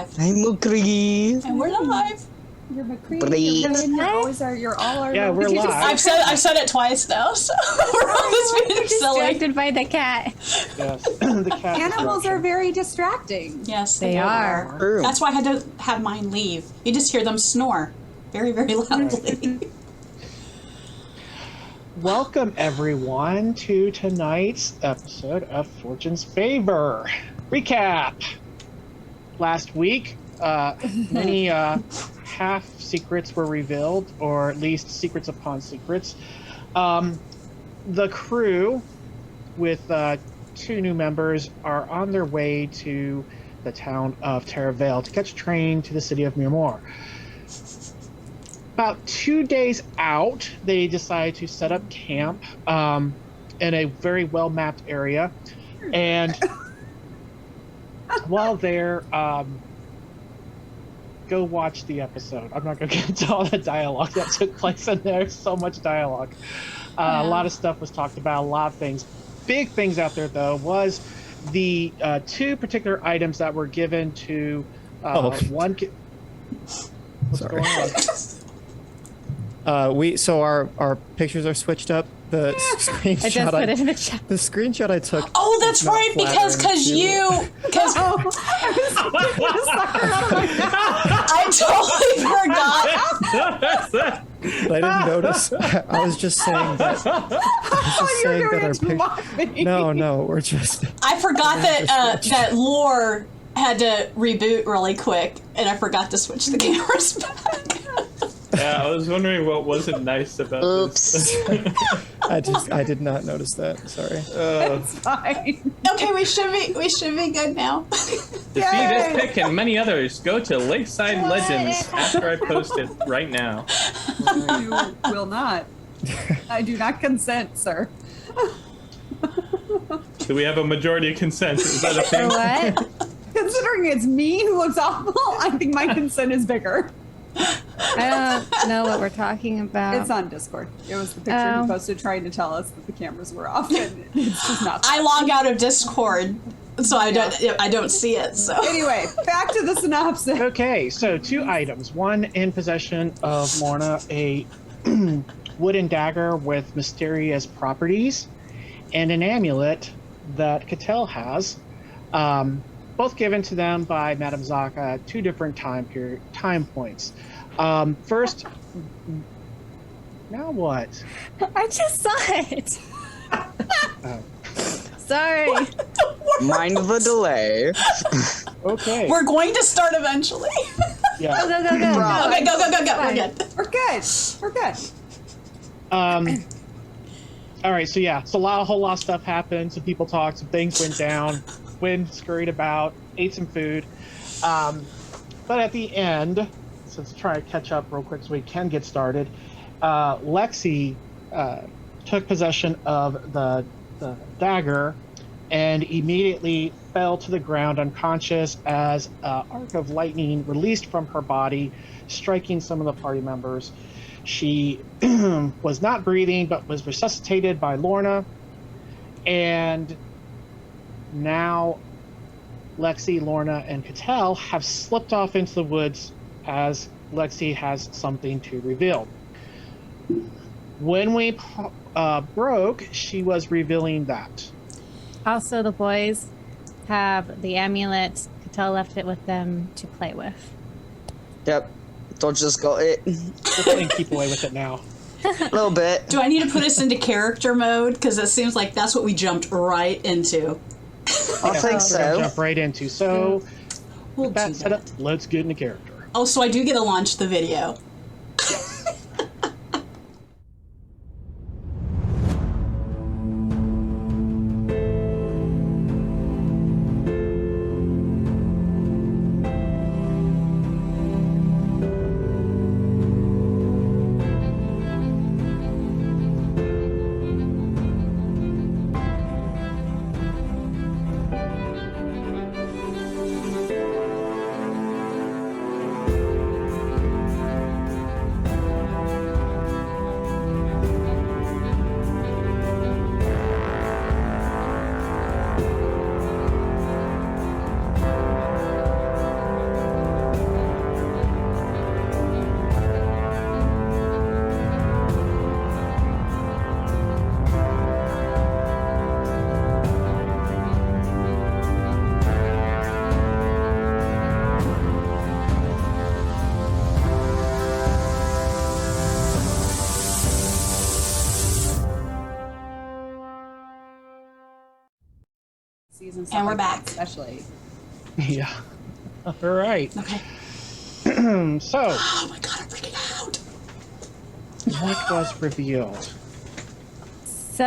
live. I'm McCree. And we're live. You're McCree. Great. You're all our. Yeah, we're live. I've said it twice now, so we're always being silly. Distracted by the cat. Yes, the cat. Animals are very distracting. Yes, They are. True. That's why I had to have mine leave. You just hear them snore very, very loudly. Welcome everyone to tonight's episode of Fortune's Favor recap. Last week, many half secrets were revealed, or at least secrets upon secrets. The crew, with 2 new members, are on their way to the town of Terravale to catch a train to the city of Mirmor. About 2 days out, they decide to set up camp in a very well-mapped area. And while they're... go watch the episode. I'm not going to get into all the dialogue that took place in there. So much dialogue. A lot of stuff was talked about, a lot of things. Big things out there, though, was the 2 particular items that were given to one... What's Sorry. going on? So our pictures are switched up. The screenshot I just put it in the chat. the screenshot I took. Oh, that's is not right, because flattering to- I totally forgot. But I didn't notice. I was just saying that. No, we're just. I forgot that that lore had to reboot really quick, and I forgot to switch the cameras back. Yeah, I was wondering what wasn't nice about this. I did not notice that. Sorry. It's fine. Okay, we should be good now. To see this pick and many others, go to Lakeside Legendz after I post it right now. You will not. I do not consent, sir. Do we have a majority consent? Is that a For thing? what? Considering it's me who looks awful, I think my consent is bigger. I don't know what we're talking about. It's on Discord. It was the picture you posted trying to tell us that the cameras were off, and it's just not. I log out of Discord, so I don't see it. So Anyway, back to the synopsis. Okay, so 2 items. One in possession of Lorna, a wooden dagger with mysterious properties, and an amulet that Cattell has, both given to them by Madame Zaka at 2 different time points. First, now what? I just saw it. Sorry. Mind the delay. Okay. we're going to start eventually. Yeah. Go. Okay, go. We're good. We're good. All right. So yeah. So a whole lot of stuff happened. Some people talked. Some things went down. Wind scurried about. Ate some food. But at the end, so let's try to catch up real quick so we can get started. Lexi took possession of the dagger and immediately fell to the ground unconscious as an arc of lightning released from her body, striking some of the party members. She was not breathing but was resuscitated by Lorna, and now Lexi, Lorna, and Cattell have slipped off into the woods as Lexi has something to reveal. When we broke, she was revealing that. Also, the boys have the amulet. Cattell left it with them to play with. Yep. Don't just go it. We're going to keep away with it now. A little bit. Do I need to put us into character mode? Because it seems like that's what we jumped right into. I think We're gonna so. jump right into. So, We'll with that do set up, let's get into character. Oh, so I do get to launch the video. Season stuff And we're like that, back. especially. Yeah. All right. Okay. So, Oh my god, I'm freaking out. what was revealed? So,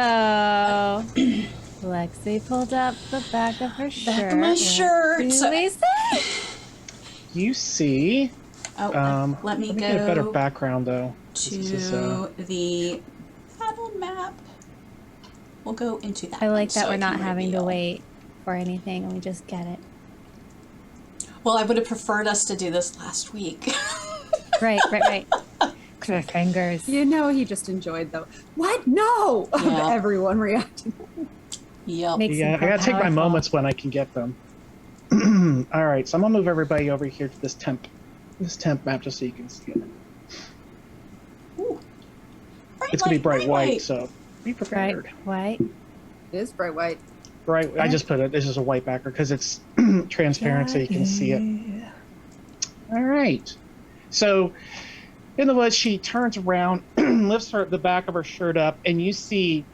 Lexi pulled up the back of her shirt. Back of my shirt. Do So- we see? You see. Oh, let me get a better go background though. to This is, the battle map. We'll go into that. I like one that so we're I not can having to reveal. wait for anything and we just get it. Well, I would have preferred us to do this last week. Right. Cliffhangers. You know, he just enjoyed the what? No! Of Yeah. everyone reacting. Yep. Makes yeah, him I feel gotta take my powerful. moments when I can get them. All right, so I'm gonna move everybody over here to this temp map just so you can see it. Ooh. It's gonna be bright white, so be Right, prepared. white. It is bright white. Right, I just put it. This is a white background because it's transparent, so you can see it. All right. So in the woods, she turns around, lifts the back of her shirt up, and you see,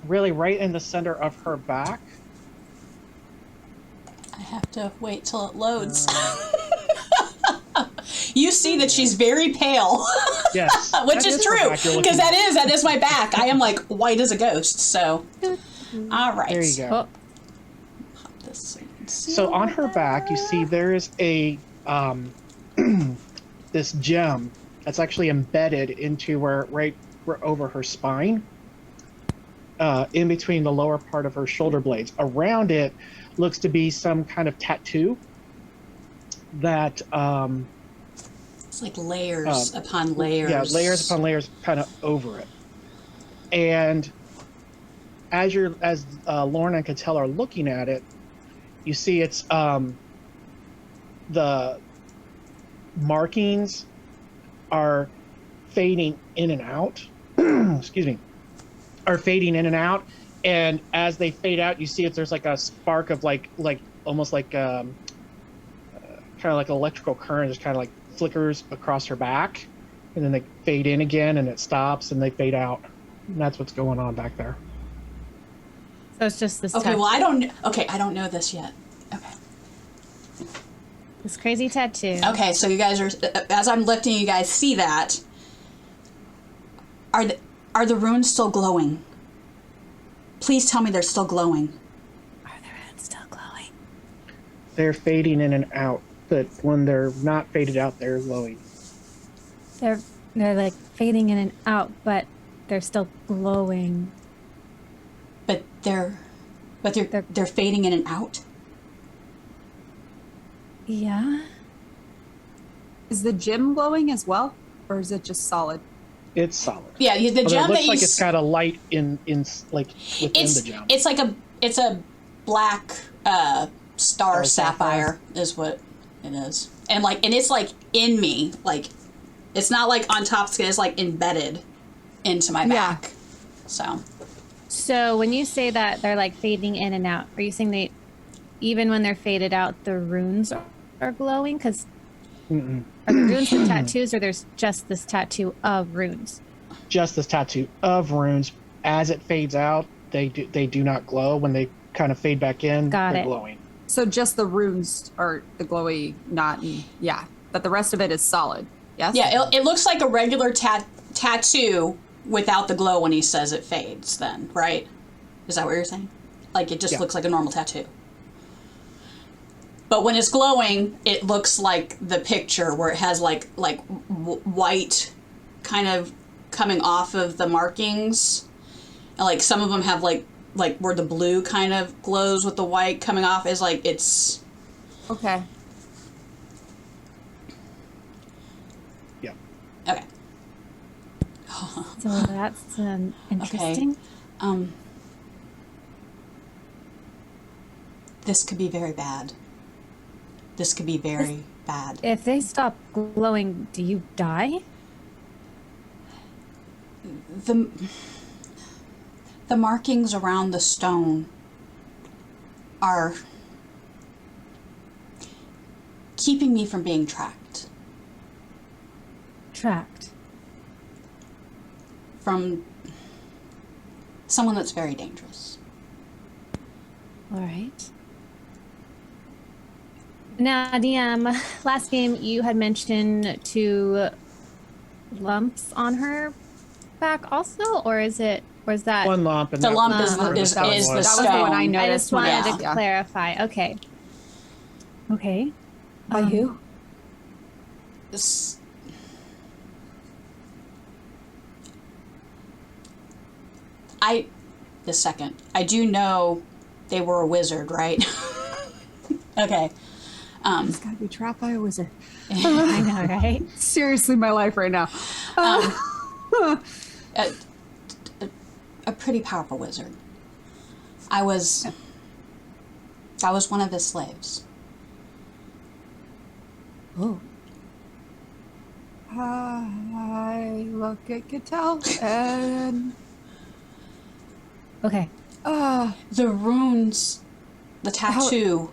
really right in the center of her back. I have to wait till it loads. You see that she's very pale, Yes, which that is her true back you're looking because at. that is my back. I am like white as a ghost. So, all right. There you go. Oh, Pop this so you can see So on all her back, you that. see there is a this gem that's actually embedded into where over her spine, in between the lower part of her shoulder blades. Around it looks to be some kind of tattoo that It's like layers upon layers. yeah, layers upon layers, kind of over it. And as Lorna and Cattell are looking at it, you see it's the markings are fading in and out. Excuse me. Are fading in and out, and as they fade out, you see there's like a spark of like almost like kind of like electrical current, just kind of like flickers across her back, and then they fade in again, and it stops, and they fade out. And that's what's going on back there. so it's just this Okay, tattoo. well, I don't know this yet. Okay. This crazy tattoo. Okay, so you guys are, as I'm lifting, you guys see that. Are the runes still glowing? Please tell me they're still glowing. Are the runes still glowing? They're fading in and out, but when they're not faded out, they're glowing. They're like fading in and out, but they're still glowing. But they're fading in and out. Yeah. Is the gem glowing as well? Or is it just solid? It's solid. Yeah, the But gem it looks that you like it's got a light in like within it's the gem. it's like a black star sapphire is what it is, and it's like in me, like it's not like on top skin, it's like embedded into my back. So when you say that they're like fading in and out, are you saying they, even when they're faded out, the runes are glowing? Because are the runes the tattoos, or there's just this tattoo of runes? Just this tattoo of runes. As it fades out, they do not glow. When they kind of fade back in, Got they're it. glowing. So just the runes are the glowy knot, and yeah, but the rest of it is solid. Yes. Yeah, it looks like a regular tattoo without the glow when he says it fades. Then, right? Is that what you're saying? Like it just Yeah. looks like a normal tattoo. But when it's glowing, it looks like the picture where it has like white kind of coming off of the markings. And like some of them have like where the blue kind of glows with the white coming off is like it's Okay. Yeah. okay. So that's interesting. This could be very bad. This could be very bad. If they stop glowing, do you die? The markings around the stone are keeping me from being tracked. Tracked. From someone that's very dangerous. All right. Now, DM, last game you had mentioned 2 lumps on her back also, or is that One lump, and The that lump was is where the stone stone. That was the one I I noticed. just wanted Yeah. to clarify. Okay. Okay. By who? This- This second. I do know they were a wizard, right? Okay. It's gotta be trapped by a wizard. I know, right? Seriously, my life right now. A pretty powerful wizard. I was one of his slaves. Oh. I look at Cattell and Okay. The runes, the tattoo,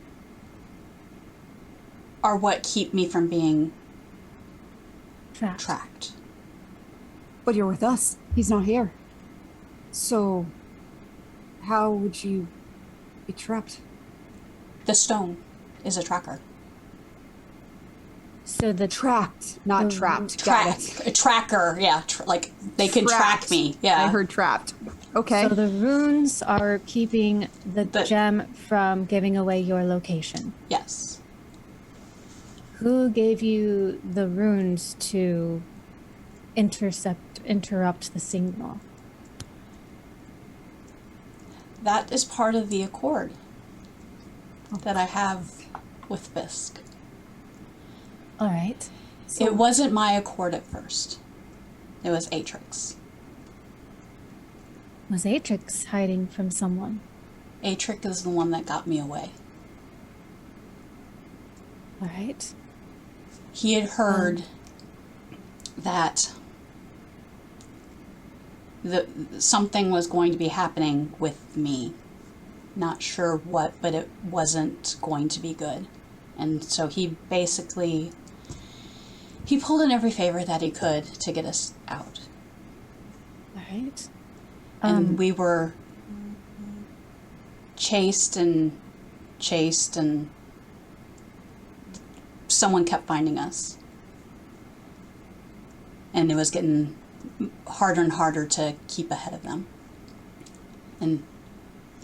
are what keep me from being tracked. but you're with us. He's not here. So, how would you be trapped? The stone is a tracker. So the Trapped, not trapped. Got it. A tracker, yeah. Like, they can track Trapped. me. Yeah. I heard trapped. Okay. So the runes are keeping the The- gem from giving away your location. Yes. Who gave you the runes to interrupt the signal? That is part of the accord that I have with Fisk. All right. It wasn't my accord at first. It was Atrix. Was Atrix hiding from someone? Atrix is the one that got me away. All right. He had heard that something was going to be happening with me. Not sure what, but it wasn't going to be good. And so he basically, he pulled in every favor that he could to get us out. All right. And we were chased and someone kept finding us. And it was getting harder and harder to keep ahead of them. And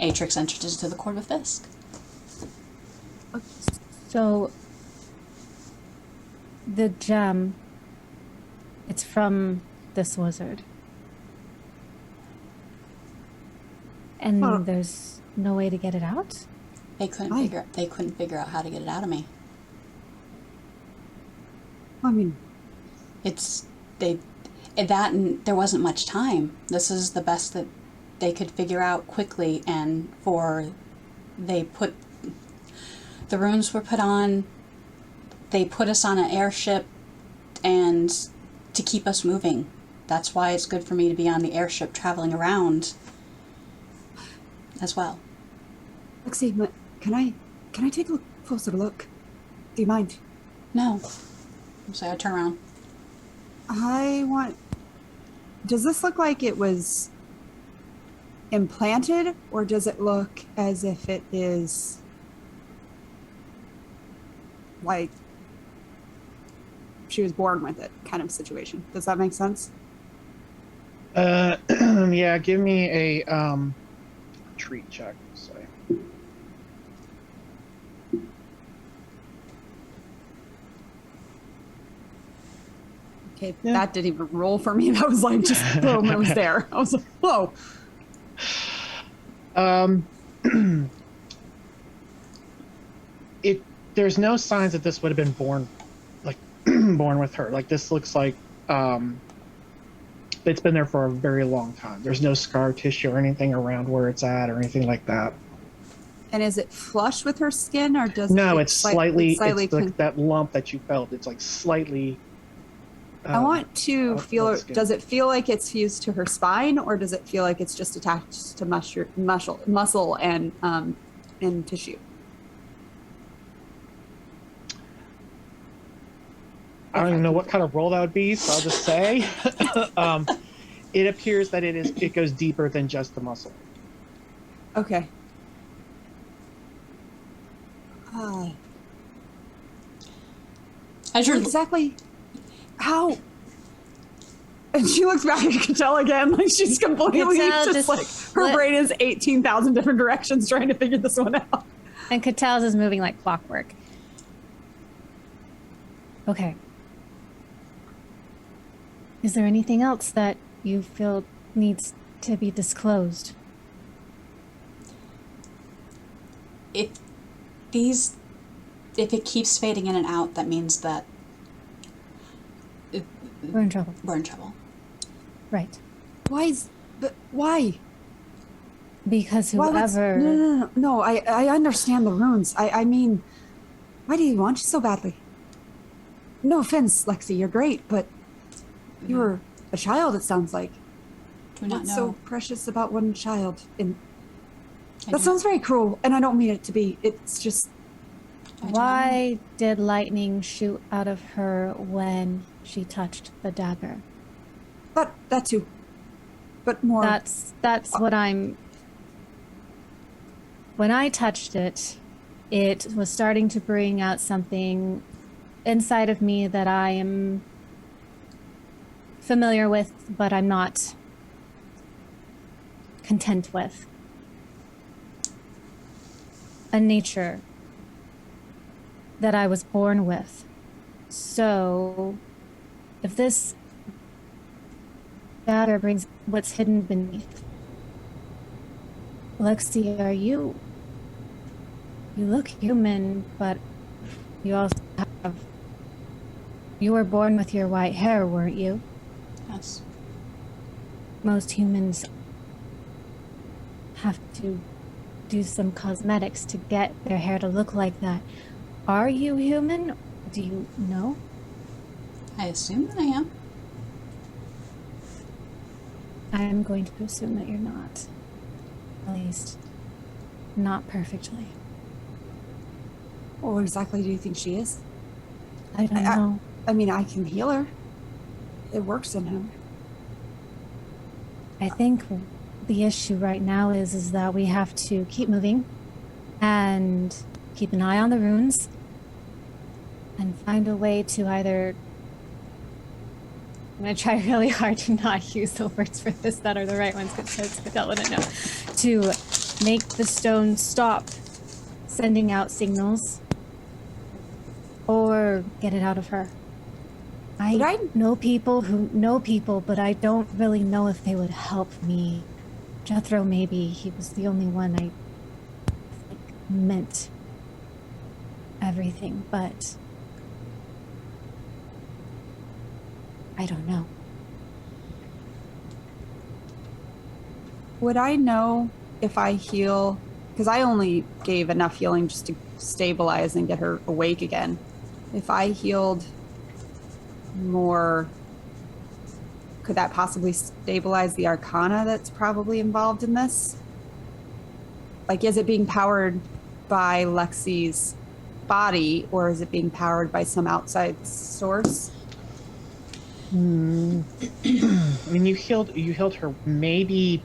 Atrix entered into the Court of Fisk. So the gem, it's from this wizard. And there's no way to get it out? They couldn't figure out how to get it out of me. I mean, and there wasn't much time. This is the best that they could figure out quickly, and the runes were put on. They put us on an airship, and to keep us moving. That's why it's good for me to be on the airship traveling around as well. Lexi, can I take a closer look? Do you mind? No. So I turn around. Does this look like it was implanted, or does it look as if it is like she was born with it kind of situation? Does that make sense? Yeah, give me a treat check. So. Okay, that didn't even roll for me. That was like just boom, it was there. I was like, whoa. There's no signs that this would have been born with her. Like, this looks like it's been there for a very long time. There's no scar tissue or anything around where it's at or anything like that. And is it flush with her skin, or does No, it it's slightly it's like con- that lump that you felt. It's like slightly. I want to feel. that's good. Does it feel like it's fused to her spine, or does it feel like it's just attached to muscle and tissue? I don't even know what kind of roll that would be, so I'll just say it appears that it goes deeper than just the muscle. Okay. As you're Exactly. How? And she looks back at Cattell again, like she's completely Cattell just like her what- brain is 18,000 different directions trying to figure this one out. And Cattell's is moving like clockwork. Okay. Is there anything else that you feel needs to be disclosed? if it keeps fading in and out, that means that We're in trouble. we're in trouble. Right. But why? Because Why would- whoever... No, I understand the runes. I mean, why do you want you so badly? No offense, Lexi, you're great, but you were a child, it sounds like. Do we not What's know? so precious about one child? And I that don't- sounds very cruel, and I don't mean it to be. It's just... I don't Why did lightning shoot out of her when she touched the dagger? That too. But more... That's what I'm... When I touched it, it was starting to bring out something inside of me that I am familiar with, but I'm not content with. A nature that I was born with. So, if this dagger brings what's hidden beneath, Lexi, are you... You look human, but you also have... You were born with your white hair, weren't you? Yes. Most humans have to do some cosmetics to get their hair to look like that. Are you human? Do you know? I assume that I am. I'm going to assume that you're not. At least, not perfectly. What exactly do you think she is? I don't know. I mean, I can heal her. It works in him. I think the issue right now is that we have to keep moving and keep an eye on the runes and find a way to either... I'm going to try really hard to not use the words for this that are the right ones because Cattell wouldn't know. To make the stone stop sending out signals or get it out of her. I know people who know people, but I don't really know if they would help me. Jethro, maybe. He was the only one I think meant everything, but I don't know. Would I know if I heal? Because I only gave enough healing just to stabilize and get her awake again. If I healed more, could that possibly stabilize the arcana that's probably involved in this? Like, is it being powered by Lexi's body, or is it being powered by some outside source? I mean, you healed her. Maybe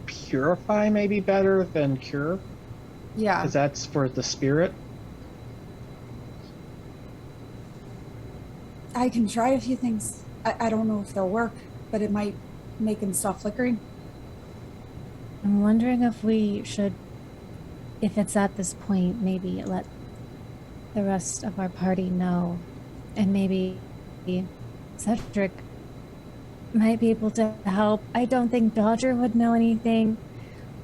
purify may be better than cure, Yeah. because that's for the spirit. I can try a few things. I don't know if they'll work, but it might make him stop flickering. I'm wondering if we should, if it's at this point, maybe let the rest of our party know. And maybe Cedric might be able to help. I don't think Dodger would know anything.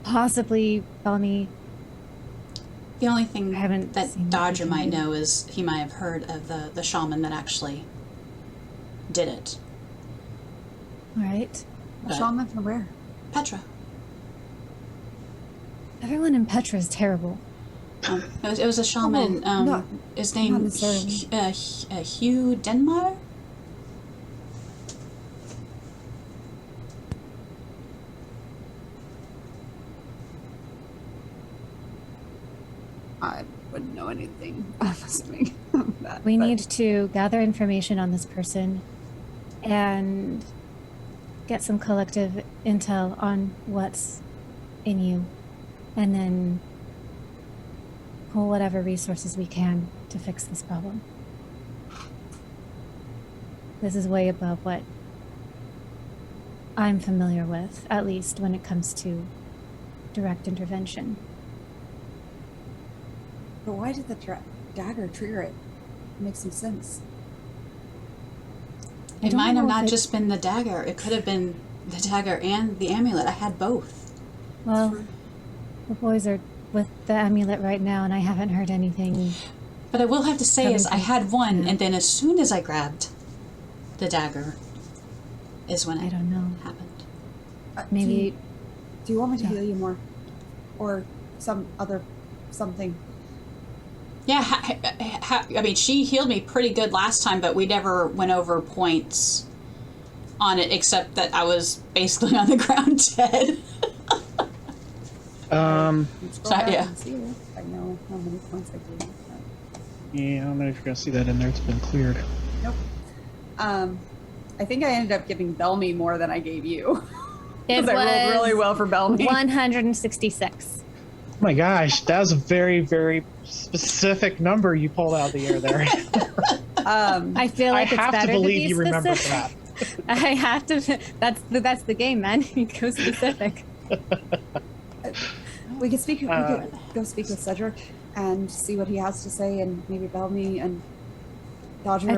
Possibly Bonnie. The only thing I haven't that seen Dodger that might video. know is he might have heard of the shaman that actually did it. Right? A But- shaman from where? Petra. Everyone in Petra is terrible. It was a shaman. Oh, no, his not name necessarily. Hugh Denmar. I wouldn't know anything. I'm assuming that. We but- need to gather information on this person and get some collective intel on what's in you. And then pull whatever resources we can to fix this problem. This is way above what I'm familiar with, at least when it comes to direct intervention. But why did the dagger trigger it? It makes no sense. It don't might have know if not it- just been the dagger. It could have been the dagger and the amulet. I had both. Well, the boys are with the amulet right now, and I haven't heard anything. But I will have to say is I Coming had one, yeah. and then as soon as I grabbed the dagger is when I it don't know. happened. Maybe Do you want me to Yeah. heal you more? Or something? Yeah, I mean, she healed me pretty good last time, but we never went over points on it, except that I was basically on the ground dead. Let's go So, back yeah. and see if I know how many points I gave you. Yeah, I don't know if you're gonna see that in there. It's been cleared. Nope. I think I ended up giving Belmy more than I gave you. it Because I rolled really was well for Belmy. 166. Oh my gosh, that was a very, very specific number you pulled out of the air there. I feel like I it's have better to believe be you remember specific. that. I have to. That's the game, man. You go specific. We could speak. We could go speak with Cedric and see what he has to say, and maybe Belmy and Dodger.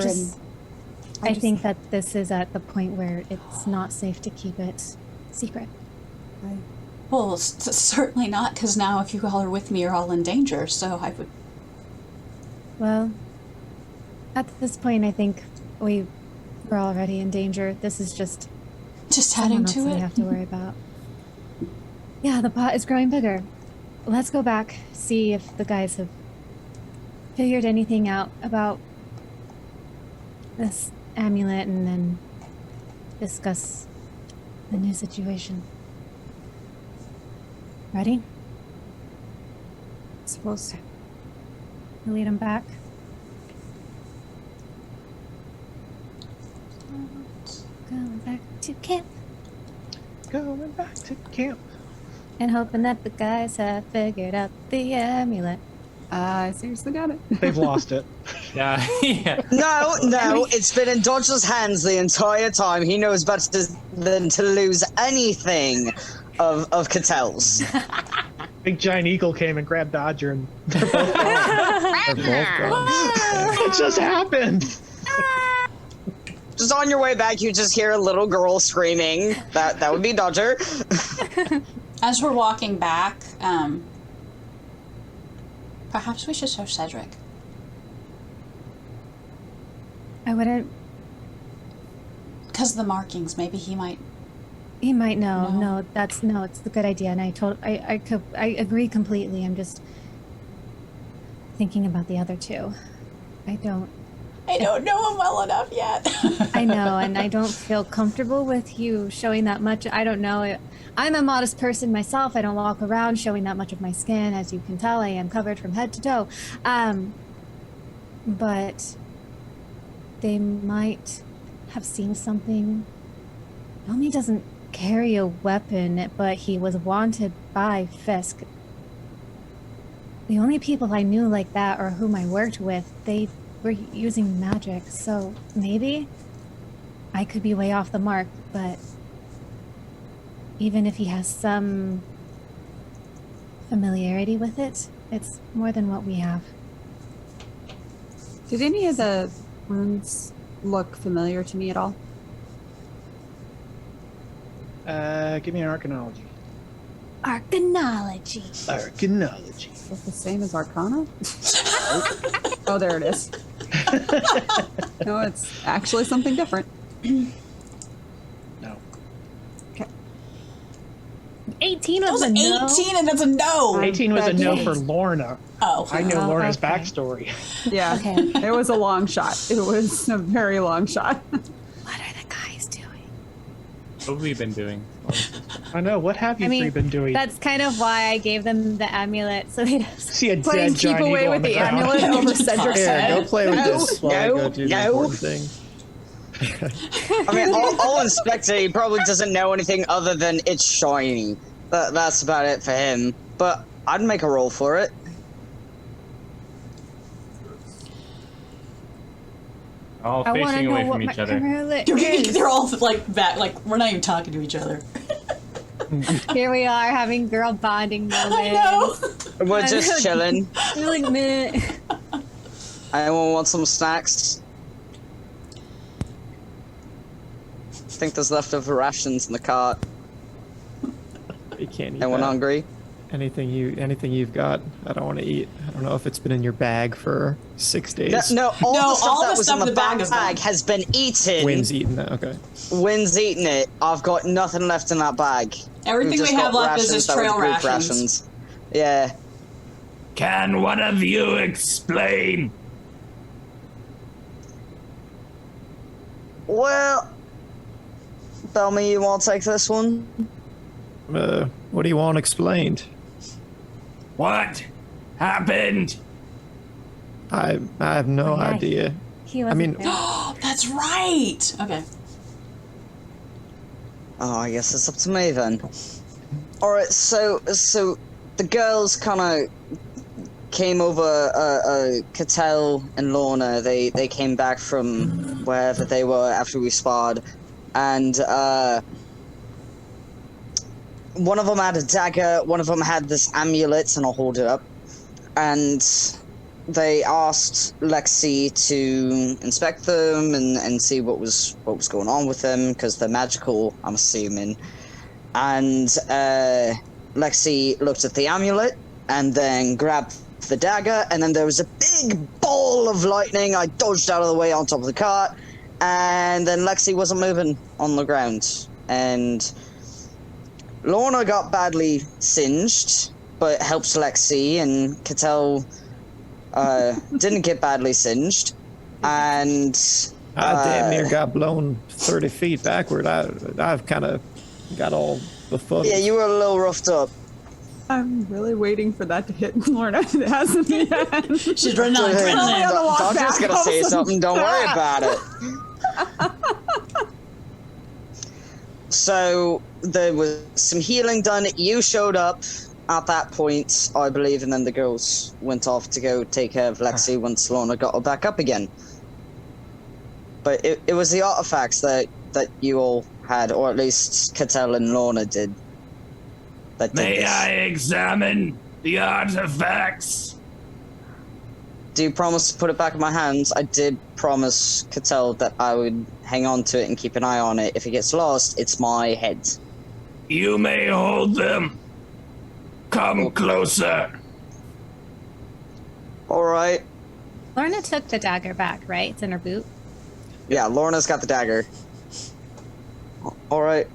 I think that this is at the point where it's not safe to keep it secret. Well, certainly not, because now if you all are with me, you're all in danger, so I would... Well, at this point, I think we're already in danger. This is just adding someone else to we it. have to worry about. Yeah, the pot is growing bigger. Let's go back, see if the guys have figured anything out about this amulet, and then discuss the new situation. Ready? Supposed to. You lead them back. Going back to camp Going back to camp. and hoping that the guys have figured out the amulet. I seriously got it. They've lost it. Yeah, yeah. No, it's been in Dodger's hands the entire time. He knows better than to lose anything of Catel's. Big giant eagle came and grabbed Dodger, and they're both gone. They're both gone. It just happened. Just on your way back, you just hear a little girl screaming. That would be Dodger. As we're walking back, perhaps we should show Cedric. I wouldn't. Because of the markings, maybe he might... He might know. No. No, it's a good idea, and I agree completely. I'm just thinking about the other two. I don't know him well enough yet. I know, and I don't feel comfortable with you showing that much. I don't know. I'm a modest person myself. I don't walk around showing that much of my skin. As you can tell, I am covered from head to toe. But they might have seen something. Naomi doesn't carry a weapon, but he was wanted by Fisk. The only people I knew like that, or whom I worked with, they were using magic, so maybe I could be way off the mark, but even if he has some familiarity with it, it's more than what we have. Did any of the runes look familiar to me at all? Give me an arcanology. Arcanology. Arcanology. Is it the same as Arcana? Oh, there it is. No, it's actually something different. No. 18 That was was a no. 18 and that's a no. 18 was a no bet for Lorna. Oh. I know Oh, Lorna's okay. backstory. Yeah, Okay. it was a long shot. It was a very long shot. What are the guys doing? What have we been doing? I know. What have you I mean, three been doing? That's kind of why I gave them the amulet, so they'd have See a Playing dead keep giant away eagle with on the the ground. amulet over Cedric's Here, head. go play with this while I go do the no. important thing. I mean, I'll inspect it. He probably doesn't know anything other than it's shiny. That's about it for him. But I'd make a roll for it. All I want to facing know away what from my each other. amulet is. They're all like back, like we're not even talking to each other. Here we are having girl bonding moments. I know. We're just chilling. We're like, meh. Anyone want some snacks? I think there's leftover rations in the cart. You can't eat Anyone that. hungry? Anything you've got, I don't want to eat. I don't know if it's been in your bag for 6 days. No, all No, the stuff all that the was stuff in in the the bag bag is gone. has been eaten. Wynn's eating that. Okay. Wynn's eaten it. I've got nothing left in that bag. Everything We've we just have got left is rations just that were trail group rations. Yeah. Can one of you explain? Well, Bellamy, you want to take this one? What do you want explained? What happened? I have no Oh, yeah. idea. He I mean, wasn't there. That's right. Okay. Oh, I guess it's up to me then. Alright, so the girls kind of came over, Cattell and Lorna, they came back from wherever they were after we sparred, and one of them had a dagger, one of them had this amulet, and I'll hold it up, and they asked Lexi to inspect them and see what was going on with them, because they're magical, I'm assuming. And Lexi looked at the amulet and then grabbed the dagger, and then there was a big ball of lightning. I dodged out of the way on top of the cart, and then Lexi wasn't moving on the ground. And Lorna got badly singed, but helped Lexi, and Cattell didn't get badly singed. And I damn near got blown 30 feet backward. I've kind of got all befuddled. yeah, you were a little roughed up. I'm really waiting for that to hit Lorna. It hasn't yet. She's running on adrenaline. the walk Doctor's back, gonna all of say a sudden- something, don't worry about it. So there was some healing done. You showed up at that point, I believe, and then the girls went off to go take care of Lexi once Lorna got her back up again. But it was the artifacts that you all had, or at least Cattell and Lorna did. That did May this. I examine the artifacts? Do you promise to put it back in my hands? I did promise Cattell that I would hang on to it and keep an eye on it. If it gets lost, it's my head. You may hold them. Come closer. Alright. Lorna took the dagger back, right? It's in her boot. Yeah, Lorna's got the dagger. Alright.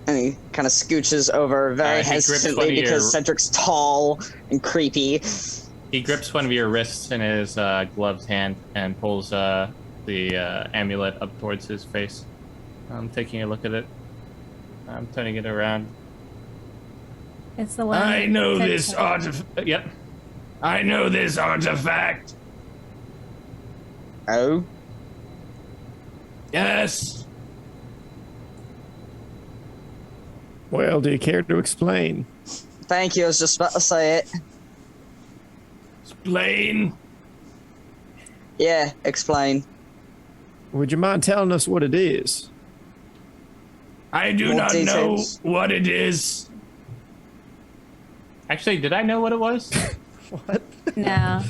And he kind of scooches over very he grips one hesitantly of your- because Cedric's tall and creepy. He grips one of your wrists in his gloved hand and pulls the amulet up towards his face. I'm taking a look at it. I'm turning it around. It's the one. I know that- this artifact. Yep. I know this artifact. Oh? Yes. Well, do you care to explain? Thank you, I was just about to say it. Explain. Yeah, explain. Would you mind telling us what it is? I do More not details. know what it is. Actually, did I know what it was? What? No.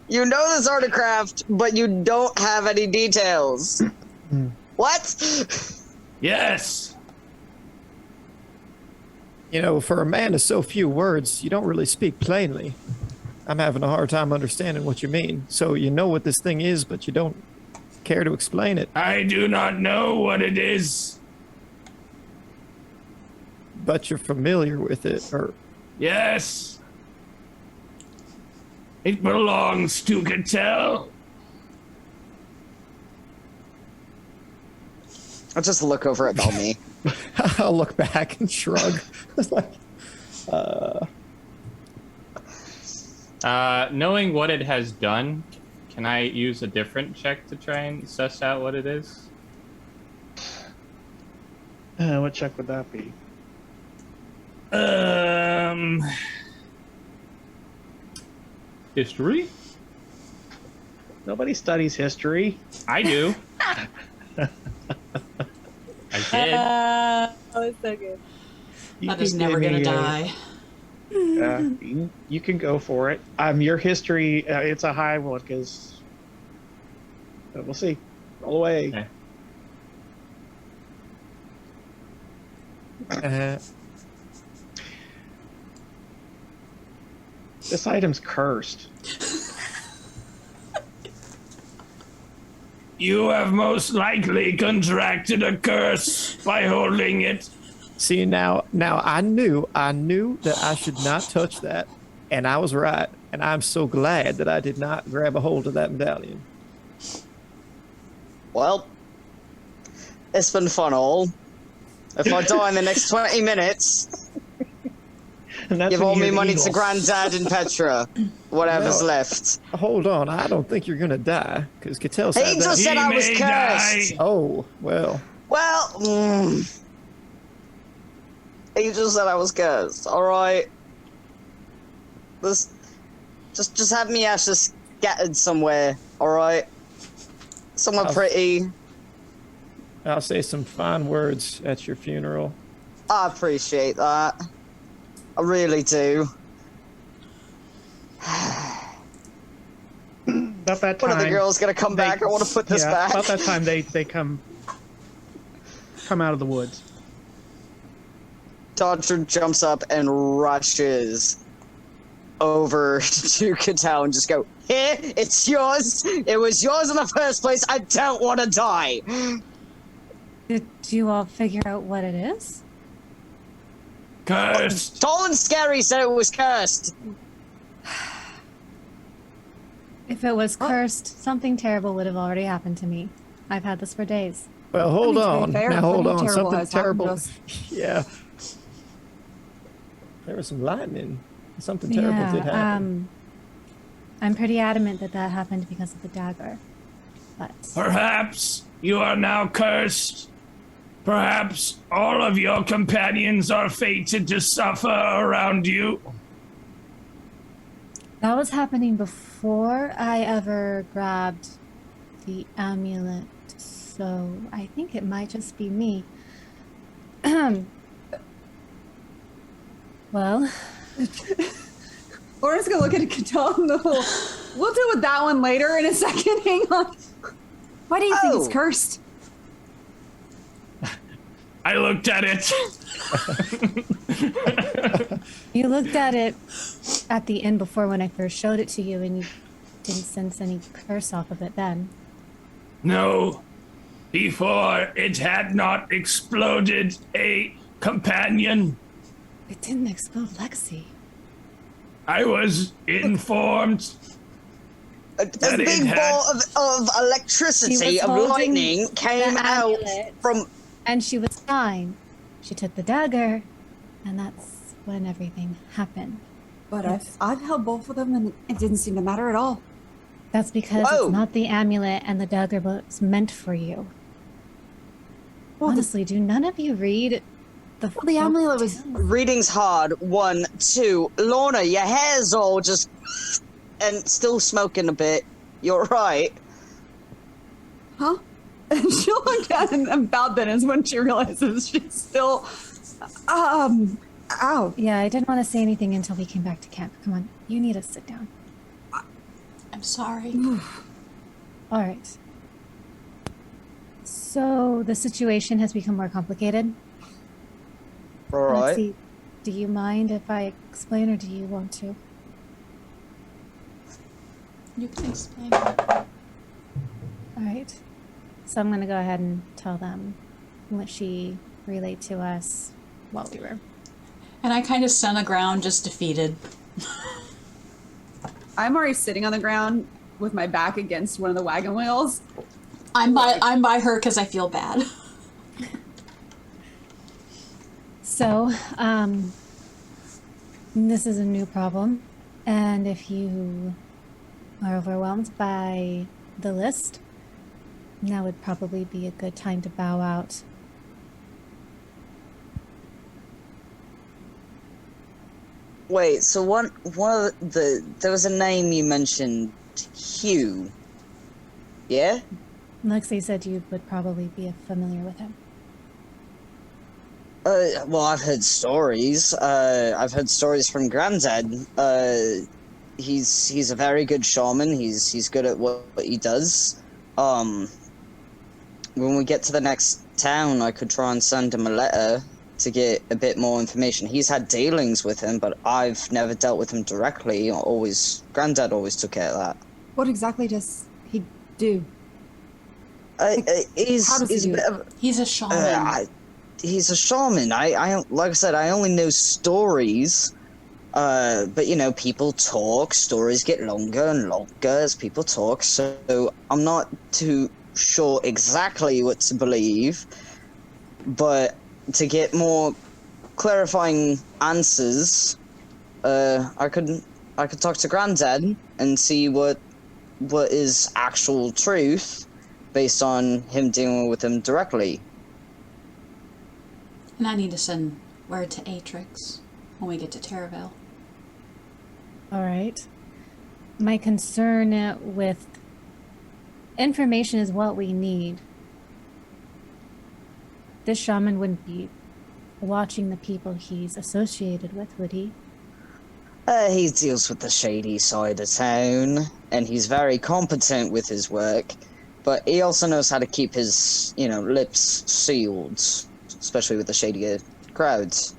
You know this artifact, but you don't have any details. What? Yes. You know, for a man of so few words, you don't really speak plainly. I'm having a hard time understanding what you mean. So you know what this thing is, but you don't care to explain it. I do not know what it is. But you're familiar with it, or Yes. It belongs to Cattell. I'll just look over at Bellamy. I'll look back and shrug. It's like, Knowing what it has done, can I use a different check to try and suss out what it is? What check would that be? History? Nobody studies history. I do. I did. Oh, it's so good. You That is can never give gonna me die. you can go for it. Your history, it's a high one because we'll see. Roll away. Okay. This item's cursed. You have most likely contracted a curse by holding it. See, now I knew that I should not touch that, and I was right, and I'm so glad that I did not grab a hold of that medallion. Well, it's been fun all. If I die in the next 20 minutes, And that's give when all you me hear the money eagle. to Granddad and Petra. Whatever's No. left. Hold on, I don't think you're gonna die, because Cattell said He that. just said I was may cursed. die. Oh, well. Well, he just said I was cursed. All right. This, just have me ashes scattered somewhere. All right. Somewhere I'll- pretty. I'll say some fine words at your funeral. I appreciate that. I really do. About that One time. of the girls gonna come back. I want to put this yeah, back. About that time they come out of the woods. Dodger jumps up and rushes over to Qadan and just go, "Here, it's yours. It was yours in the first place. I don't want to die." Did you all figure out what it is? Cursed. Tall and Scary said it was cursed. If it was cursed, something terrible would have already happened to me. I've had this for days. Well, hold I mean, to be on. fair, Now, hold nothing on. terrible Something has happened to terrible. us. Yeah. There was some lightning. Something terrible did happen. I'm pretty adamant that that happened because of the dagger. But Perhaps you are now cursed. Perhaps all of your companions are fated to suffer around you. that was happening before I ever grabbed the amulet, so I think it might just be me. Well, Lauren's gonna look at Qadan. We'll deal with that one later in a second. Hang on. Why do you think it's Oh. cursed? I looked at it. you looked at it at the inn before when I first showed it to you, and you didn't sense any curse off of it then. No. Before it had not exploded a companion. It didn't explode Lexi. I was informed. A That big it had- ball of She electricity, was of holding lightning came the out amulet. from. And she was fine. She took the dagger, and that's when everything happened. But I've held both of them, and it didn't seem to matter at all. That's because Whoa. it's not the amulet and the dagger was meant for you. Well, Honestly, do none of you read the the amulet was. Reading's hard. 1, 2. Lorna, your hair's all just. And still smoking a bit. You're right. Huh? And she'll look at him about then is when she realizes she's still. Ow. Yeah, I didn't want to say anything until we came back to camp. Come on, you need to sit down. I'm sorry. All right. So the situation has become more complicated. All right. Lexi, do you mind if I explain, or do you want to? You can explain. All right. So I'm going to go ahead and tell them what she relayed to us while we were. And I kind of stand on the ground, just defeated. I'm already sitting on the ground with my back against one of the wagon wheels. I'm by her because I feel bad. So, this is a new problem, and if you are overwhelmed by the list, now would probably be a good time to bow out. Wait, so one of there was a name you mentioned, Hugh. Yeah? Lexi said you would probably be familiar with him. Well, I've heard stories. I've heard stories from Granddad. He's a very good shaman. He's good at what he does. When we get to the next town, I could try and send him a letter to get a bit more information. He's had dealings with him, but I've never dealt with him directly. Granddad always took care of that. What exactly does he do? How does he do it? He's a shaman. He's a shaman. I like I said, I only know stories. But you know, people talk. Stories get longer and longer as people talk. So I'm not too sure exactly what to believe. But to get more clarifying answers, I could talk to Granddad and see what is actual truth based on him dealing with him directly. And I need to send word to Atrix when we get to Terraville. All right. My concern with information is what we need. This shaman wouldn't be watching the people he's associated with, would he? He deals with the shady side of town, and he's very competent with his work, but he also knows how to keep his, lips sealed, especially with the shadier crowds.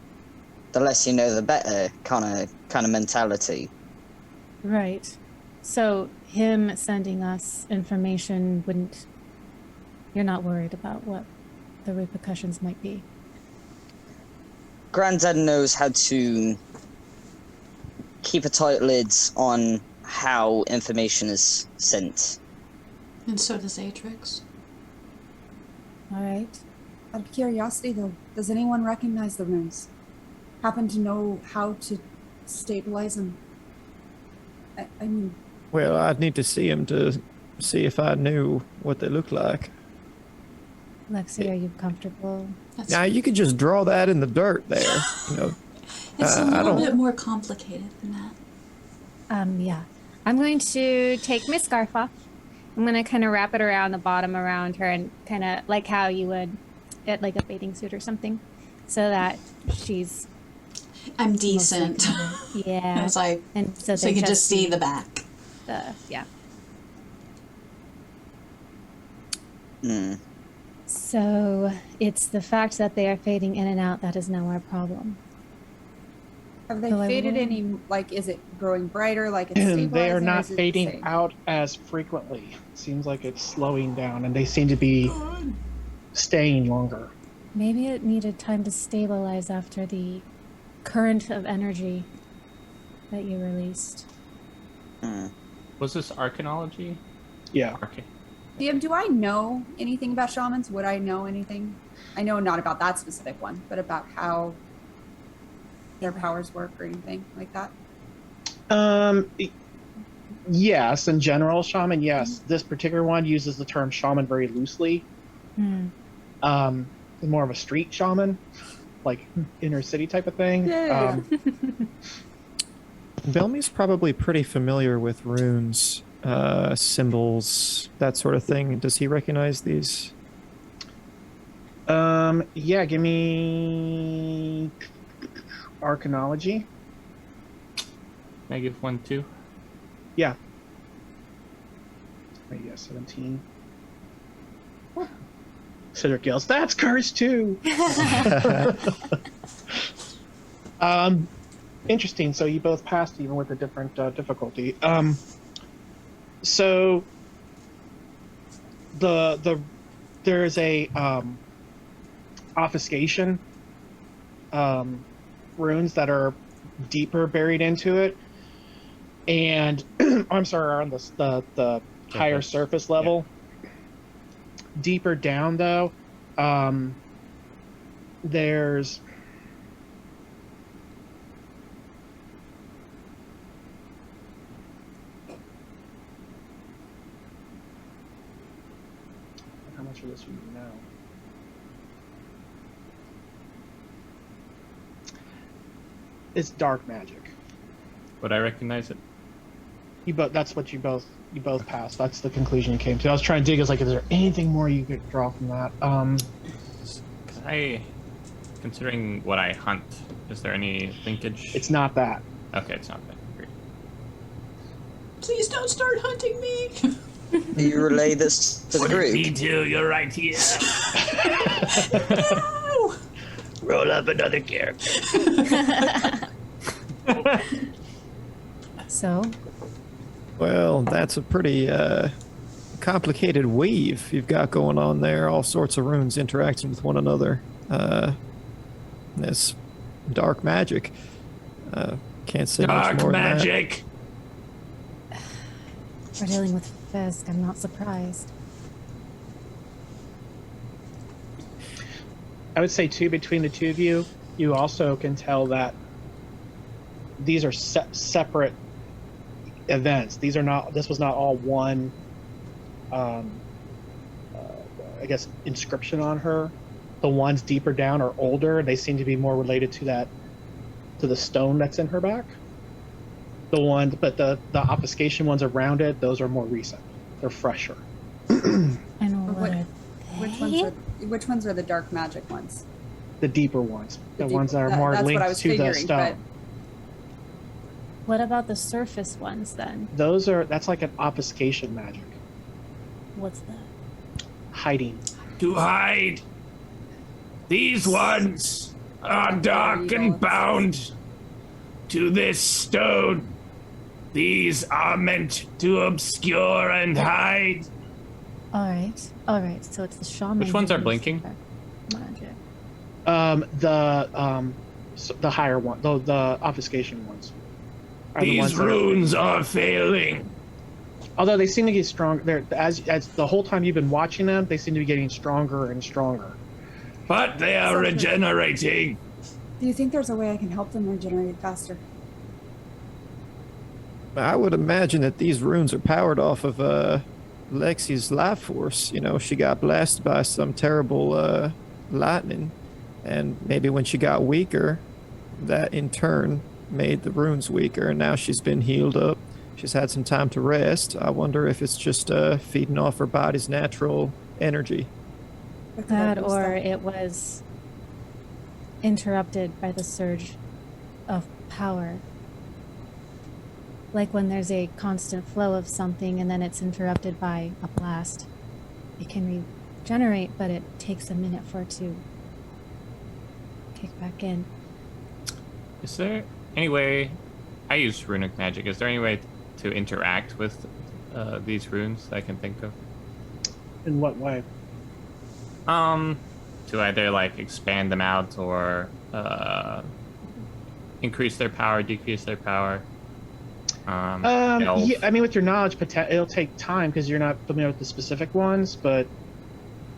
The less you know, the better kind of mentality. Right. So him sending us information wouldn't... You're not worried about what the repercussions might be? Granddad knows how to keep a tight lid on how information is sent. And so does Atrix. All right. Out of curiosity, though, does anyone recognize the runes? Happen to know how to stabilize them? I mean... Well, I'd need to see him to see if I knew what they look like. Lexi, are you comfortable? Now, you could just draw that in the dirt there, It's a little bit more complicated than that. Yeah. I'm going to take my scarf off. I'm going to kind of wrap it around the bottom around her and kind of like how you would at like a bathing suit or something, so that she's... I'm decent. Yeah. I was like, and so you can just see the back. Yeah. Hmm. So it's the fact that they are fading in and out that is now our problem. Have they So I faded will- any, like, is it growing brighter, like it's stabilizing? They are or not is it the fading same? out as frequently. Seems like it's slowing down, and they seem to be staying longer. Maybe it needed time to stabilize after the current of energy that you released. Was this arcanology? Yeah. Okay. DM, do I know anything about shamans? Would I know anything? I know not about that specific one, but about how their powers work or anything like that. Yes, in general, shaman, yes. This particular one uses the term shaman very loosely. More of a street shaman, like inner city type of thing. Yeah. Belmy's probably pretty familiar with runes, symbols, that sort of thing. Does he recognize these? Yeah, give me arcanology. -1, 2. Yeah. Oh, yeah, 17. Cedric yells, "That's cursed too!" Interesting. So you both passed even with a different difficulty. So there's a obfuscation runes that are deeper buried into it, and I'm sorry, on the higher surface level. Deeper down, though, there's how much of this you know? It's dark magic. Would I recognize it? That's what you both passed. That's the conclusion you came to. I was trying to dig. I was like, is there anything more you could draw from that? Considering what I hunt, is there any linkage? It's not that. Okay, it's not that. Great. Please don't start hunting me. Do you relay this to the group? Me too. You're right here. No! Roll up another character. So, Well, that's a pretty complicated weave you've got going on there. All sorts of runes interacting with one another. This dark magic. Can't say much Dark more magic. we're dealing with Fisk. I'm not surprised. I would say too, between the two of you, you also can tell that these are separate events. These are not. This was not all one. I guess inscription on her. The ones deeper down are older. They seem to be more related to the stone that's in her back. But the obfuscation ones around it, those are more recent. They're fresher. And What- what? Which ones are the dark magic ones? The deeper ones, the deep- ones that are that- more that's what I linked was to the figuring, stone. What about the surface ones then? That's like an obfuscation magic, What's that? hiding. To hide. These ones are dark and bound to this stone. These are meant to obscure and hide. All right. So it's the shaman. Which ones are who's blinking? Magic. The higher one, the obfuscation ones. Are the ones These that are- runes are failing. although they seem to get stronger. They're as the whole time you've been watching them, they seem to be getting stronger and stronger. But they are regenerating. Do you think there's a way I can help them regenerate faster? I would imagine that these runes are powered off of Lexi's life force. You know, she got blasted by some terrible lightning, and maybe when she got weaker, that in turn made the runes weaker, and now she's been healed up. She's had some time to rest. I wonder if it's just feeding off her body's natural energy. That or it was interrupted by the surge of power. Like when there's a constant flow of something and then it's interrupted by a blast. It can regenerate, but it takes a minute for it to kick back in. Is there any way? I use runic magic. Is there any way to interact with these runes that I can think of? In what way? To either like expand them out or increase their power, decrease their power. Yeah, I mean, with your knowledge, it'll take time because you're not familiar with the specific ones. But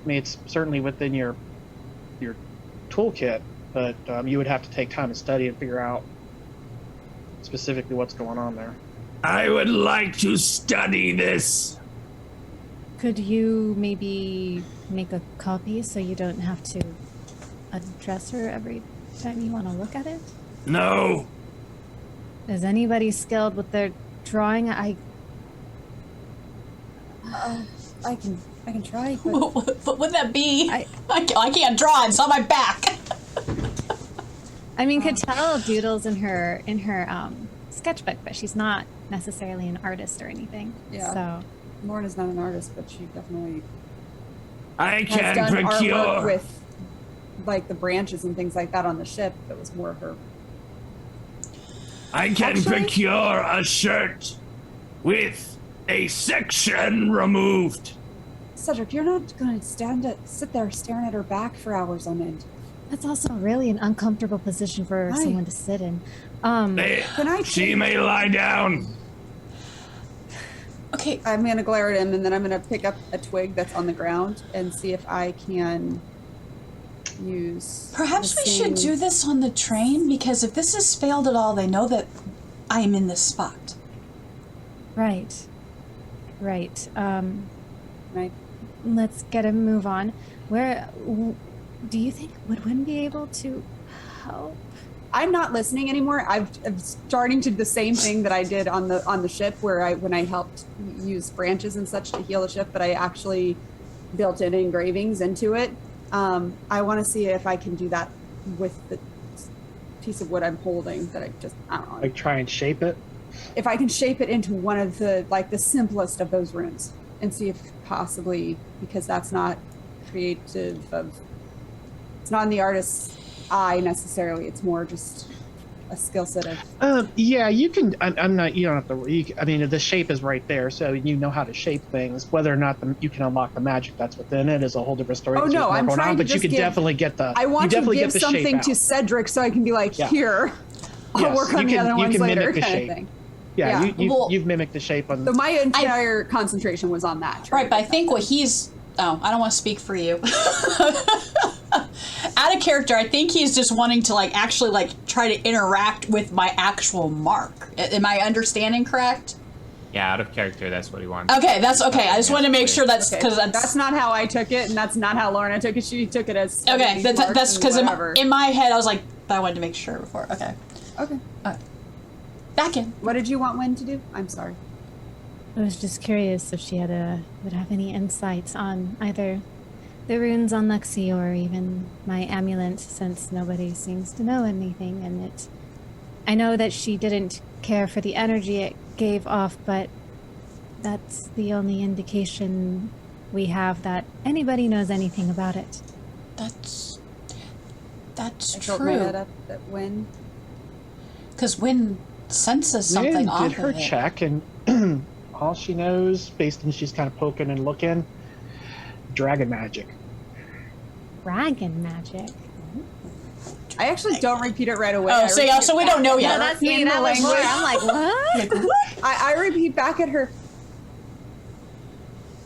I mean, it's certainly within your toolkit. But you would have to take time to study and figure out specifically what's going on there. I would like to study this. Could you maybe make a copy so you don't have to address her every time you want to look at it? No. Is anybody skilled with their drawing? I can try, but What would that be? I- I can't draw. It's on my back. could tell doodles in her sketchbook, but she's not necessarily an artist or anything. Yeah. So Lauren is not an artist, but she definitely I has can done artwork procure. with like the branches and things like that on the ship. That was more her. I can Actually- procure a shirt with a section removed. Cedric, you're not going to sit there staring at her back for hours on end. that's also really an uncomfortable position for Hi. someone to sit in. She may lie down. Okay. I'm going to glare at him, and then I'm going to pick up a twig that's on the ground and see if I can use. Perhaps the we should same- do this on the train, because if this has failed at all, they know that I am in this spot. Right. Right. Let's get a move on. Do you think would Wynn be able to help? I'm not listening anymore. I'm starting to do the same thing that I did on the ship, where when I helped use branches and such to heal the ship, but I actually built in engravings into it. I want to see if I can do that with the piece of wood I'm holding. That I don't know. Like try and shape it. If I can shape it into one of the simplest of those runes, and see if possibly, because that's not creative it's not in the artist's eye necessarily. It's more just a skill set of. Yeah, you can. I'm not. You don't have to. I mean, the shape is right there, so you know how to shape things. Whether or not you can unlock the magic that's within it is a whole different story. Oh no, I'm trying to. But you can definitely get the. I want to give something to Cedric so I can be like, here. I'll work on the other ones later, kind of thing. Yeah, you've mimicked the shape on. So my entire concentration was on that. Right, but I think what he's. Oh, I don't want to speak for you. Out of character, I think he's just wanting to actually try to interact with my actual mark. Am I understanding correct? Yeah, out of character, that's what he wants. Okay, that's okay. I just want to make sure that's because that's not how I took it, and that's not how Lorna took it. She took it as okay. That's because in my head I was like, but I wanted to make sure before. Okay. Okay. Back in. What did you want Wynn to do? I'm sorry. I was just curious if she would have any insights on either the runes on Lexi or even my amulet, since nobody seems to know anything. And I know that she didn't care for the energy it gave off, but that's the only indication we have that anybody knows anything about it. That's I told my head true. up that Wynn. Because Wynn senses something off did her of it. check, and all she knows, based on she's kind of poking and looking, dragon magic. Dragon magic. I actually don't repeat it right away. Oh, so we don't know yet. No, that's me. That was more. I'm like, what? I repeat back at her.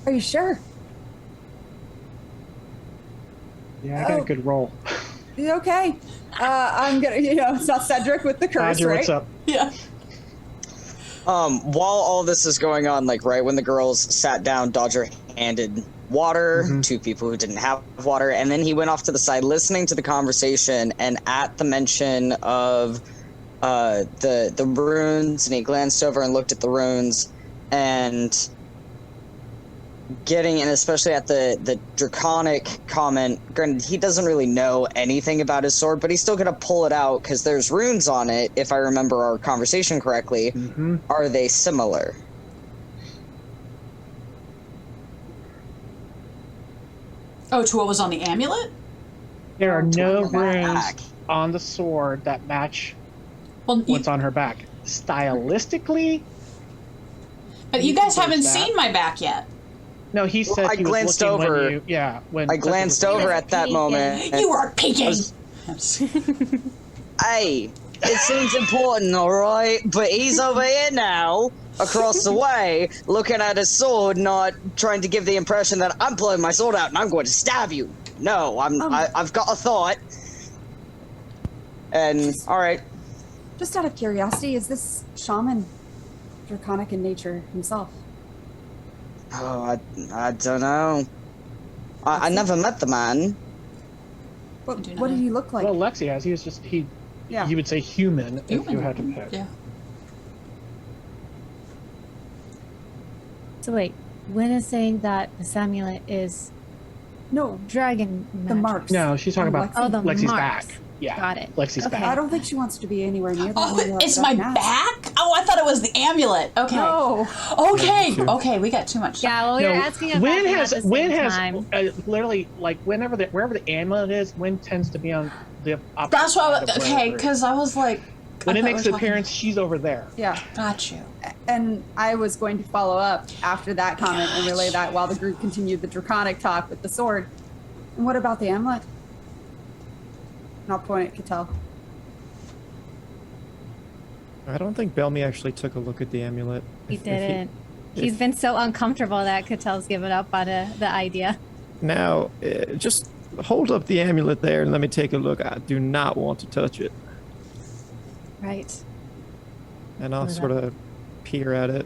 Are you sure? Yeah, I got a good roll. Okay. I'm gonna, it's not Cedric with the curse, Roger, right? what's up? Yeah. While all this is going on, right when the girls sat down, Dodger handed water to people who didn't have water, and then he went off to the side listening to the conversation, and at the mention of the runes, and he glanced over and looked at the runes, and and especially at the draconic comment, granted he doesn't really know anything about his sword, but he's still gonna pull it out because there's runes on it, if I remember our conversation correctly. Are they similar? Oh, to what was on the amulet? There are no on the runes back. on the sword that match Well, what's on her back. Stylistically, but you guys haven't that. seen my back yet. no, he said I he was glanced looking over. when you, yeah, when I glanced over at that moment. You are peeking. Hey, it seems important, alright? But he's over here now, across the way, looking at his sword, not trying to give the impression that I'm pulling my sword out and I'm going to stab you. No, I've got a thought. And, alright. Just out of curiosity, is this shaman draconic in nature himself? Oh, I don't know. I never met the man. What do did not. he look like? Well, Lexi has. He was just Yeah. You would say human if you had to pick. Yeah. So wait, Wynn is saying that this amulet is No, dragon the magic. marks. No, she's talking on about Lexi. Oh, the Lexi's marks. back. Yeah, Got it. Lexi's Okay. I back. don't think she wants to be anywhere near that. Oh, it's my back? Oh, I thought it was the amulet. Okay. No. Okay. too. Okay, we got too much. Yeah, well, we were asking about Wynn them has at the Wynn same has time. literally wherever the amulet is, Wynn tends to be on the opposite. That's why side of okay, wherever it is. because I was like when I it thought makes we an were talking- appearance, she's over there. Yeah. Got you. And I was going to follow up after that comment and relay that while the group continued the draconic talk with the sword. And what about the amulet? And I'll point at Cattell. I don't think Belmy actually took a look at the amulet. He If didn't. if- He's been so uncomfortable that Cattell's given up on the idea. Now, just hold up the amulet there and let me take a look. I do not want to touch it. Right. And I'll Hold it sort of peer at it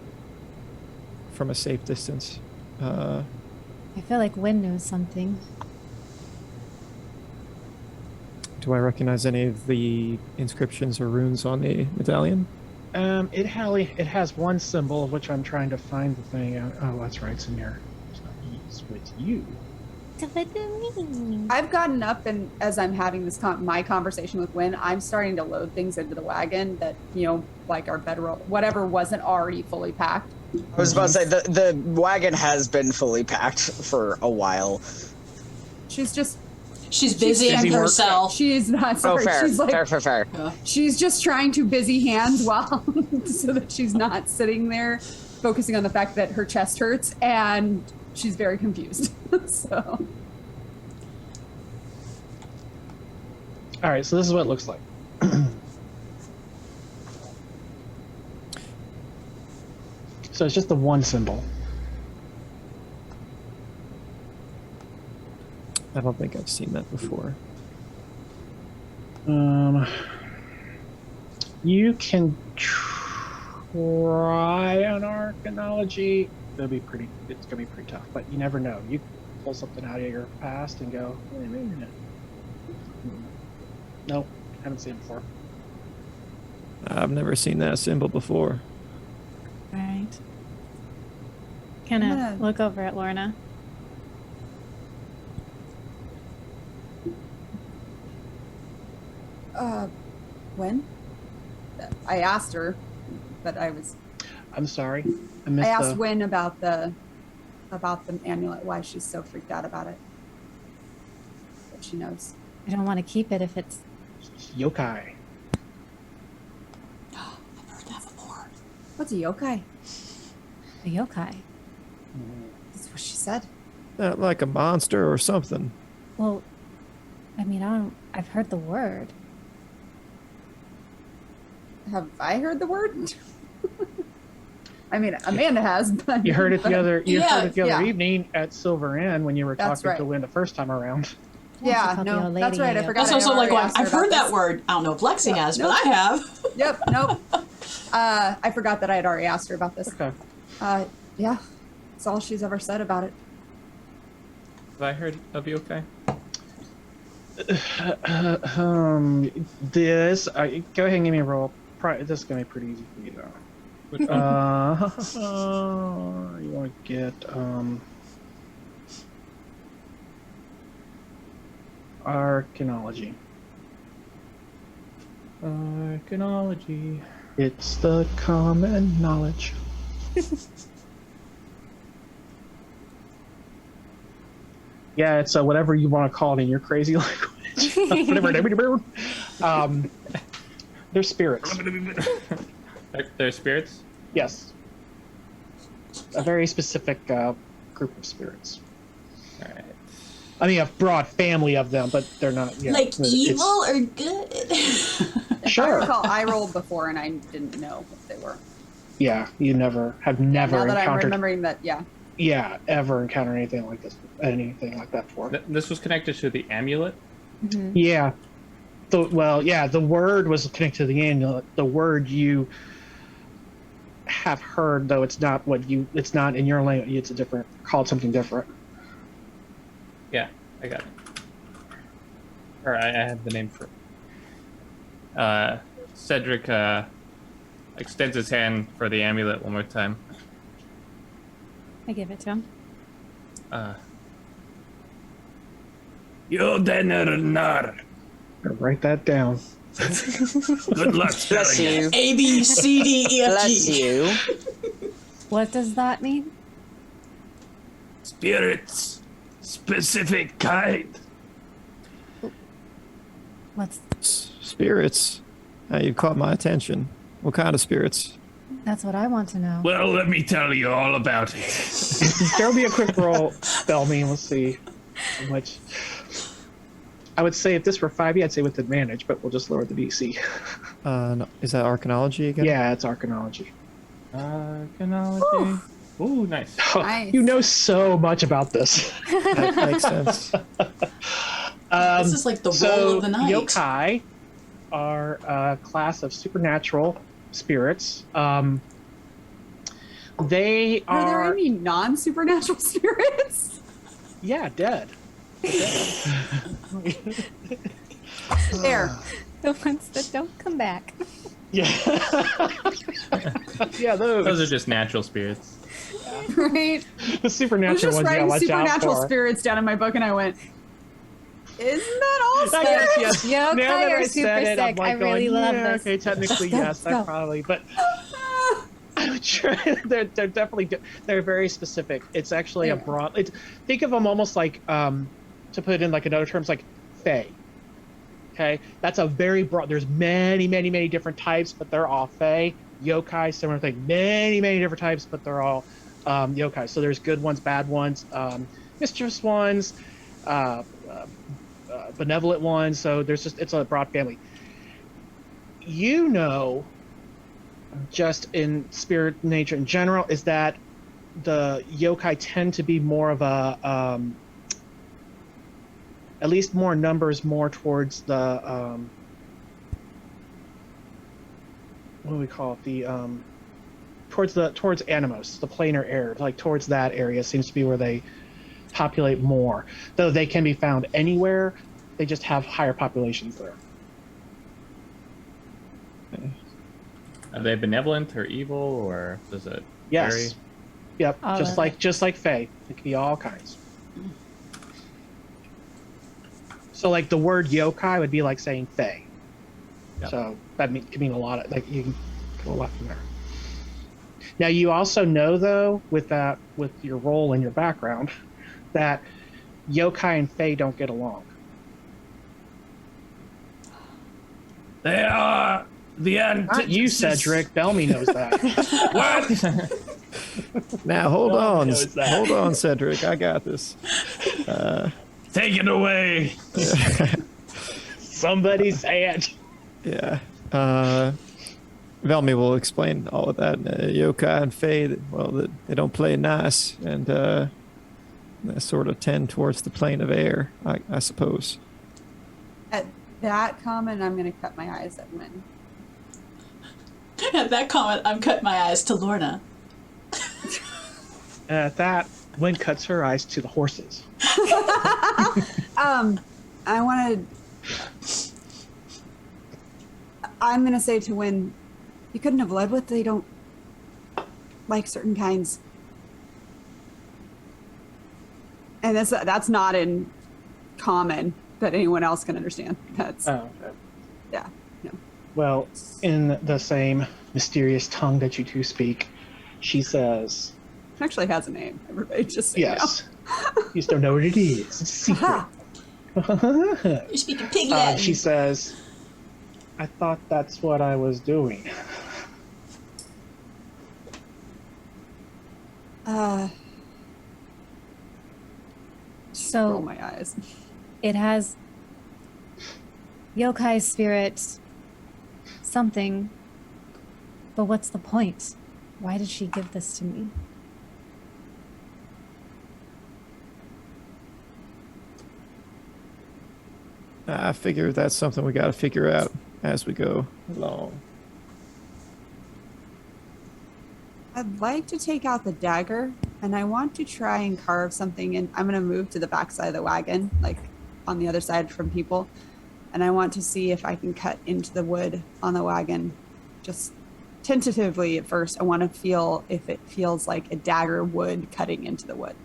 from a safe distance. I feel like Wynn knows something. Do I recognize any of the inscriptions or runes on the medallion? It has one symbol of which I'm trying to find the thing out. Oh, that's right, it's in here. It's with you. I've gotten up, and as I'm having this my conversation with Wynn, I'm starting to load things into the wagon that, like our bedroll, whatever wasn't already fully packed. I was about to say, the wagon has been fully packed for a while. She's busying herself. She's not sorry. Fair. She's like, Fair. She's just trying to busy hand while so that she's not sitting there focusing on the fact that her chest hurts, and she's very confused. So. All right, so this is what it looks like. So it's just the one symbol. I don't think I've seen that before. You can try an arcanology. It's gonna be pretty tough, but you never know. You pull something out of your past and go, wait a minute. Nope, haven't seen it before. I've never seen that symbol before. All right. Kind Yeah. of look over at Lorna. When? I asked her, but I'm sorry. I asked Wynn about the amulet, why she's so freaked out about it. But she knows. I don't want to keep it if it's... yokai. I've heard that before. What's a yokai? a yokai. That's what she said. Like a monster or something. Well, I mean, I've heard the word. Have I heard the word? I mean, Amanda has, but You heard it the other yeah. evening at Silver Inn when you were That's talking right. to Lynn the first time around. Yeah, Call the no, old that's lady right. I a forgot. That's I also like, already well, asked her I've heard about that this. word. I don't know if Lexi has, but Nope. I have. Yep, nope. I forgot that I had already asked her about this. Okay. Yeah, that's all she's ever said about it. Have I heard of yokai? This. Go ahead and give me a roll. This is gonna be pretty easy for you though. Which one? You want to get arcanology. Arcanology. It's the common knowledge. Yeah, it's whatever you want to call it in your crazy language. Whatever. They're spirits. They're spirits? Yes. A very specific group of spirits. Alright. I mean, a broad family of them, but they're not. Yeah, Like it's- evil or good? I Sure. recall I rolled before and I didn't know what they were. Yeah, you never Now that I'm encountered. remembering that, yeah. Yeah, ever encountered anything like this, anything like that before. This was connected to the amulet? Mm-hmm. Yeah. The word was connected to the amulet. The word you have heard, though, it's not in your language. It's called something different. Yeah, I got it. Or I have the name for it. Cedric extends his hand for the amulet one more time. I give it to him. Yodenernar. Write that down. Good luck Bless spelling it. you. A, B, C, D, E, F, Bless G. you. What does that mean? Spirits. Specific kind. What's Spirits. You caught my attention. What kind of spirits? that's what I want to know. Well, let me tell you all about it. There'll be a quick roll. Spell me. Let's see how much. I would say if this were 5e, I'd say with advantage, but we'll just lower the DC. No. Is that arcanology again? Yeah, it's arcanology. Arcanology. Ooh, nice. Nice. You know so much about this. That makes sense. This is like the roll of the night. Yokai are a class of supernatural spirits. They Are there are any non-supernatural spirits? dead. There. The ones that don't come back. Yeah. Yeah, Those are just natural spirits. Right? the I was supernatural just ones. writing Yeah, watch out supernatural for. spirits down in my book, and I went, "Isn't that all I guess, spirits?" yes. Yokai Now that are I super said it, I'm sick. like I really going, love yeah, this. okay, technically Go, yes, go. that probably, but I would try. They're definitely good. They're very specific. It's actually a broad. Think of them almost like to put it in like another terms like fae. Okay, that's a very broad. There's many different types, but they're all fae. Yokai, similar thing. Many different types, but they're all yokai. So there's good ones, bad ones, mischievous ones, benevolent ones. So it's a broad family. You know, just in spirit nature in general, is that the yokai tend to be more of a at least more numbers more towards the what do we call it, the towards Anemos, the planar air, like towards that area seems to be where they populate more, though they can be found anywhere. They just have higher populations there. Are they benevolent or evil, or does it Yes. vary? Yep. All just of like fae. It can be all kinds. So like the word yokai would be like saying fae. Yep. So that can mean a lot of, like, you can go a lot from there. Now you also know though, with your role and your background, that yokai and fae don't get along. They are the Not you, Cedric. Bellamy knows that. What? Now hold Nobody on, knows that. hold on, Cedric. I got this. Take it away. Somebody say it. Yeah. Velmy will explain all of that. Yokai and Fae, well, they don't play nice, and they sort of tend towards the plane of air, I suppose. At that comment, I'm going to cut my eyes at Wynn. At that comment, I'm cutting my eyes to Lorna. And at that, Wynn cuts her eyes to the horses. I'm going to say to Wynn, you couldn't have led with they don't like certain kinds. And that's not in common that anyone else can understand. That's, Oh, okay. yeah, no. Well, in the same mysterious tongue that you two speak, she says, It actually has a name, everybody, just so you know. yes. You just don't know what it is. It's a secret. You're speaking pig Latin. She says, I thought that's what I was doing. Roll So my eyes. it has yokai spirit something, but what's the point? Why did she give this to me? I figure that's something we got to figure out as we go along. I'd like to take out the dagger, and I want to try and carve something in. I'm going to move to the back side of the wagon, like on the other side from people, and I want to see if I can cut into the wood on the wagon, just tentatively at first. I want to feel if it feels like a dagger would cutting into the wood.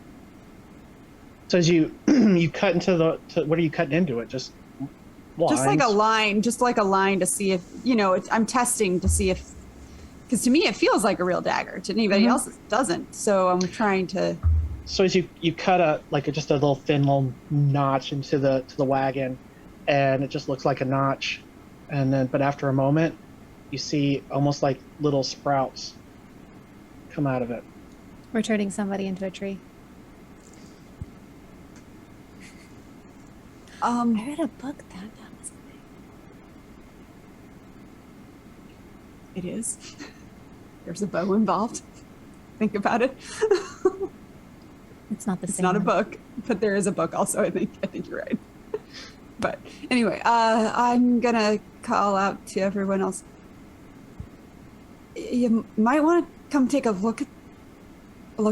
So as you you cut into what are you cutting into it? Just lines? Just like a line to see if, I'm testing to see if, because to me it feels like a real dagger. To anybody else it doesn't. So I'm trying to. So as you cut just a little thin little notch into the wagon, and it just looks like a notch, and then but after a moment, you see almost like little sprouts come out of it. We're turning somebody into a tree. I read a book that was It is. There's a bow involved. Think about it. It's not the It's same. not a one. book, but there is a book also. I think you're right. But anyway, I'm gonna call out to everyone else. You might want to come take a look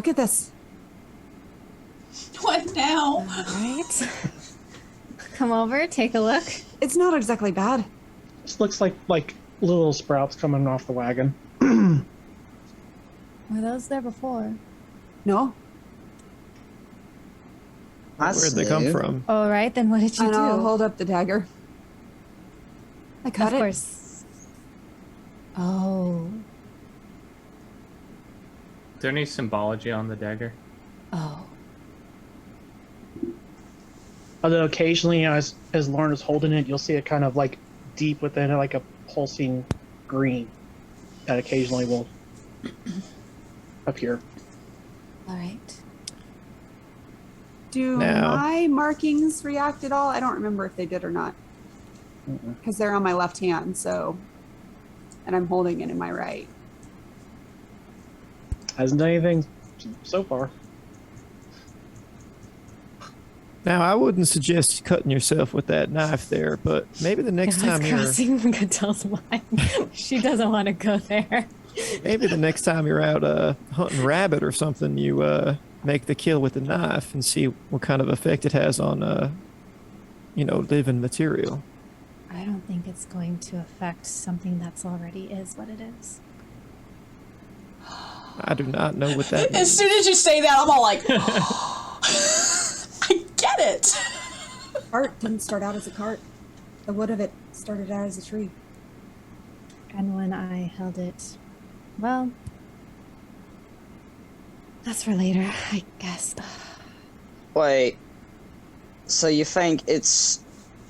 at this. What now? Right. Come over, take a look. It's not exactly bad. This looks like little sprouts coming off the wagon. Were those there before? No. Where'd they come from? All right, then what did you And do? I'll hold up the dagger. I cut Of it. course. Oh. Is there any symbology on the dagger? Oh. Although occasionally, as Lauren is holding it, you'll see it kind of like deep within it, like a pulsing green that occasionally will appear. All right. Do Now- my markings react at all? I don't remember if they did or not. Because they're on my left hand, so. And I'm holding it in my right. Hasn't done anything so far. Now, I wouldn't suggest cutting yourself with that knife there, but maybe the next time you're crossing Cadel's mind. She doesn't want to go there. maybe the next time you're out hunting rabbit or something, you make the kill with the knife and see what kind of effect it has on living material. I don't think it's going to affect something that's already is what it is. I do not know what that As means. soon as you say that, I'm all like, I get it. Cart didn't start out as a cart. The wood of it started out as a tree. And when I held it, well, that's for later, I guess. Wait. So you think it's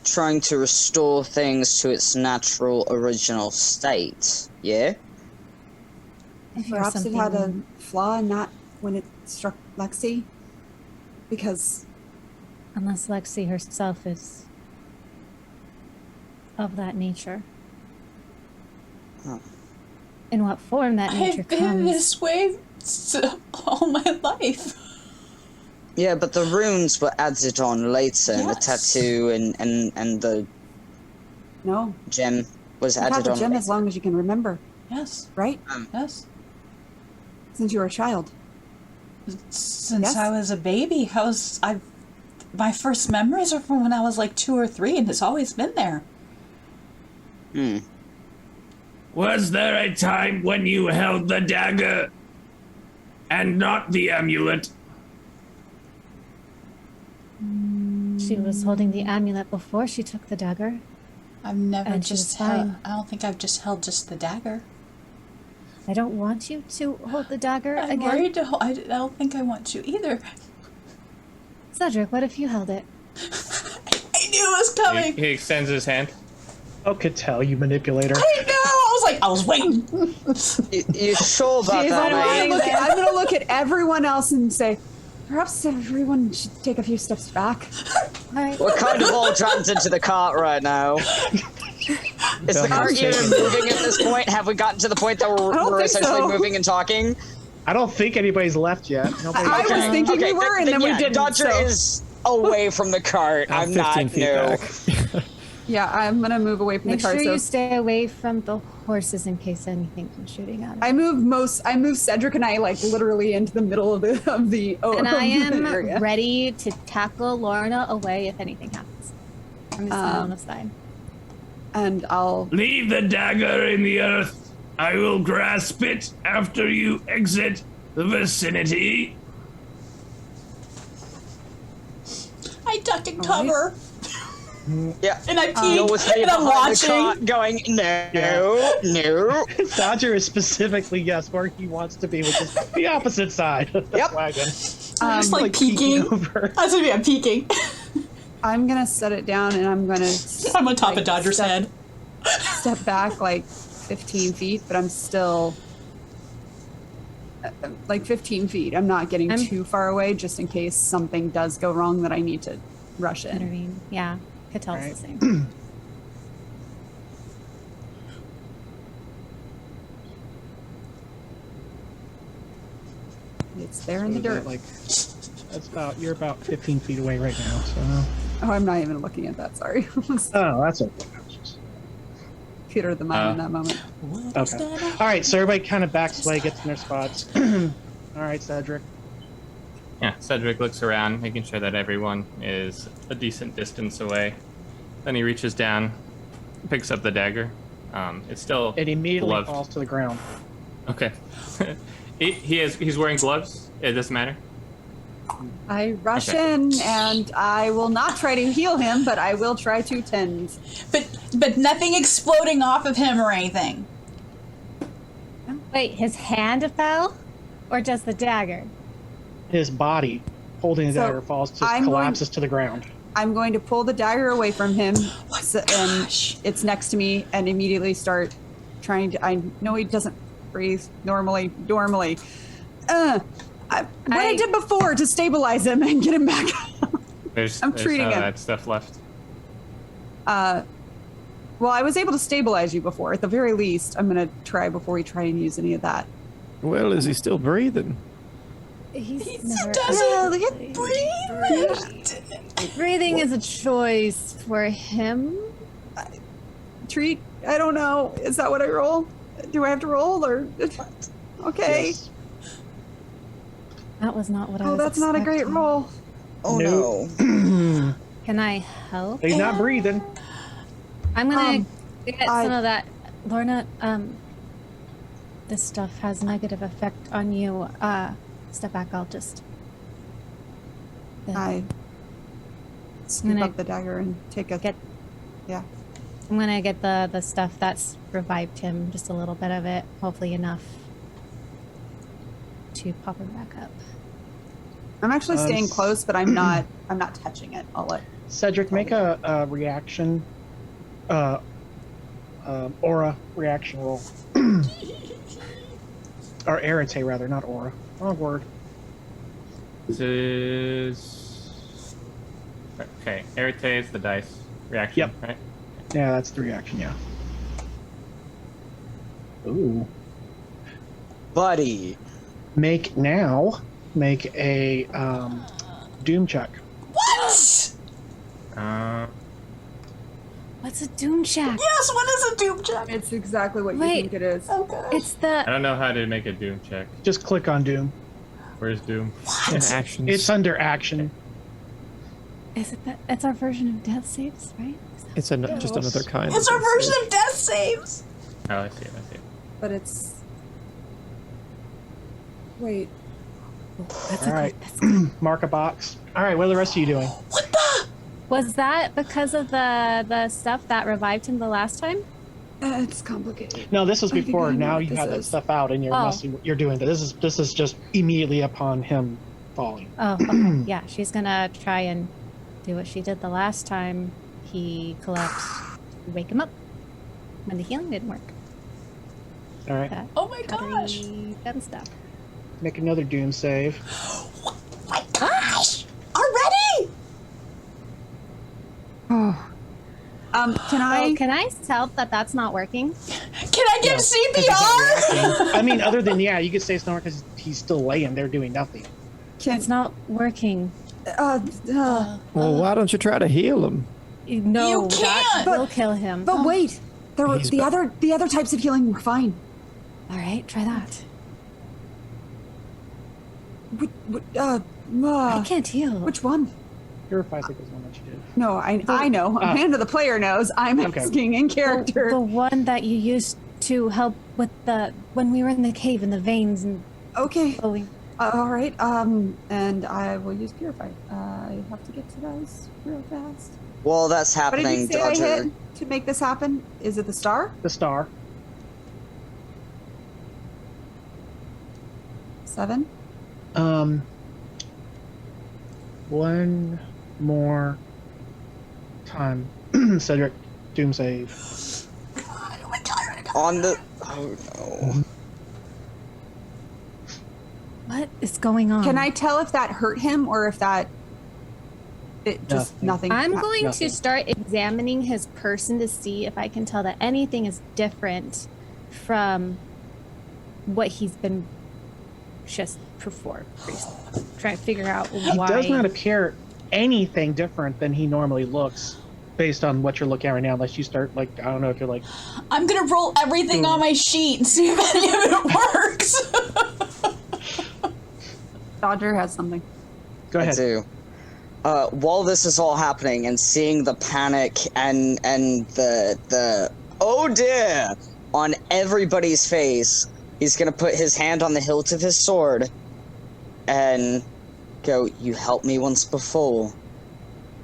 trying to restore things to its natural original state? Yeah? If you're Perhaps it had a something- flaw in that when it struck Lexi. Because Unless Lexi herself is of that nature. Huh. In what form that nature I've been comes. this way all my life. Yeah, but the runes were added on later, and the Yes. tattoo and the no, gem was you have added the on gem later. as long as you can remember, Yes, right? yes. Since you were a child. Since Yes. I was a baby, my first memories are from when I was like 2 or 3, and it's always been there. Hmm. Was there a time when you held the dagger and not the amulet? She was holding the amulet before she took the dagger. I've never And she was just held. fine. I don't think I've just held just the dagger. I don't want you to hold the dagger I'm again. worried to hold. I don't think I want to either. Cedric, what if you held it? I knew it was coming. He extends his hand. Oh, could tell, you manipulator. I know. I was waiting. You sure about Jeez, that, mate? I'm gonna look at everyone else and say, perhaps everyone should take a few steps back. All right. We're kind of all jammed into the cart right now. Is the cart even moving at this point? Have we gotten to the point that I don't we're think essentially so. moving and talking? I don't think anybody's left yet. Nobody's I was left. thinking we were, and then we yeah, didn't. Dodger so- is away from the cart. I'm 15 not feet new. back. Yeah, I'm gonna move away from Make the car. sure So you stay away from the horses in case anything comes shooting at I them. move Cedric and I like literally into the middle of the And I am area. ready to tackle Lorna away if anything happens. I'm just on the side. And I'll Leave the dagger in the earth. I will grasp it after you exit the vicinity. I duck and cover, Yeah. and I You're peek, with me and I'm behind the watching. cart going, no. Dodger is specifically, yes, where he wants to be, which is the opposite side of the Yep. wagon. I'm just like peeking. over. That's what I mean. I'm peeking. I'm gonna set it down and I'm gonna I'm on top of like, Dodger's head. step back like 15 feet, but I'm still like 15 feet. I'm not getting I'm- too far away just in case something does go wrong that I need to rush in. Intervene. Yeah. Catel's Right. the same. It's there in the dirt. Like, that's about, you're about 15 feet away right now, so. Oh, I'm not even looking at that. Sorry. Oh, that's okay. Computer of the mind in that moment. Okay. All right, so everybody kind of backs away, gets in their spots. All right, Cedric. Yeah, Cedric looks around, making sure that everyone is a decent distance away. Then he reaches down, picks up the dagger. It's still It immediately gloved. falls to the ground. Okay. He's wearing gloves. It doesn't matter. I rush Okay. in and I will not try to heal him, but I will try to tend. But nothing exploding off of him or anything. Wait, his hand fell? Or just the dagger? His body, holding the So, dagger, I'm collapses to the ground. I'm going to pull the dagger away from him, and gosh. it's next to me, and immediately start trying to. I know he doesn't breathe normally. What I did before to stabilize him and get him back. There's treating none of him. that stuff left. Well, I was able to stabilize you before. At the very least, I'm going to try before we try and use any of that. Well, is he still breathing? He's He never doesn't actually breathe. Breathing is a choice for him. Treat? I don't know. Is that what I roll? Do I have to roll or? Okay. Yes. That was not what I Oh, was that's not a great expecting. roll. Oh Nope. no. Can I help? He's not breathing. I'm gonna get I- some of that. Lorna, this stuff has negative effect on you. Step back, I'll just... I scoop gonna up the dagger and take a. get- Yeah. I'm gonna get the stuff that's revived him, just a little bit of it, hopefully enough to pop him back up. I'm actually staying close, but I'm not. I'm not touching it. I'll let. Cedric, make a reaction, aura reaction roll. Or arete, rather, not aura. Wrong word. This is... Okay, Arete is the dice reaction, Yep. right? Yeah, that's the reaction, yeah. Ooh. Buddy. Make a doom check. What? What's a doom check? Yes, what is a doom check? It's exactly what you Wait. think it is. Oh gosh. It's I the... don't know how to make a Doom check. Just click on doom. Where's Doom? In actions. It's under action. Is it the... It's our version of death saves, right? It's just another kind. It's of our version of death saves. Oh, I see it. But it's. Wait. That's All right. Mark a box. All right, what are the rest of you doing? What the? Was that because of the stuff that revived him the last time? It's complicated. No, this was I think before. I know Now what you this have that is. stuff out, and you're Oh. messing. You're doing this. This is just immediately upon him falling. Oh, okay. Yeah, she's gonna try and do what she did the last time he collapsed. Wake him up when the healing didn't work. All right, That Oh my gosh. powdery gun stuff. make another doom save. My gosh. Already? Oh. Can I? Oh, can I tell that that's not working? Can I give CPR? I mean, other than you could say it's not because he's still laying there doing nothing. Can. It's not working. Well, why don't you try to heal him? No, You that can't! will kill him. But wait, there were He's the ba- other types of healing were fine. All right, try that. I can't heal. Which one? Purify, I think, was one that you did. No, I know. Amanda, the player, knows. I'm Okay. asking in character. The one that you used to help with when we were in the cave in the veins and Okay. flowing. All right. And I will use purify. I have to get to those real fast. Well, that's What did you happening, say I Dodger. hit to make this happen? Is it the star? The star. 7? One more time. Cedric, doom save. Oh my god. On the. Oh no. What is going on? Can I tell if that hurt him or if that it just nothing? I'm going Nothing. to start examining his person to see if I can tell that anything is different from what he's been just performed recently. Trying to figure out He why. does not appear anything different than he normally looks, based on what you're looking at right now. Unless you start I don't know if you're I'm gonna roll everything on my sheet and see if any of it works. Dodger has something. Go I ahead. do. while this is all happening and seeing the panic and the oh dear on everybody's face, he's gonna put his hand on the hilt of his sword and go, "You helped me once before.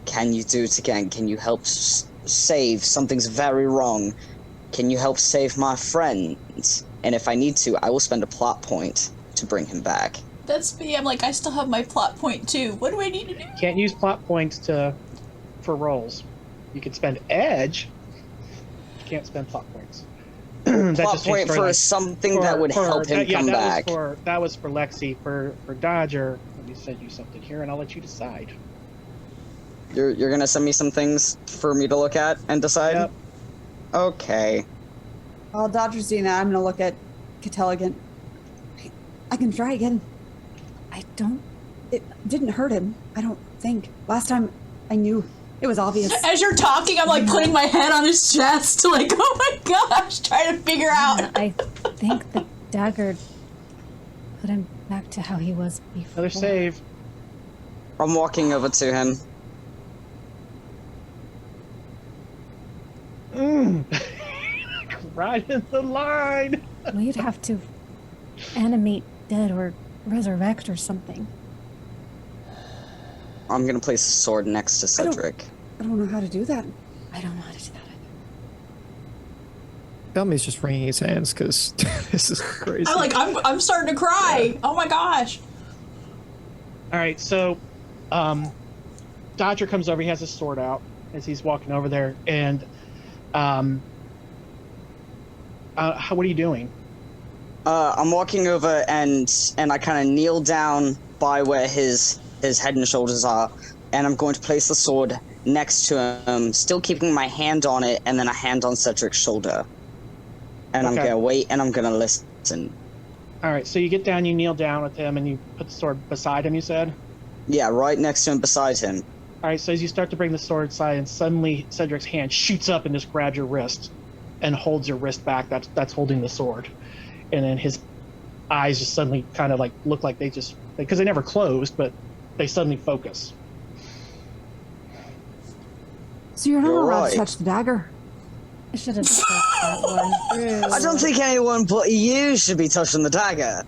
Can you do it again? Can you help save? Something's very wrong. Can you help save my friend? And if I need to, I will spend a plot point to bring him back." That's me. I'm like, I still have my plot point too. What do I need to do? Can't use plot points for rolls. You can spend edge. You can't spend plot points. Plot point for something that would help him come back. That was for Lexi. For Dodger, let me send you something here, and I'll let you decide. You're gonna send me some things for me to look at and decide? Yep. Okay. While Dodger's doing that, I'm gonna look at Cattell again. I can try again. It didn't hurt him, I don't think. Last time I knew. It was obvious. As you're talking, I'm like putting my head on his chest, like, oh my gosh, trying to figure out. I think the dagger put him back to how he was before. Another save. I'm walking over to him. Right in the line. Well, you'd have to animate dead or resurrect or something. I'm gonna place a sword next to Cedric. I don't know how to do that. I don't know how to do that either. Belmy's just wringing his hands because this is crazy. I'm starting to cry. Oh my gosh. All right, so Dodger comes over. He has his sword out as he's walking over there, and what are you doing? I'm walking over and I kind of kneel down by where his head and shoulders are, and I'm going to place the sword next to him, still keeping my hand on it, and then a hand on Cedric's shoulder. And I'm gonna wait, and I'm gonna listen. All right, so you get down, you kneel down with him, and you put the sword beside him, you said? Yeah, right next to him, beside him. All right, so as you start to bring the sword aside, and suddenly Cedric's hand shoots up and just grabs your wrist and holds your wrist back. That's holding the sword. And then his eyes just suddenly kind of like look like because they never closed, but they suddenly focus. So you're not You're allowed right. to touch the dagger. I should have said that one through. I don't think anyone but you should be touching the dagger.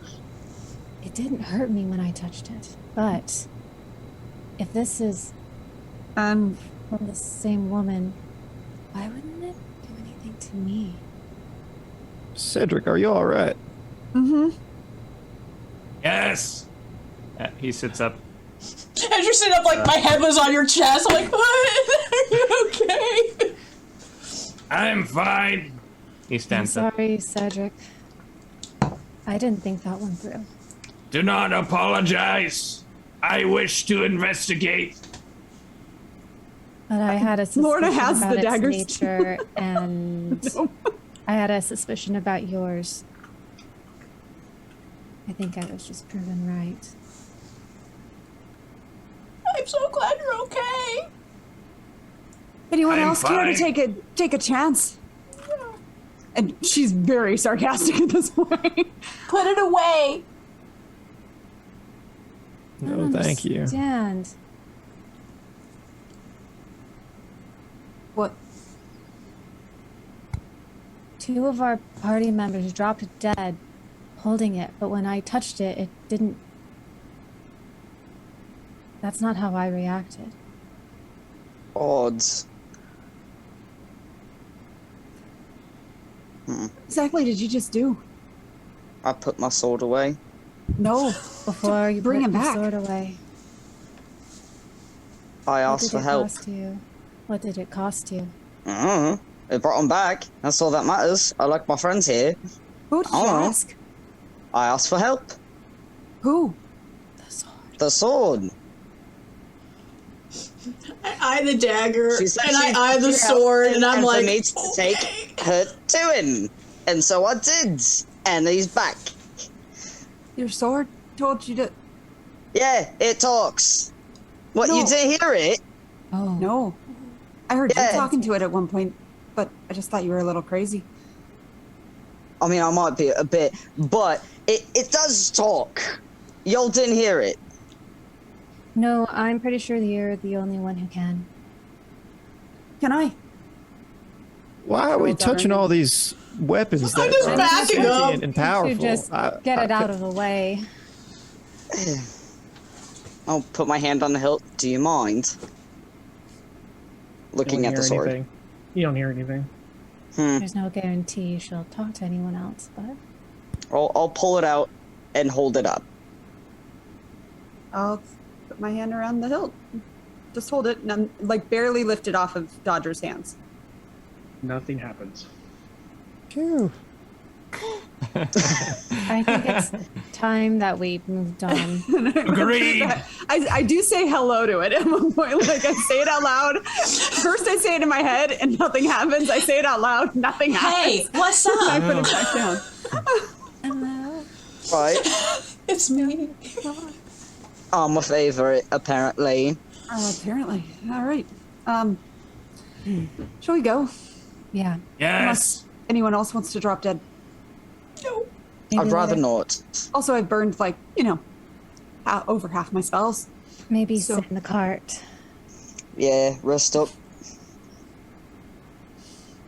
It didn't hurt me when I touched it, but if this is from the same woman, why wouldn't it do anything to me? Cedric, are you all right? Mm-hmm. Yes. He sits up. As you're sitting up, like, my head was on your chest. I'm like, what? Are you okay? I'm fine. He I'm stands up. sorry, Cedric. I didn't think that one through. Do not apologize. I wish to investigate. But I had a suspicion Lorna has about the its daggers. nature, and I had a suspicion about yours. I think I was just proven right. I'm so glad you're okay. Anyone I'm else care to fine. take a chance? And she's very sarcastic at this point. Put it away. No, thank you. Understand. What? Two of our party members dropped dead holding it, but when I touched it, it didn't. That's not how I reacted. Odds. Exactly did you just do? I put my sword away. No. Before you bring put him your back. sword away. I What asked did for it help. cost you? What did it cost you? It brought him back. That's all that matters. I like my friends here. Who did you Oh. ask? I asked for help. Who? The sword. The sword. I eye the dagger, She said and I she'd eye the help sword, and I'm for like, me to take her to him. And so I did. And he's back. Your sword told you to. Yeah, it talks. What, you No. didn't hear it? Oh. No. I heard you Yeah. talking to it at one point, but I just thought you were a little crazy. I mean, I might be a bit, but it does talk. Y'all didn't hear it. No, I'm pretty sure you're the only one who can. Can I? Why are we touching all these weapons that just are backing up. sentient and powerful? You just get it out of the way. I'll put my hand on the hilt. Do you mind? Looking at the sword. Anything. You don't hear anything. There's no guarantee she'll talk to anyone else, but... I'll pull it out and hold it up. I'll put my hand around the hilt. Just hold it, and I'm like barely lift it off of Dodger's hands. Nothing happens. Phew. I think it's time that we moved on. Agreed. I do say hello to it at one point. Like, I say it out loud. First I say it in my head and nothing happens. I say it out loud, nothing happens. Hey, what's up? I put it back down. Hello. Right? It's me. I'm a favorite, apparently. Oh, apparently. All right. Shall we go? Yeah. Yes. Unless anyone else wants to drop dead. No. I'd rather not. Also, I've burned, like, over half my spells. Maybe So- sit in the cart. Yeah, rest up.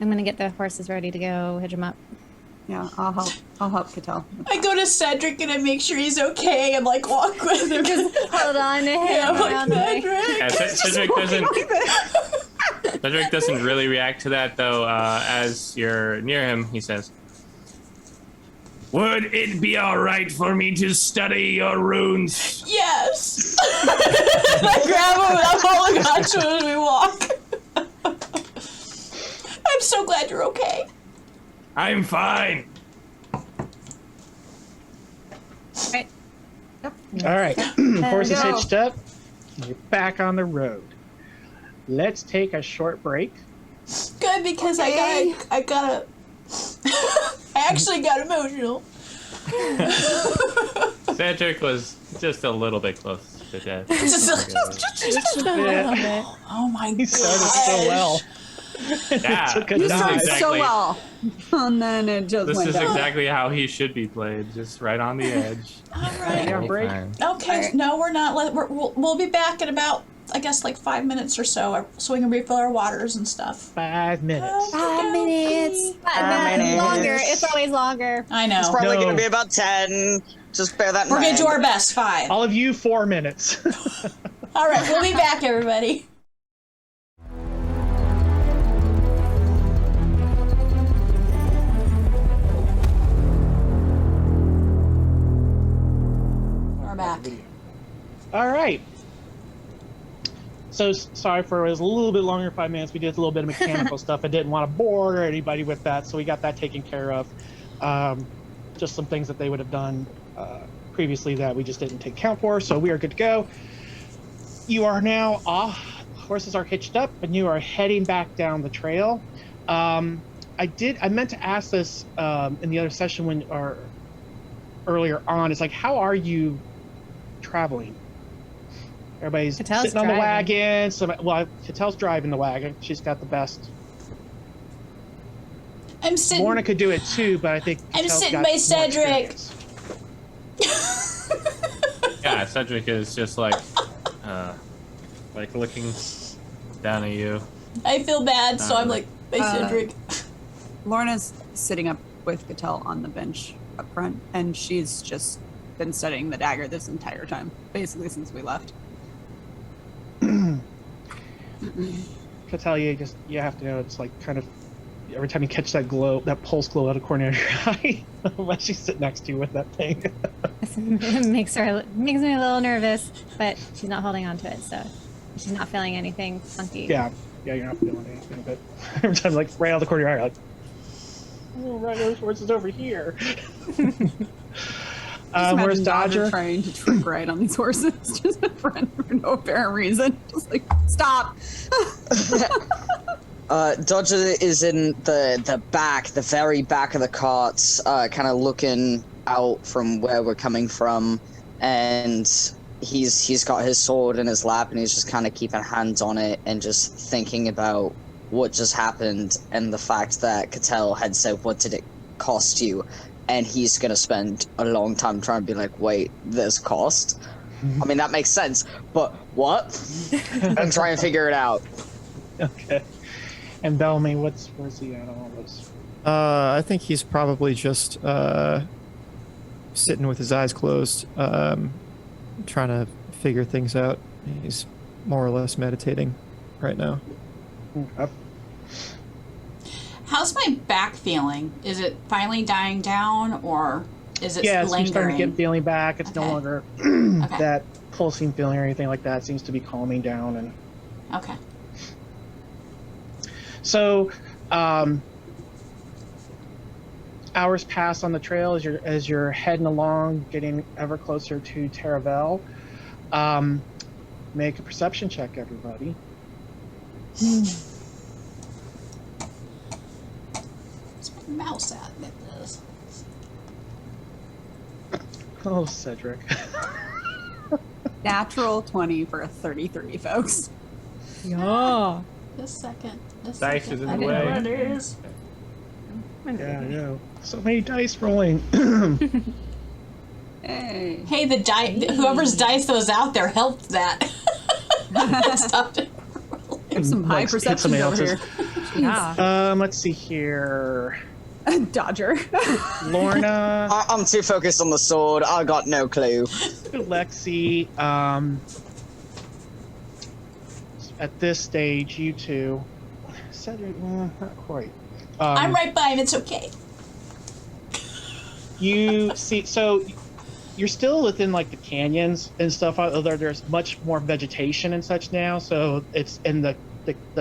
I'm gonna get the horses ready to go, hitch them up. Yeah, I'll help. I'll help Cattell. I go to Cedric and I make sure he's okay and like walk with him. Hold on to him. Yeah, I'm like, around the way. Cedric. Yeah, Cedric doesn't really react to that though. As you're near him, he says, Would it be alright for me to study your runes? Yes. I grab him and I'm holding on to him as we walk. I'm so glad you're okay. I'm fine. Right. All right. Horses go. hitched up. You're back on the road. Let's take a short break. Good, because Okay. I gotta I actually got emotional. Cedric was just a little bit close to death. Yeah. Oh my He started so gosh. well. Yeah, Took a You this is started dive. so well, and then it just This went is down. exactly how he should be played, just right on the edge. All right. Yeah, break. Fine. Okay, no, we're not. We'll be back in about, I guess, like 5 minutes or so we can refill our waters and stuff. 5 minutes. 5 minutes. minutes. Longer. It's always longer. I know. It's probably No. going to be about 10. Just bear that in We're mind. gonna do our best. 5. All of you, 4 minutes. All right, we'll be back, everybody. We're back. All right. So sorry for it was a little bit longer, 5 minutes. We did a little bit of mechanical stuff. I didn't want to bore anybody with that, so we got that taken care of. Just some things that they would have done previously that we just didn't take count for, so we are good to go. You are now off. Horses are hitched up, and you are heading back down the trail. I meant to ask this in the other session earlier on. It's like, how are you traveling? Everybody's Catel's sitting on the driving. wagon. Catel's driving the wagon. She's got the best. I'm sitting. Lorna could do it too, but I think I'm Catel's sitting got by more Cedric. experience. Yeah, Cedric is just like looking down at you. I feel bad, so I'm like, by Cedric. Lorna's sitting up with Cattell on the bench up front, and she's just been studying the dagger this entire time, basically since we left. Catel, you have to know it's like kind of every time you catch that glow, that pulse glow out of the corner of your eye, while she's sitting next to you with that thing. It makes me a little nervous, but she's not holding on to it, so she's not feeling anything funky. Yeah, you're not feeling anything, but every time, like right out of the corner of your eye, you're like, oh, right, those horses over here. Just Where's imagine Dodger? trying to trip right on these horses, just in front for no apparent reason. Just like, stop. Dodger is in the back, the very back of the carts, kind of looking out from where we're coming from, and he's got his sword in his lap, and he's just kind of keeping hands on it and just thinking about what just happened and the fact that Cattell had said, "What did it cost you?" And he's gonna spend a long time trying to be like, "Wait, there's cost." I mean, that makes sense, but what? I'm trying to figure it out. Okay. And Bellamy, where's he at on all this? I think he's probably just sitting with his eyes closed, trying to figure things out. He's more or less meditating right now. Okay. How's my back feeling? Is it finally dying down, or is it Yeah, it's lingering? starting to get feeling back. It's no Okay. longer Okay. that pulsing feeling or anything like that. It seems to be calming down. And Okay. so, hours pass on the trail as you're heading along, getting ever closer to Taravel. Make a perception check, everybody. Where's my mouse at? There it is. Oh, Cedric. Natural 20 for a 33, folks. Yeah. Just a second. Dice is in I the don't know what way. it is. Yeah, I know. So many dice rolling. Hey. Hey, whoever's dice that was out there helped that. Stopped it. Some high Like, hit perceptions somebody over else's. here. Yeah. Let's see here. Dodger. Lorna, I'm too focused on the sword. I got no clue. Lexi, at this stage, you two. Cedric, not quite. I'm right by him. It's okay. You see, so you're still within like the canyons and stuff, although there's much more vegetation and such now. So it's and the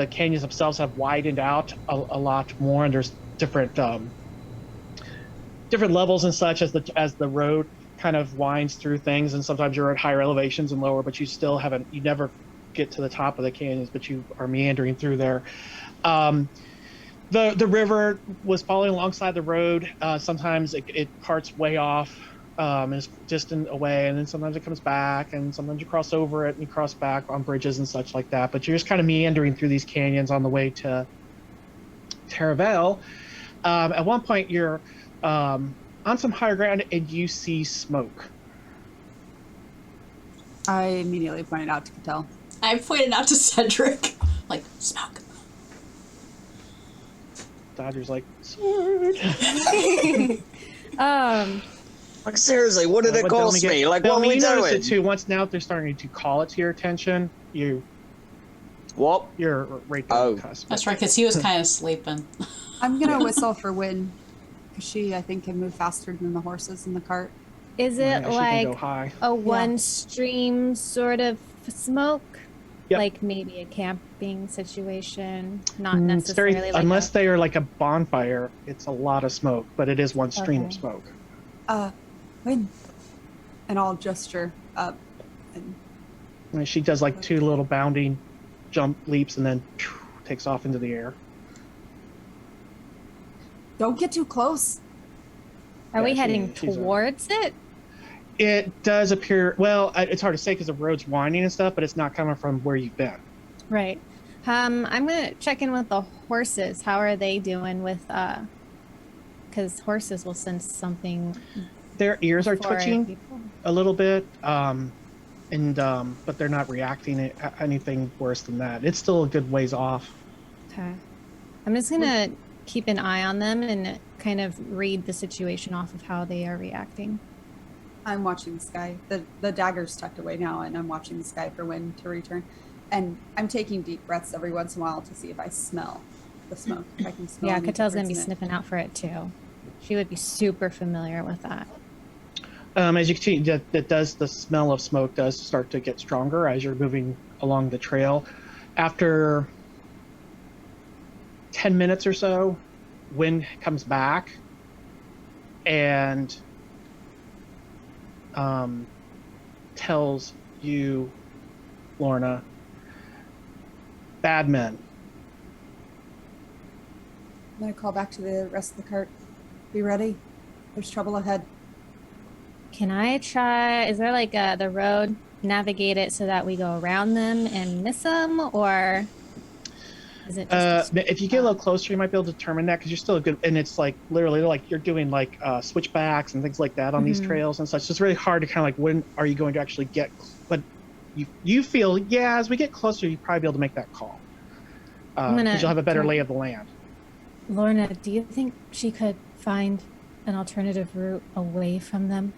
canyons themselves have widened out a lot more, and there's different levels and such as the road kind of winds through things, and sometimes you're at higher elevations and lower, but you never get to the top of the canyons, but you are meandering through there. The river was following alongside the road. Sometimes it parts way off, and is distant away, and then sometimes it comes back, and sometimes you cross over it and you cross back on bridges and such like that. But you're just kind of meandering through these canyons on the way to Taravel. At one point, you're on some higher ground, and you see smoke. I immediately pointed out to Cattell. I pointed out to Cedric, like, smoke. Dodger's like, sword. Like, seriously, what did it cost me? Like, what are we you notice doing? it too. Once now they're starting to call it to your attention, What? you're right there on the Oh. cusp. That's right, because he was kind of sleeping. I'm going to whistle for Wynn, because she, I think, can move faster than the horses in the cart. Is Yeah, it she can like go high. a one stream sort of smoke? Yep. Like maybe a camping situation? Not It's very, necessarily like unless they are like a bonfire, it's a lot of smoke, but it is one stream of Okay. smoke. Wynn. And I'll gesture up. And And she does like two little bounding jump leaps and then takes off into the air. don't get too close. Are we Yeah, heading she's towards it? It does appear, well, it's hard to say because the road's winding and stuff, but it's not coming from where you've been. Right. I'm gonna check in with the horses. How are they doing with because horses will sense something. Their ears are for twitching people. a little bit, but they're not reacting anything worse than that. It's still a good ways off. Okay. I'm just gonna keep an eye on them and kind of read the situation off of how they are reacting. I'm watching the sky. The dagger's tucked away now, and I'm watching the sky for Wynn to return. And I'm taking deep breaths every once in a while to see if I smell the smoke. If I can smell Yeah, any Cattell's gonna be difference in it. sniffing out for it too. She would be super familiar with that. As you continue, the smell of smoke does start to get stronger as you're moving along the trail. After 10 minutes or so, wind comes back and tells you, Lorna, bad men. I'm gonna call back to the rest of the cart. Be ready. There's trouble ahead. Can I try? Is there like the road? Navigate it so that we go around them and miss them, or is it? Just If you get a little closer, you might be able to determine that because you're still a good, and it's like literally like you're doing like switchbacks and things like that on these trails and such. So it's really hard to kind of like when are you going to actually get but you feel, yeah, as we get closer, you'll probably be able to make that call. Because you'll have a better lay of the land. Lorna, do you think she could find an alternative route away from them?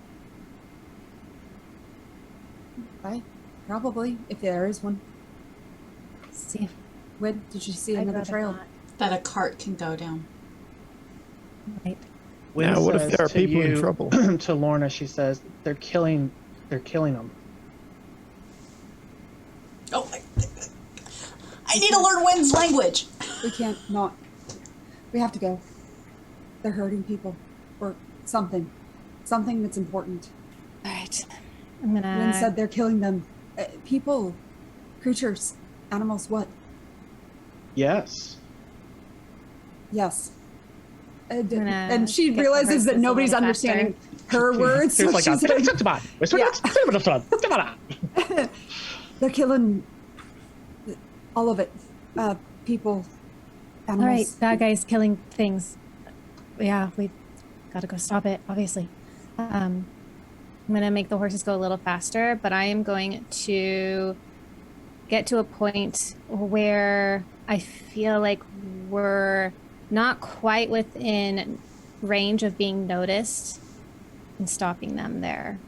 Probably, if there is one. See, When did you see I'd another rather trail? not. That a cart can go down. Right. Now, what if there are people in trouble? To Lorna, she says, they're killing them. Oh, I need to learn Wind's language. We can't not. We have to go. They're hurting people. Or something. Something that's important. All right. I'm gonna. Lynn said they're killing them. People. Creatures. Animals, what? Yes. Yes. gonna And she get the realizes that horses a nobody's little understanding her words. There's so like she's they're killing all of it. People, animals. All right, bad guys killing things. Yeah, we gotta go stop it, obviously. I'm gonna make the horses go a little faster, but I am going to get to a point where I feel like we're not quite within range of being noticed and stopping them there.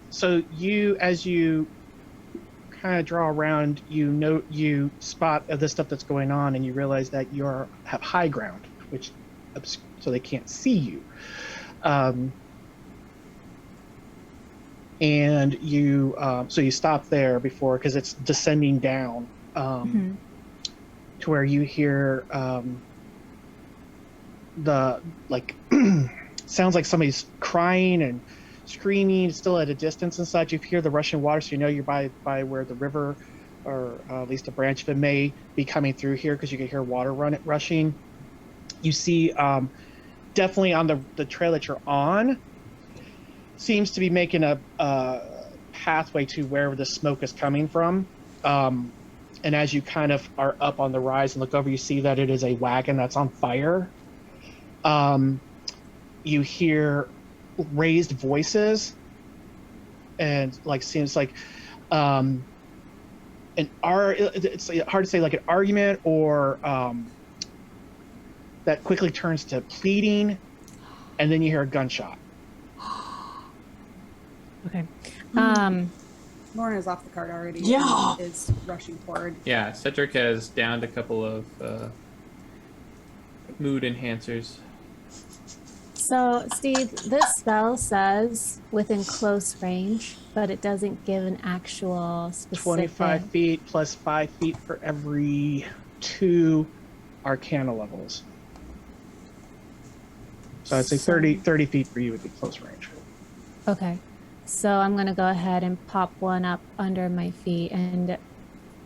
So as you kind of draw around, you spot the stuff that's going on, and you realize that have high ground, which so they can't see you. And you so you stop there before, because it's descending down to where you hear the sounds like somebody's crying and screaming, still at a distance and such. You hear the rushing water, so you know you're by where the river, or at least a branch of it, may be coming through here, because you can hear water rushing. You see definitely on the trail that you're on, seems to be making a pathway to wherever the smoke is coming from. And as you kind of are up on the rise and look over, you see that it is a wagon that's on fire. You hear raised voices, and seems like it's hard to say, like an argument, or that quickly turns to pleading, and then you hear a gunshot. Okay. Lorna's off the cart already. Yeah. And is rushing forward. Yeah, Cedric has downed a couple of mood enhancers. So, Steve, this spell says within close range, but it doesn't give an actual specific... 25 feet plus 5 feet for every 2 arcana levels. So I'd say 30 feet for you would be close range. Okay. So I'm going to go ahead and pop one up under my feet. And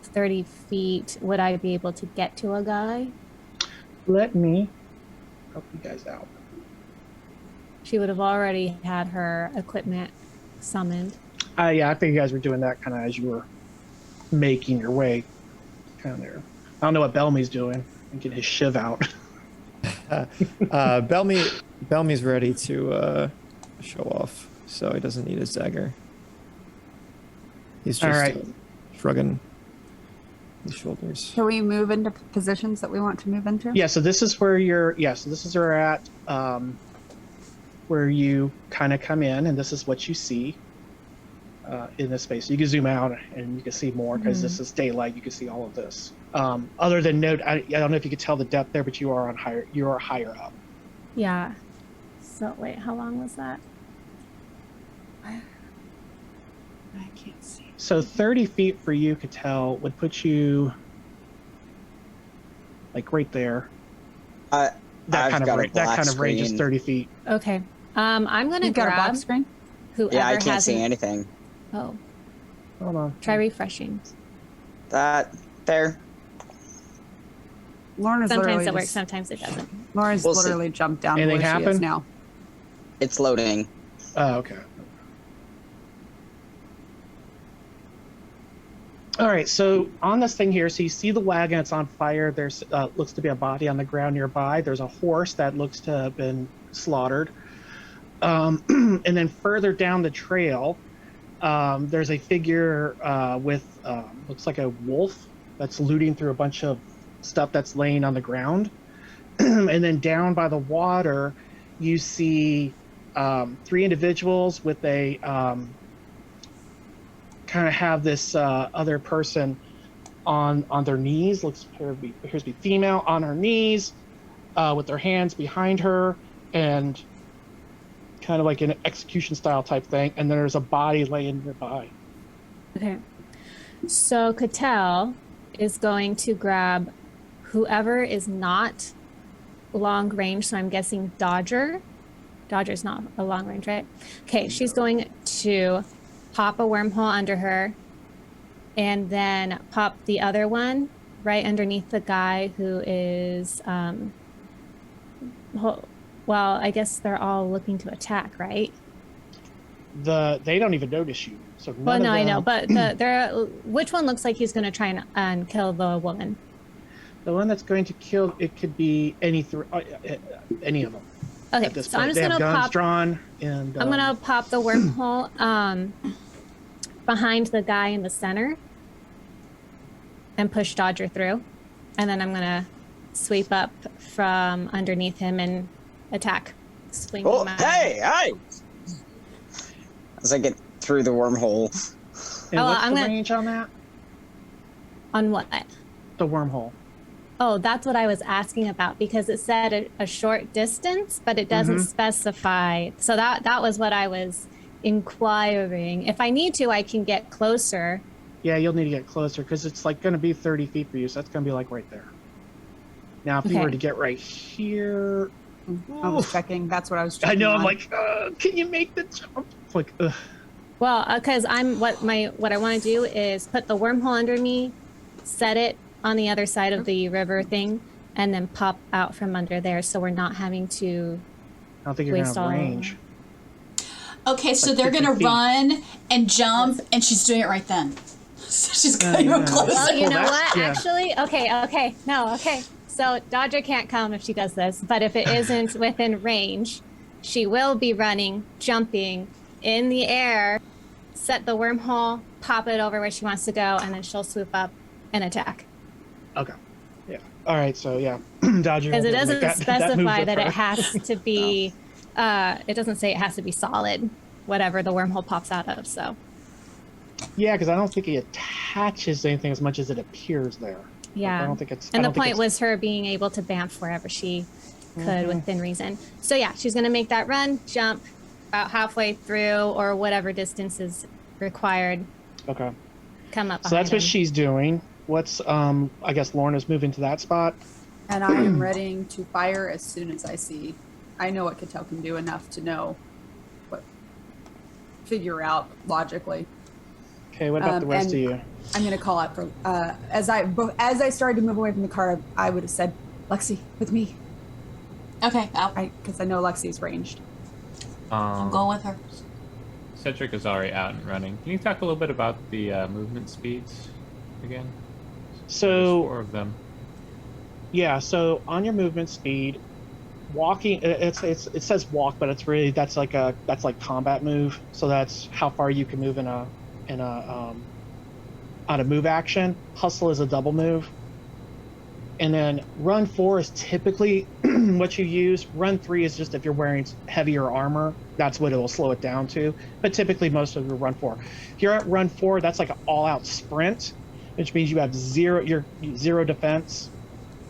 30 feet, would I be able to get to a guy? Let me help you guys out. She would have already had her equipment summoned. Yeah, I think you guys were doing that kind of as you were making your way kind of there. I don't know what Belmy's doing. And get his shiv out. Belmy's ready to show off, so he doesn't need his dagger. He's just shrugging his shoulders. Can we move into positions that we want to move into? Yeah, so this is where so this is where we're at, where you kind of come in, and this is what you see in this space. You can zoom out and you can see more, because this is daylight. You can see all of this. Other than note, I don't know if you could tell the depth there, but you are higher up. Yeah. So wait, how long was that? I can't see. So 30 feet for you, could tell, would put you like right there. That kind of range is 30 feet. Okay. I'm gonna Got a grab black screen? whoever Yeah, I can't has see an- anything. Oh, Hold on. try refreshing. That there. Lorna's Sometimes literally it works, just- sometimes it doesn't. Lorna's We'll see. literally jumped down Anything where she is happen? now. It's loading. Oh, okay. All right, so on this thing here, so you see the wagon, it's on fire. There's looks to be a body on the ground nearby. There's a horse that looks to have been slaughtered. And then further down the trail, there's a figure with looks like a wolf that's looting through a bunch of stuff that's laying on the ground. And then down by the water, you see 3 individuals with a kind of have this other person on their knees. Appears to be female on her knees with their hands behind her and kind of like an execution style type thing. And then there's a body laying nearby. Okay. So Cattell is going to grab whoever is not long range. So I'm guessing Dodger. Dodger's not a long range, right? Okay, she's going to pop a wormhole under her and then pop the other one right underneath the guy who is, well, I guess they're all looking to attack, right? They don't even notice you. So well, no, I know, but which one looks like he's going to try and kill the woman? The one that's going to kill, it could be any of them. Okay, so I'm just going to pop. Drawn and I'm going to pop the wormhole behind the guy in the center and push Dodger through, and then I'm going to sweep up from underneath him and attack. Swing Oh, him out. hey! As I get through the wormhole. And what's I'm the gonna- range on that? On what? The wormhole. Oh, that's what I was asking about, because it said a short distance, but it doesn't specify. So that was what I was inquiring. If I need to, I can get closer. Yeah, you'll need to get closer because it's like going to be 30 feet for you, so that's going to be like right there. Now, if you were to get right here, I was checking. That's what I was I checking. know. I'm on. like, can you make the jump? It's like, ugh. Well, because what I want to do is put the wormhole under me, set it on the other side of the river thing, and then pop out from under there, so we're not having to. I don't think you're going waste to have all- range. Okay, so Like they're 50 gonna feet. run and jump, and she's doing it right then. So she's getting no. closer. Well, you know that's- what? yeah. Actually, okay. So Dodger can't come if she does this, but if it isn't within range, she will be running, jumping in the air, set the wormhole, pop it over where she wants to go, and then she'll swoop up and attack. Okay. Yeah. All right. So yeah, Dodger. Because it will make doesn't that move specify with that her. it has to be. It doesn't say it has to be solid, whatever the wormhole pops out of. So Yeah, because I don't think it attaches anything as much as it appears there. yeah. I don't think it's. And I the don't think point it's- was her being able to bamf wherever she could within reason. So yeah, she's going to make that run, jump about halfway through or whatever distance is required, Okay. come up So behind that's what him. she's doing. What's I guess Lorna's moving to that spot. And I am ready to fire as soon as I see. I know what Cattell can do enough to know figure out logically. Okay. What about the rest of and- you? I'm gonna call out for as I started to move away from the car. I would have said, "Lexi, with me," Okay, because I know Lexi's ranged. I'm going with her. Cedric is already out and running. Can you talk a little bit about the movement speeds again? There's So 4 of them. yeah. So on your movement speed, walking. It says walk, but it's really that's like combat move. So that's how far you can move in a on a move action. Hustle is a double move. And then run 4 is typically what you use. Run 3 is just if you're wearing heavier armor, that's what it will slow it down to. But typically most of you run 4. If you're at run 4, that's like an all-out sprint, which means you have zero defense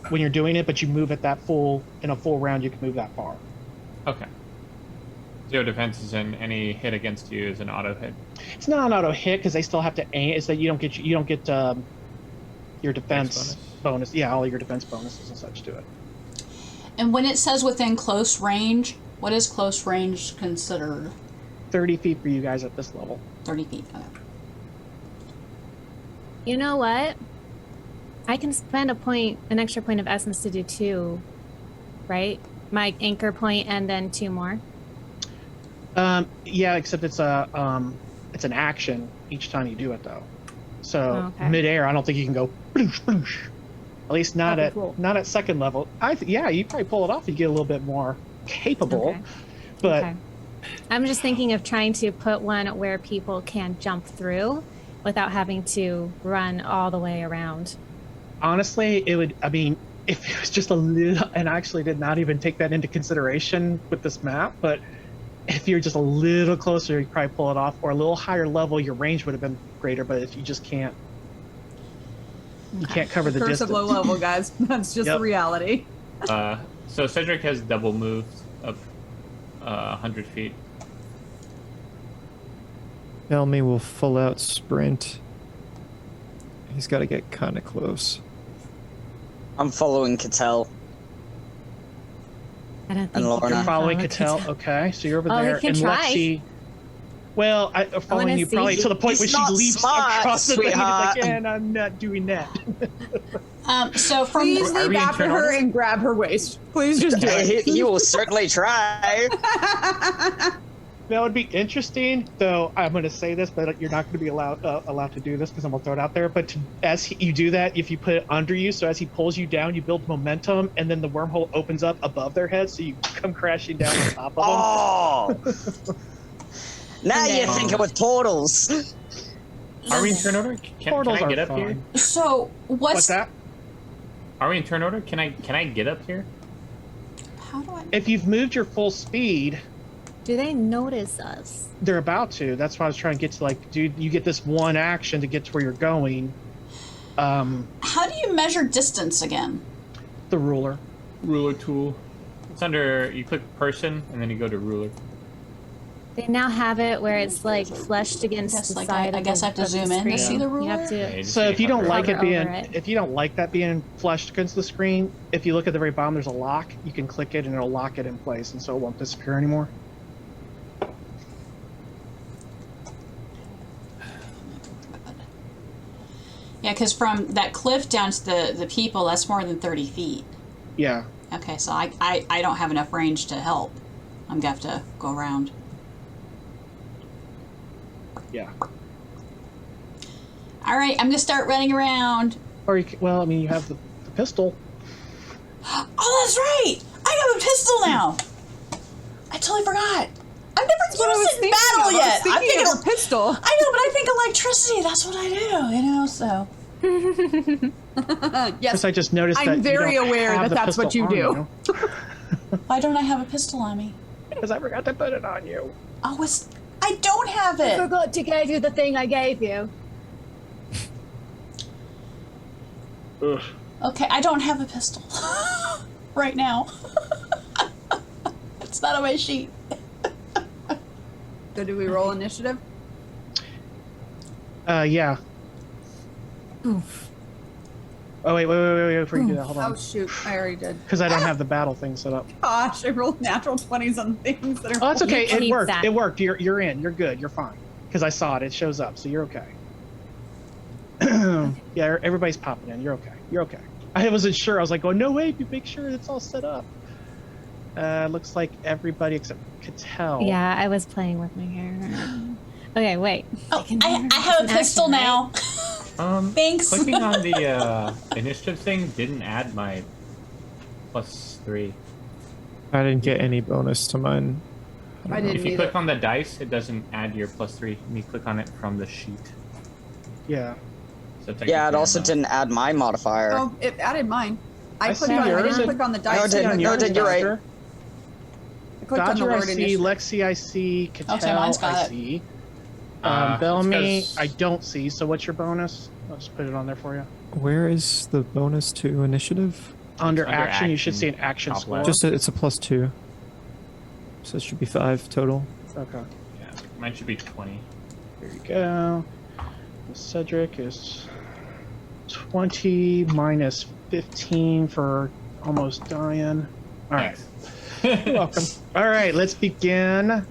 when you're doing it, but you move at that in a full round, you can move that far. Okay. 0 defenses and any hit against you is an auto hit. It's not an auto hit because they still have to aim. It's that you don't get your defense bonus. Yeah, all your defense bonuses and such to it. And when it says within close range, what is close range considered? 30 feet for you guys at this level. 30 feet. Okay. You know what? I can spend an extra point of essence to do 2, right? My anchor point and then 2 more. Yeah, except it's an action each time you do it though. So Okay. midair, I don't think you can go bloosh, bloosh. At least not That'd be cool. not at second level. Yeah, you probably pull it off. You get a little bit more capable, Okay. but Okay. I'm just thinking of trying to put one where people can jump through without having to run all the way around. Honestly, it would, I mean, if it was just a little, and I actually did not even take that into consideration with this map, but if you're just a little closer, you'd probably pull it off, or a little higher level, your range would have been greater, but if you just can't, you can't cover the Curse distance. of low level, guys. That's just the reality. So Cedric has double moved up 100 feet. Elmi will full out sprint. He's got to get kind of close. I'm following Cattell. I don't think And you Lorna. can You're following follow Cattell. Okay, so you're over Oh, he there, can and try. Lexi. Well, I'm following wanna you probably see. to the point where He's she not leaps smart, across the thing. And it's sweetheart. like, and I'm not doing that. So from Please Are leap we in after turn her order? and grab her waist. Please just do it. He will certainly try. That would be interesting, though. I'm going to say this, but you're not going to be allowed to do this because I'm going to throw it out there. But you do that, if you put it under you, so as he pulls you down, you build momentum, and then the wormhole opens up above their head, so you come crashing down on top of them. Oh! Now you're thinking with portals. Are we in turn order? Can Portals I get are up here? fun. so What's that? Are we in turn order? Can I get up here? How do I? If you've moved your full speed, Do they notice us? they're about to. That's why I was trying to get to, like, dude, you get this one action to get to where you're going. How do you measure distance again? The ruler. Ruler tool. It's under, you click person, and then you go to ruler. They now have it where it's like flushed against Guess, the like, side. I guess I have to zoom in to see the You ruler? have Yeah, to. you just So need if to you don't hover like it over being, it. if you don't like that being flushed against the screen, if you look at the very bottom, there's a lock. You can click it and it'll lock it in place, and so it won't disappear anymore. Yeah, because from that cliff down to the people, that's more than 30 feet. Yeah. Okay, so I don't have enough range to help. I'm gonna have to go around. Yeah. All right, I'm gonna start running around. Or you can, well, I mean, you have the pistol. Oh, that's right! I have a pistol now! I totally forgot. I've never used it in battle yet. I'm Thinking thinking of a pistol. I know, but I think electricity, that's what I do, you know, so. Yes, Because I just noticed that I'm very you don't aware have that the that's what pistol you on do. Why don't I have a pistol on me? Because I forgot to put it on you. Oh, I don't have it! forgot to give you the thing I gave you. Ugh. Okay, I don't have a pistol. Right now. It's not on my sheet. So do we roll initiative? Yeah. Oof. Oh, wait, before you do that, hold Oh on. shoot, I already did. Because I don't have the battle thing set up. Gosh, I rolled natural 20s on things that are. Oh, it's okay. You It keep worked. that. It worked. You're in. You're good. You're fine. Because I saw it. It shows up, so you're okay. Yeah, everybody's popping in. You're okay. You're okay. I wasn't sure. I was like, oh, no, wait. You make sure it's all set up. Looks like everybody except Cattell. Yeah, I was playing with my hair. Okay, wait. Oh, I have a It's an pistol action, now. Thanks. Clicking on the initiative thing didn't add my +3. I didn't get any bonus to mine. I didn't If you either. click on the dice, it doesn't add your +3. You click on it from the sheet. Yeah. So Yeah, it technically also I'm not- didn't add my modifier. Oh, it added mine. I see clicked on. I yours. didn't click on the dice. No, it didn't. No, it didn't. You're right. Dodger. I clicked on the Dodger, I word see. initiative. Lexi, I see. Cattell, Okay, mine's got I it. see. It's Bellamy, 'cause- I don't see. So what's your bonus? I'll just put it on there for you. Where is the bonus to initiative? Under Under action, you should action, see an action top score. left. Just it's a +2. So it should be 5 total. Okay. Yeah, mine should be 20. Here you go. Cedric is 20 minus 15 for almost dying. All right. Thanks. You're welcome. All right, let's begin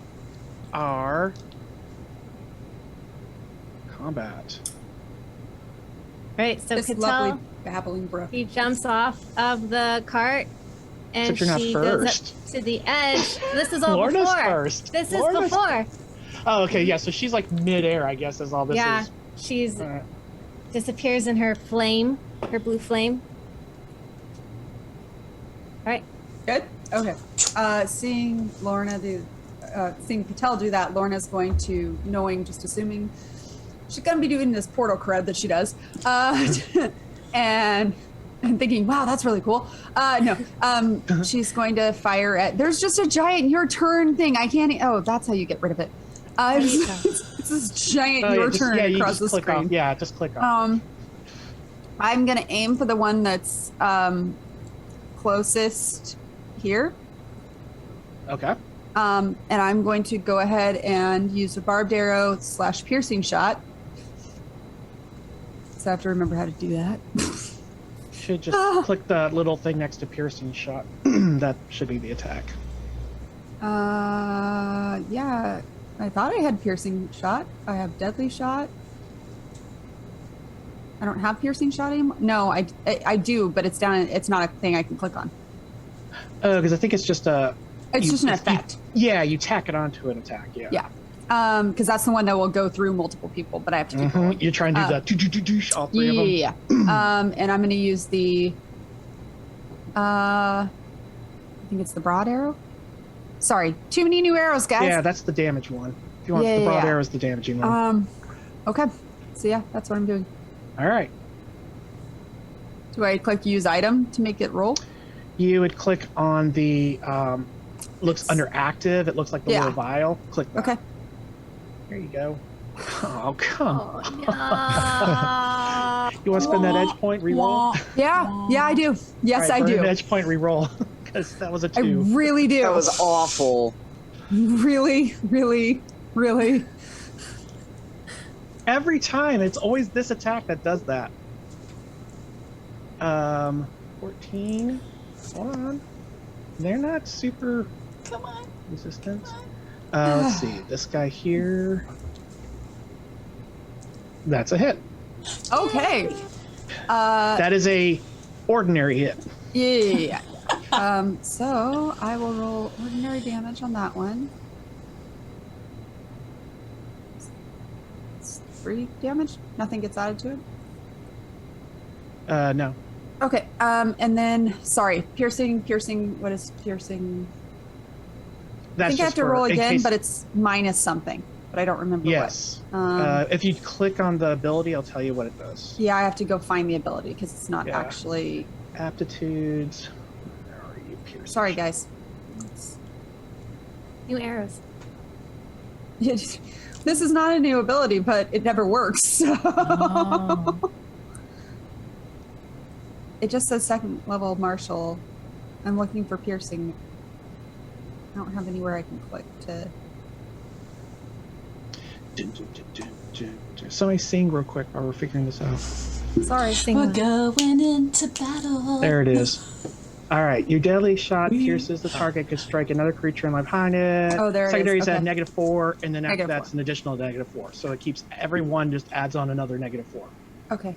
our combat. Right, so This Cattell, lovely babbling brook. he jumps off of the cart and Except you're not she goes first. up to the edge. This is all Lorna's before. first. This Lorna's- is before. Oh, okay, yeah, so she's like midair, I guess, is all this Yeah, is. she's All right. disappears in her flame, her blue flame. All right. Good. Okay. Seeing Lorna do seeing Patel do that, Lorna's going to, assuming she's going to be doing this portal cred that she does, and thinking, wow, that's really cool. She's going to fire at, there's just a giant your turn thing. I can't, that's how you get rid of it. It's this giant your turn across the screen. Just click on. I'm going to aim for the one that's closest here. Okay. And I'm going to go ahead and use a barbed arrow / piercing shot. So I have to remember how to do that. Should just click the little thing next to piercing shot. That should be the attack. Yeah. I thought I had piercing shot. I have deadly shot. I don't have piercing shot anymore. No, I do, but it's down. It's not a thing I can click on. Oh, because I think it's just a. It's just an effect. You tack it onto an attack. Yeah. Yeah. Because that's the one that will go through multiple people, but I have to keep rolling. You try and do all three of them. Yeah. And I'm going to use the. I think it's the broad arrow. Sorry, too many new arrows, guys. Yeah, that's the damage one. If you want the broad arrow is the damaging one. Okay. So yeah, that's what I'm doing. All right. Do I click use item to make it roll? You would click on the looks under active. It looks like the little vial. Click that. Okay. There you go. Oh, come on. No. You want to spend that edge point reroll? Yeah, I do. Yes, right, I do. An edge point reroll because that was a 2. I really do. That was awful. Really. Every time, it's always this attack that does that. 14. Hold on. They're not super resistant. Let's see. This guy here. That's a hit. Okay. That is a ordinary hit. Yeah. So I will roll ordinary damage on that one. It's 3 damage. Nothing gets added to it. No. Okay. And then piercing. What is piercing? That's I think I have to for- roll in again, case- but it's minus something. But I don't remember Yes. what. If you click on the ability, I'll tell you what it does. Yeah, I have to go find the ability because it's not Yeah. actually. Aptitudes. Where are you? Piercing? Sorry, guys. New arrows. This is not a new ability, but it never works. So. Oh. It just says 2nd level martial. I'm looking for piercing. I don't have anywhere I can click to. Somebody sing real quick while we're figuring this out. Sorry. We're going into battle. There it is. All right, your deadly shot pierces the target, could strike another creature in line behind it. Oh, there it is. Secondary's at Okay. -4, and then after Negative that's 4. an additional -4. So it keeps everyone just adds on another -4. Okay.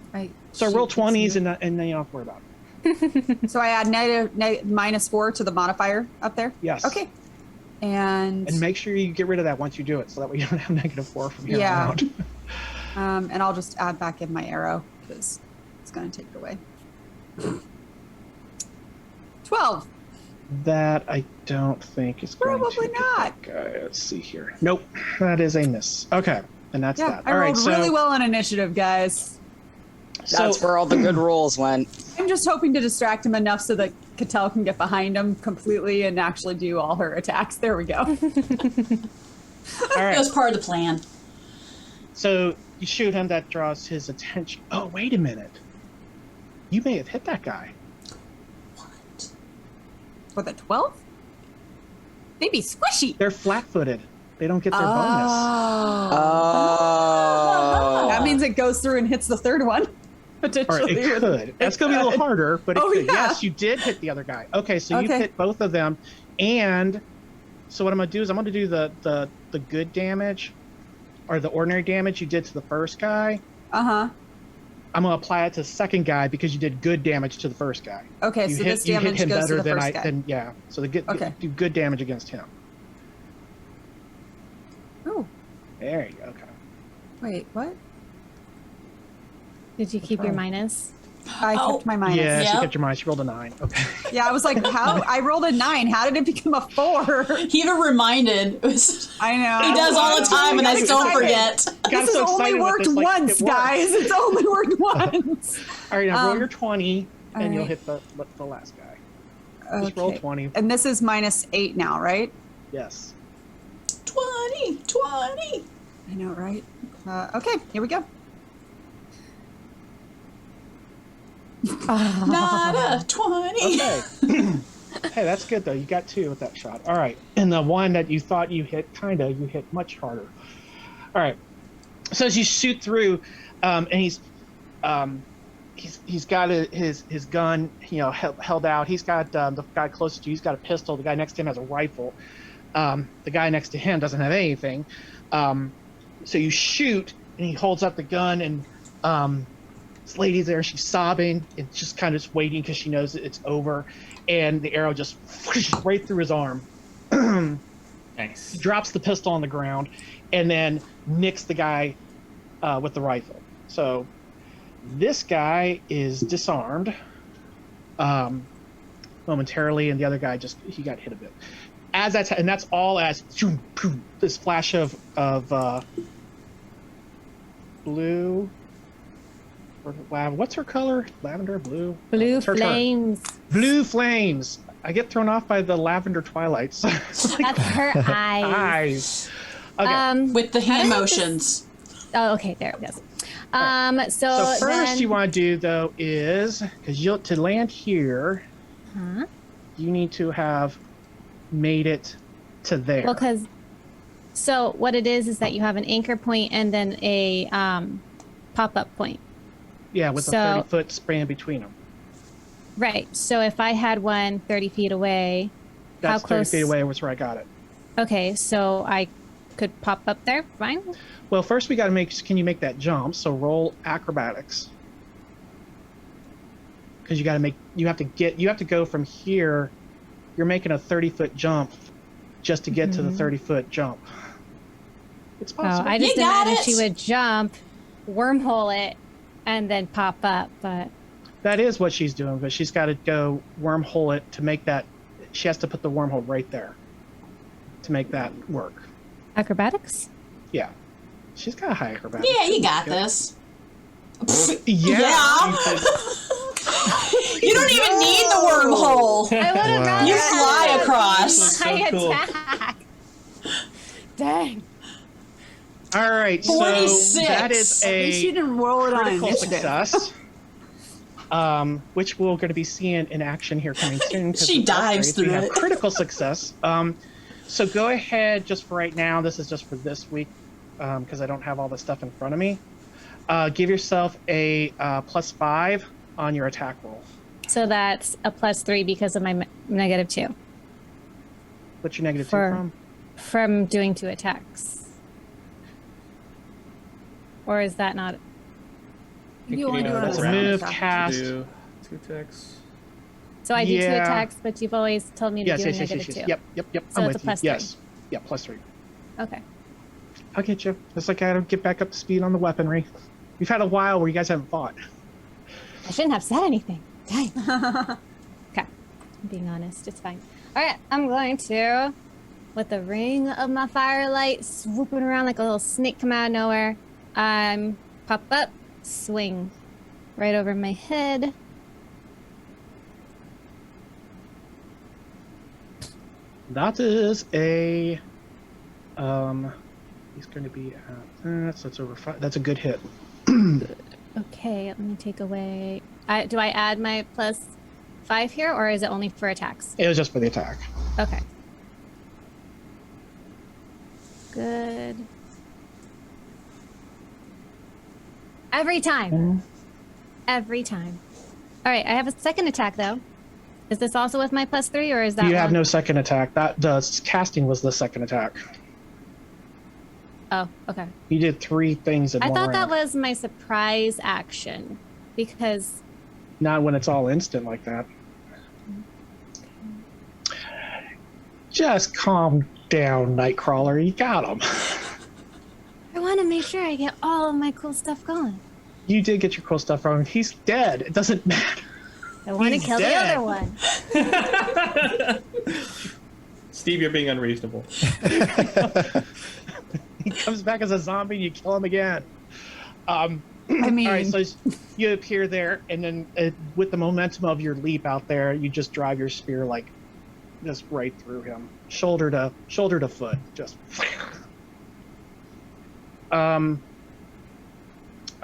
So roll 20s and then you don't have to worry about it. So I add -4 to the modifier up there? Yes. Okay. And make sure you get rid of that once you do it, so that way you don't have -4 from here Yeah. on out. and I'll just add back in my arrow because it's going to take it away. 12. That I don't think is going Probably to. not. Okay, let's see here. Nope, that is a miss. Okay, and that's Yeah, that. I All rolled right, so really well on initiative, guys. That's where all the good rolls went. I'm just hoping to distract him enough so that Cattell can get behind him completely and actually do all her attacks. There we go. all That right. was part of the plan. So you shoot him, that draws his attention. Oh, wait a minute. You may have hit that guy. What? For the 12th? They'd be squishy. They're flat-footed. They don't get their bonus. Oh. That means it goes through and hits the 3rd one. Or Potentially. it could. That's going to be a little harder, but it Oh, could. yeah. Yes, you did hit the other guy. Okay, so you Okay. hit both of them. And so what I'm going to do is I'm going to do the good damage, or the ordinary damage you did to the first guy. Uh-huh. I'm going to apply it to the second guy because you did good damage to the first guy. Okay, You so hit, this you hit damage him goes better to the than first guy. yeah. So Okay. do good damage against him. Oh, There you go. Okay. wait, what? Did you keep your wrong? minus? I kept my minus. Yeah, she Yep. kept your minus. She rolled a 9. Okay. Yeah, I was like, how? I rolled a 9. How did it become a 4? He even reminded. It was, I know. he does all the time, and I got still excited. forget. Got This has so only excited with worked this, like, once, it worked. guys. It's only worked once. All right, now roll Um, your 20, and you'll right. hit the last guy. Just roll Okay. 20. And this is -8 now, right? Yes. 20. I know, right? Okay, here we go. Not a 20. Okay. Hey, that's good though. You got 2 with that shot. All right, and the one that you thought you hit, you hit much harder. All right. So as you shoot through, and he's got his gun, held out. He's got the guy closest to you. He's got a pistol. The guy next to him has a rifle. The guy next to him doesn't have anything. So you shoot, and he holds up the gun, and this lady's there. She's sobbing and just kind of just waiting because she knows that it's over. And the arrow just whooshes right through his arm. Nice. He drops the pistol on the ground, and then nicks the guy with the rifle. So this guy is disarmed momentarily, and the other guy he got hit a bit. As that's all as this flash of blue or what's her color? Lavender, blue. Blue It's her turn. flames. Blue flames. I get thrown off by the lavender twilights. That's her eyes. Eyes. Okay. With the hand how did this- motions. Oh, okay, there it goes. So first then, you want to do though is because to land here, Huh? you need to have made it to there. Well, because so what it is that you have an anchor point and then a pop-up point. Yeah, with a so- 30-foot span between them. Right. So if I had one 30 feet away, That's how close? 30 feet away was where I got it. Okay, so I could pop up there. Fine. Well, first we got to can you make that jump? So roll acrobatics. Because you have to go from here. You're making a 30-foot jump just to get to the 30-foot jump. It's Oh, possible. I just You got imagined it. she would jump, wormhole it, and then pop up. But That is what she's doing, but she's got to go wormhole it to make that. She has to put the wormhole right there to make that work. acrobatics? Yeah. She's got a high acrobatics. Yeah, you got this. Yeah. You don't even need the wormhole. I would have Wow. rather You had fly a across. So high cool. attack. Dang. All right. So 46. that is At least you a didn't roll it on critical initiative. success. Which we're going to be seeing in action here coming soon. 'cause She with dives upgrades, we through have it. critical success. So go ahead just for right now. This is just for this week because I don't have all the stuff in front of me. Give yourself a +5 on your attack roll. So that's a +3 because of my -2 What's your negative 2 For- from? from doing 2 attacks. Or is that not? You only do it on That's a a round move, attack. cast. Do 2 attacks. So I do 2 Yeah. attacks, but you've always told me to Yes, do a yes, yes, negative yes, 2. yes. Yep. So I'm it's with a you. +3. Yes. Yeah, +3. Okay. I'll get you. It's like I gotta get back up to speed on the weaponry. We've had a while where you guys haven't fought. I shouldn't have said anything. Dang. Okay. I'm being honest. It's fine. All right. I'm going to, with the ring of my firelight swooping around like a little snake come out of nowhere, pop up, swing right over my head. That is a he's going to be at that, so it's over 5. That's a good hit. Okay, let me take away. Do I add my +5 here, or is it only for attacks? It was just for the attack. Okay. Good. Every time. Every time. All right, I have a second attack though. Is this also with my +3, or is that You have one? no second attack. That the casting was the second attack. Oh, okay. You did 3 things in I one thought that round. was my surprise action because Not when it's all instant like that. Just calm down, Nightcrawler. You got him. I want to make sure I get all of my cool stuff going. You did get your cool stuff wrong. He's dead. It doesn't matter. I want to He's kill dead. the other one. Steve, you're being unreasonable. He comes back as a zombie and you kill him again. I mean, All right, so you appear there, and then with the momentum of your leap out there, you just drive your spear like just right through him, shoulder to foot, just. All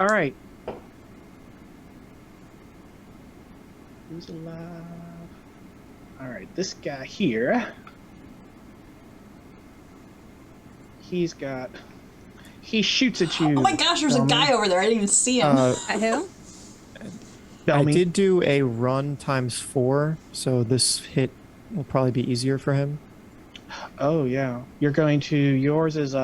right. Who's alive? All right, this guy here. He shoots at you. Oh my gosh, there's a guy over there. I didn't even see him. Who? I did do a run ×4, so this hit will probably be easier for him. Oh yeah, you're going to. Yours is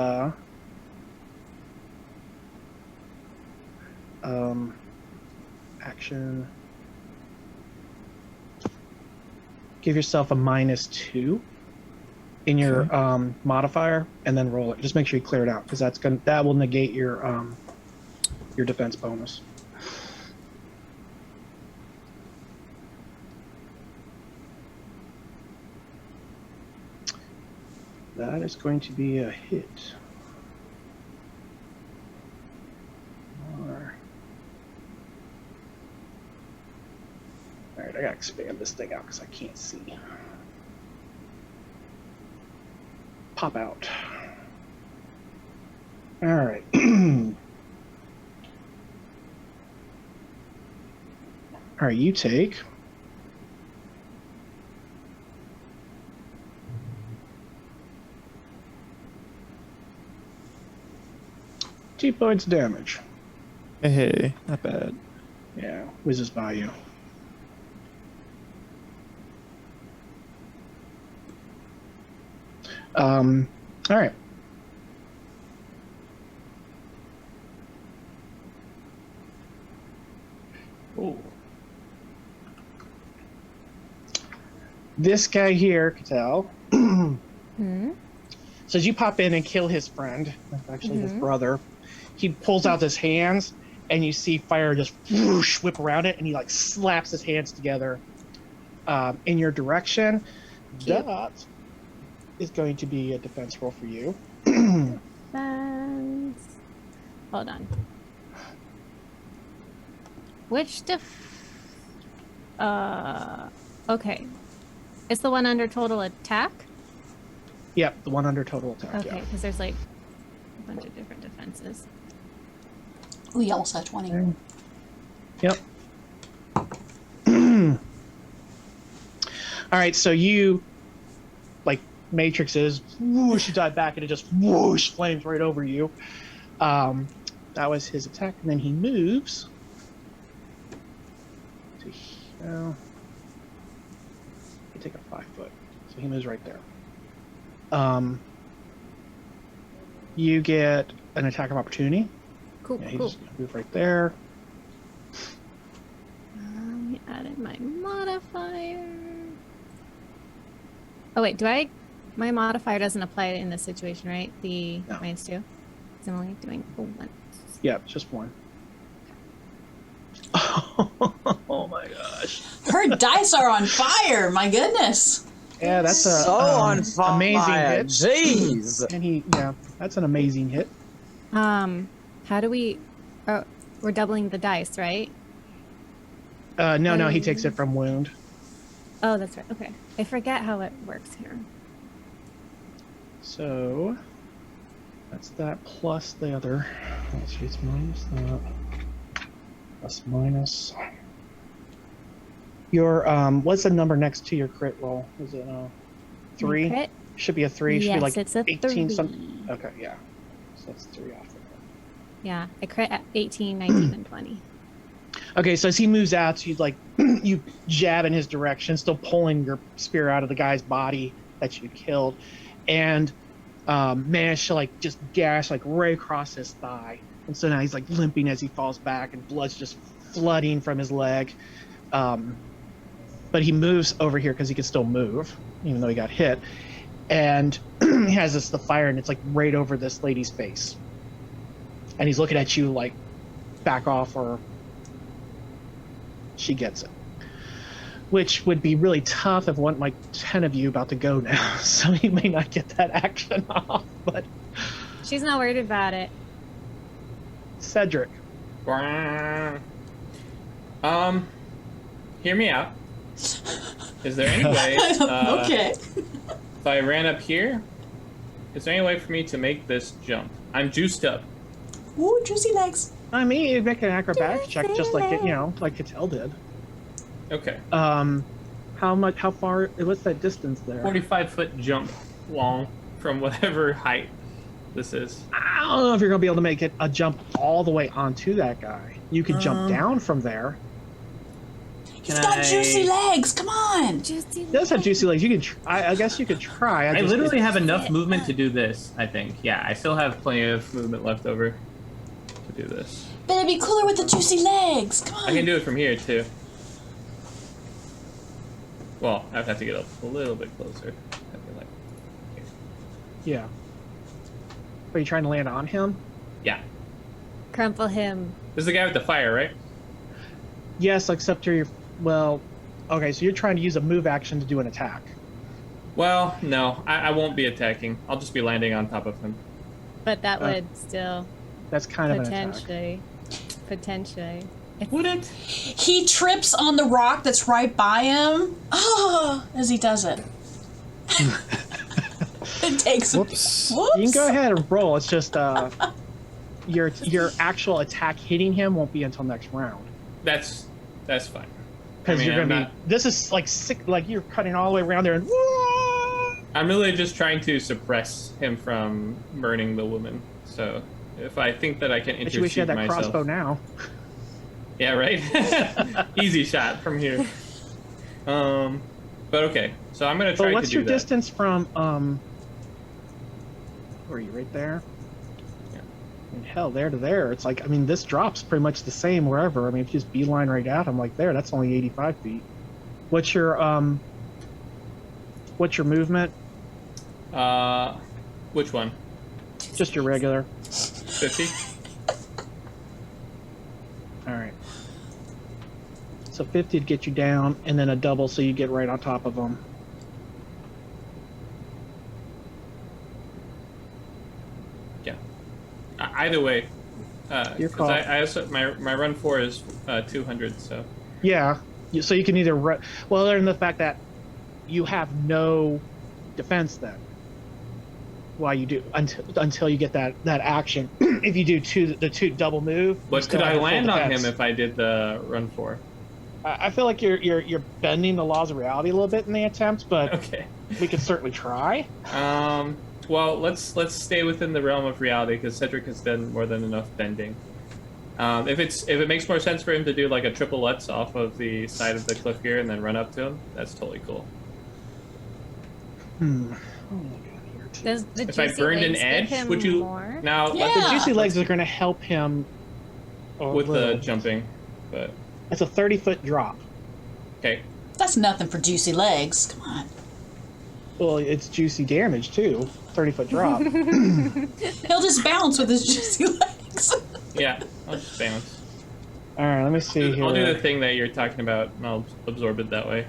action. Give yourself a -2 in your modifier, and then roll it. Just make sure you clear it out, because that will negate your defense bonus. That is going to be a hit. Alright, I gotta expand this thing out because I can't see. Pop out. Alright. Alright, you take. Two points of damage. Hey, not bad. Yeah, whizzes by you. All right. Ooh. This guy here, Qadan, says you pop in and kill his friend, actually his brother. He pulls out his hands, and you see fire just whoosh, whip around it, and he like slaps his hands together in your direction. That is going to be a defense roll for you. Defense. Hold on. Which okay. It's the one under total attack? Yep, the one under total attack. Okay, because there's like a bunch of different defenses. Oh, you almost had 20. Yep. All right, so you, like, matrixes, whoosh, you dive back, and it just whoosh, flames right over you. That was his attack, and then he moves to here. He take a 5 foot, so he moves right there. You get an attack of opportunity. Cool, Yeah, he cool. just move right there. I added my modifier. Oh wait, my modifier doesn't apply in this situation, right? The No. -2? Because I'm only doing one. Yeah, just one. Oh my gosh. Her dice are on fire. My goodness. Yeah, that's a So on fire. amazing hit. Jeez. And that's an amazing hit. How do we? Oh, we're doubling the dice, right? No, he takes it from wound. Oh, that's right. Okay, I forget how it works here. So that's that plus the other. Let's see, it's minus that. Plus minus. Your what's the number next to your crit roll? Is it 3? Crit? Should be a 3. Should Yes, be like it's a 18 3. something. Okay, yeah. So that's 3 off of it. Yeah, I crit at 18, 19, and 20. Okay, so as he moves out, you like you jab in his direction, still pulling your spear out of the guy's body that you killed, and managed to like just gash like right across his thigh. And so now he's like limping as he falls back, and blood's just flooding from his leg. But he moves over here because he can still move, even though he got hit. And he has the fire, and it's like right over this lady's face. And he's looking at you like, back off or she gets it. Which would be really tough if one like 10 of you about to go now, so you may not get that action off. But She's not worried about it. Cedric, hear me out. Is there any way? Okay. If I ran up here, is there any way for me to make this jump? I'm juiced up. Ooh, juicy legs. I mean, you'd make an acrobatics check just like it, like Cattell did. Okay. How far? What's that distance there? 45-foot jump long from whatever height this is. I don't know if you're gonna be able to make it a jump all the way onto that guy. You could jump down from there. He's got juicy legs. Come on. Juicy. He does have juicy legs. You could. I guess you could try. I literally have enough movement to do this, I think. Yeah, I still have plenty of movement left over to do this. But it'd be cooler with the juicy legs. Come on. I can do it from here, too. Well, I would have to get a little bit closer. I'd be like, here. Yeah. Are you trying to land on him? Yeah. Crumple him. This is the guy with the fire, right? Yes, except you're. Well, okay. So you're trying to use a move action to do an attack. Well, no. I won't be attacking. I'll just be landing on top of him. But that would still That's kind of an attack. potentially. Would it? He trips on the rock that's right by him. Oh, as he does it. It takes him. Whoops. Whoops. You can go ahead and roll. It's just your actual attack hitting him won't be until next round. That's fine. Because you're gonna be. This is like sick. Like you're cutting all the way around there and. I'm really just trying to suppress him from burning the woman. So if I think that I can But you wish you intercede had that myself. crossbow now. Yeah, right? Easy shot from here. But okay. So I'm gonna try to do that. What's your distance from where are you, right there? Yeah. I mean, hell, there to there. It's like, I mean, this drops pretty much the same wherever. I mean, if you just beeline right at him like there, that's only 85 feet. What's your movement? Which one? Just your regular. 50? All right. So 50 to get you down, and then a double so you get right on top of them. Yeah. Either way. Your call. I also, my run 4 is 200, so. Yeah. So you can either well, other than the fact that you have no defense then. While you do until you get that action. If you do the two double move. But could I land on him if I did the run 4? I feel like you're bending the laws of reality a little bit in the attempt, but Okay. we could certainly try. Well, let's stay within the realm of reality because Cedric has done more than enough bending. If it makes more sense for him to do like a triple Lutz off of the side of the cliff here and then run up to him, that's totally cool. Does the If I juicy burned an legs give edge, him would you more? now? Yeah. The juicy legs are going to help him With the jumping, but It's a 30-foot drop. okay. That's nothing for juicy legs. Come on. Well, it's juicy damage too. 30-foot drop. He'll just bounce with his juicy legs. Yeah, I'll just bounce. All right, let me see here. I'll do the thing that you're talking about, and I'll absorb it that way.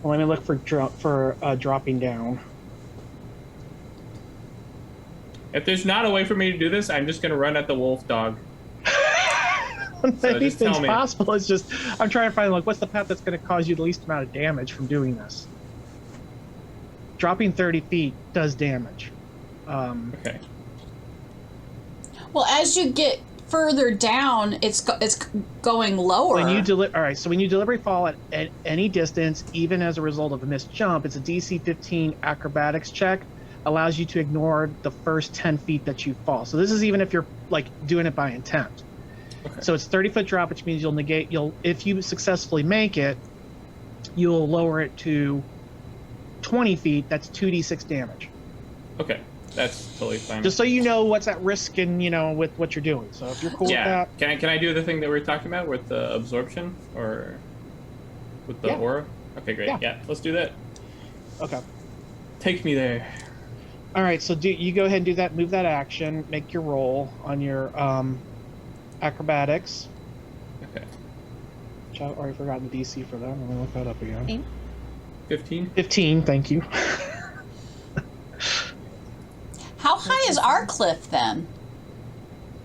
Well, let me look for dropping down. If there's not a way for me to do this, I'm just gonna run at the wolf dog. Anything's tell me. possible. It's just I'm trying to find like what's the path that's going to cause you the least amount of damage from doing this. Dropping 30 feet does damage. Okay. Well, as you get further down, it's going lower. When you all right, so when you deliberately fall at any distance, even as a result of a missed jump, it's a DC 15 acrobatics check. Allows you to ignore the first 10 feet that you fall. So this is even if you're like doing it by intent. Okay. So it's 30-foot drop, which means if you successfully make it, you'll lower it to 20 feet. That's 2d6 damage. Okay, that's totally fine. Just so you know what's at risk and with what you're doing. So if you're cool with that, Can I do the thing that we were talking about with the absorption or with the aura? Okay, great. Yeah, let's do that. okay. Take me there. All right, so you go ahead and do that. Move that action. Make your roll on your Acrobatics. Okay. Which I've already forgotten the DC for that. I'm gonna look that up again. 15. 15. Thank you. How high is our cliff then?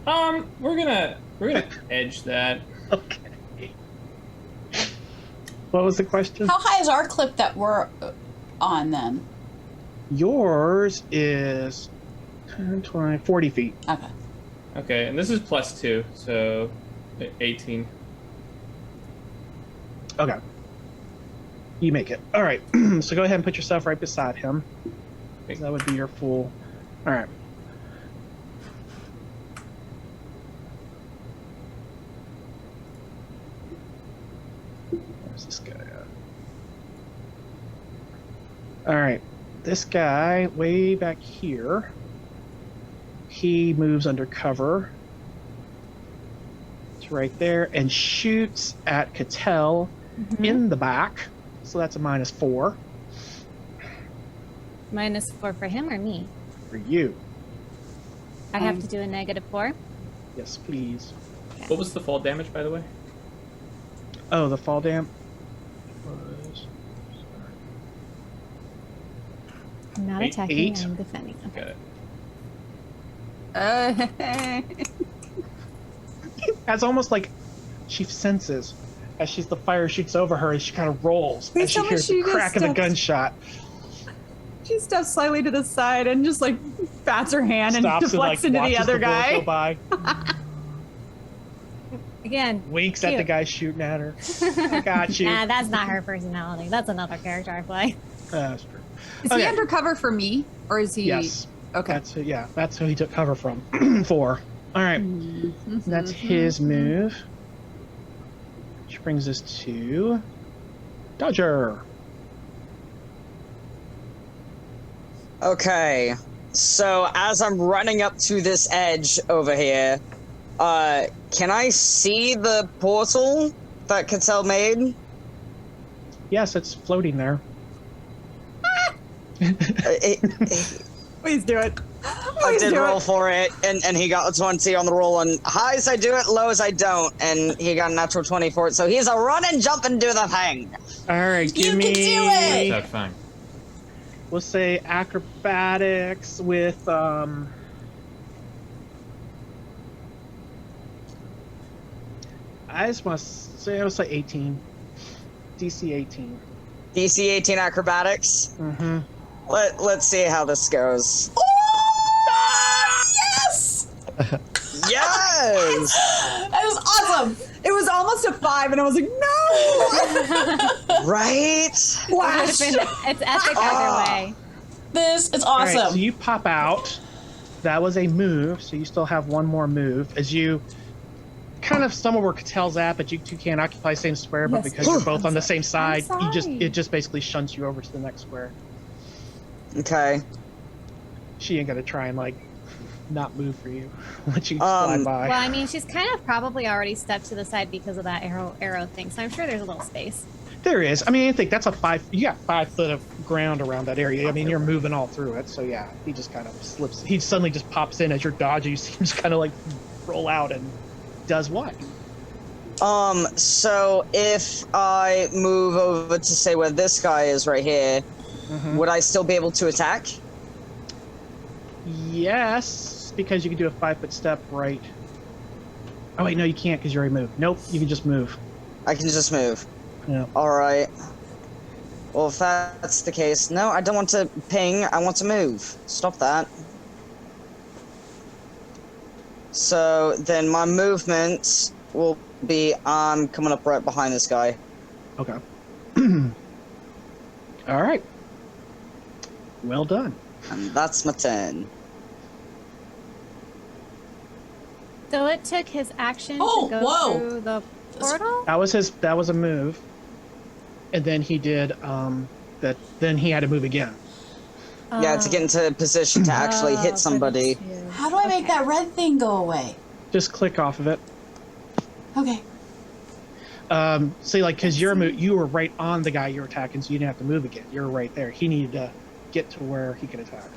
We're gonna edge that. Okay. What was the question? How high is our cliff that we're on then? Yours is 10, 20, 40 feet. Okay. Okay, and this is +2, so 18. Okay. You make it. All right. So go ahead and put yourself right beside him. Okay. That would be your full. All right. Where's this guy at? All right. This guy way back here. He moves under cover. It's right there and shoots at Cattell in the back. So that's a -4 -4 for him or me? for you. I have to do a -4. Yes, please. What was the fall damage, by the way? Oh, the fall damp was. I'm not Eight- attacking, 8. I'm defending. Okay. Got it. As almost like she senses as the fire shoots over her and she kind of rolls Please as she tell me hears she the just crack of the steps- gunshot. She steps slightly to the side and just like bats her hand and Stops deflects and into like the watches other the bullet guy. go by, Again, winks at the Cute. guy shooting at her. I got you. nah, that's not her personality. That's another character I play. That's true. Is Okay. he undercover for me, or is he? Yes. Okay. That's who he took cover from. For. All right. That's his move. Which brings us to Dodger. Okay, so as I'm running up to this edge over here, can I see the portal that Cattell made? Yes, it's floating there. Please do it. I Please did do roll it. for it, and he got a 20 on the roll, and high as I do it, low as I don't, and he got a natural 20 for it, so he's a run and jump and do the thing. All right, give You me. can do it! That's fine. We'll say acrobatics with I just want to say I would say 18. DC 18. DC 18 acrobatics. Mm-hmm. Let's see how this goes. Oh, yes! Yes! That is awesome! It was almost a 5, and I was like, no. Right? Flash. It's epic either way. This is All right, awesome. so you pop out. That was a move, so you still have one more move as you kind of stumble where Cattell's at, but you two can't occupy the same square. But Yes. because you're both on the same side, I'm sorry. it just basically shunts you over to the next square. Okay. She ain't gonna try and like not move for you once you slide by. Well, I mean, she's kind of probably already stepped to the side because of that arrow thing, so I'm sure there's a little space. There is. I mean, I think that's you got 5 foot of ground around that area. I mean, you're moving all through it. So yeah, he just kind of slips. He suddenly just pops in as you're dodging. You see him just kind of like roll out and does what? So if I move over to say where this guy is right here, would I still be able to attack? Yes, because you can do a 5 foot step right. Oh wait, no, you can't because you already moved. Nope, you can just move. I can just move. Yeah. Alright. Well, if that's the case, no, I don't want to ping, I want to move. Stop that. So then my movement will be coming up right behind this guy. Okay. All right. Well done. And that's my turn. So it took his action Oh, to go whoa. through the portal? That was a move. And then he did that. Then he had to move again. Yeah, to get into a position to actually hit somebody. How do I make that red thing go away? Just click off of it. Okay. See, like, because you were right on the guy you were attacking, so you didn't have to move again. You were right there. He needed to get to where he could attack.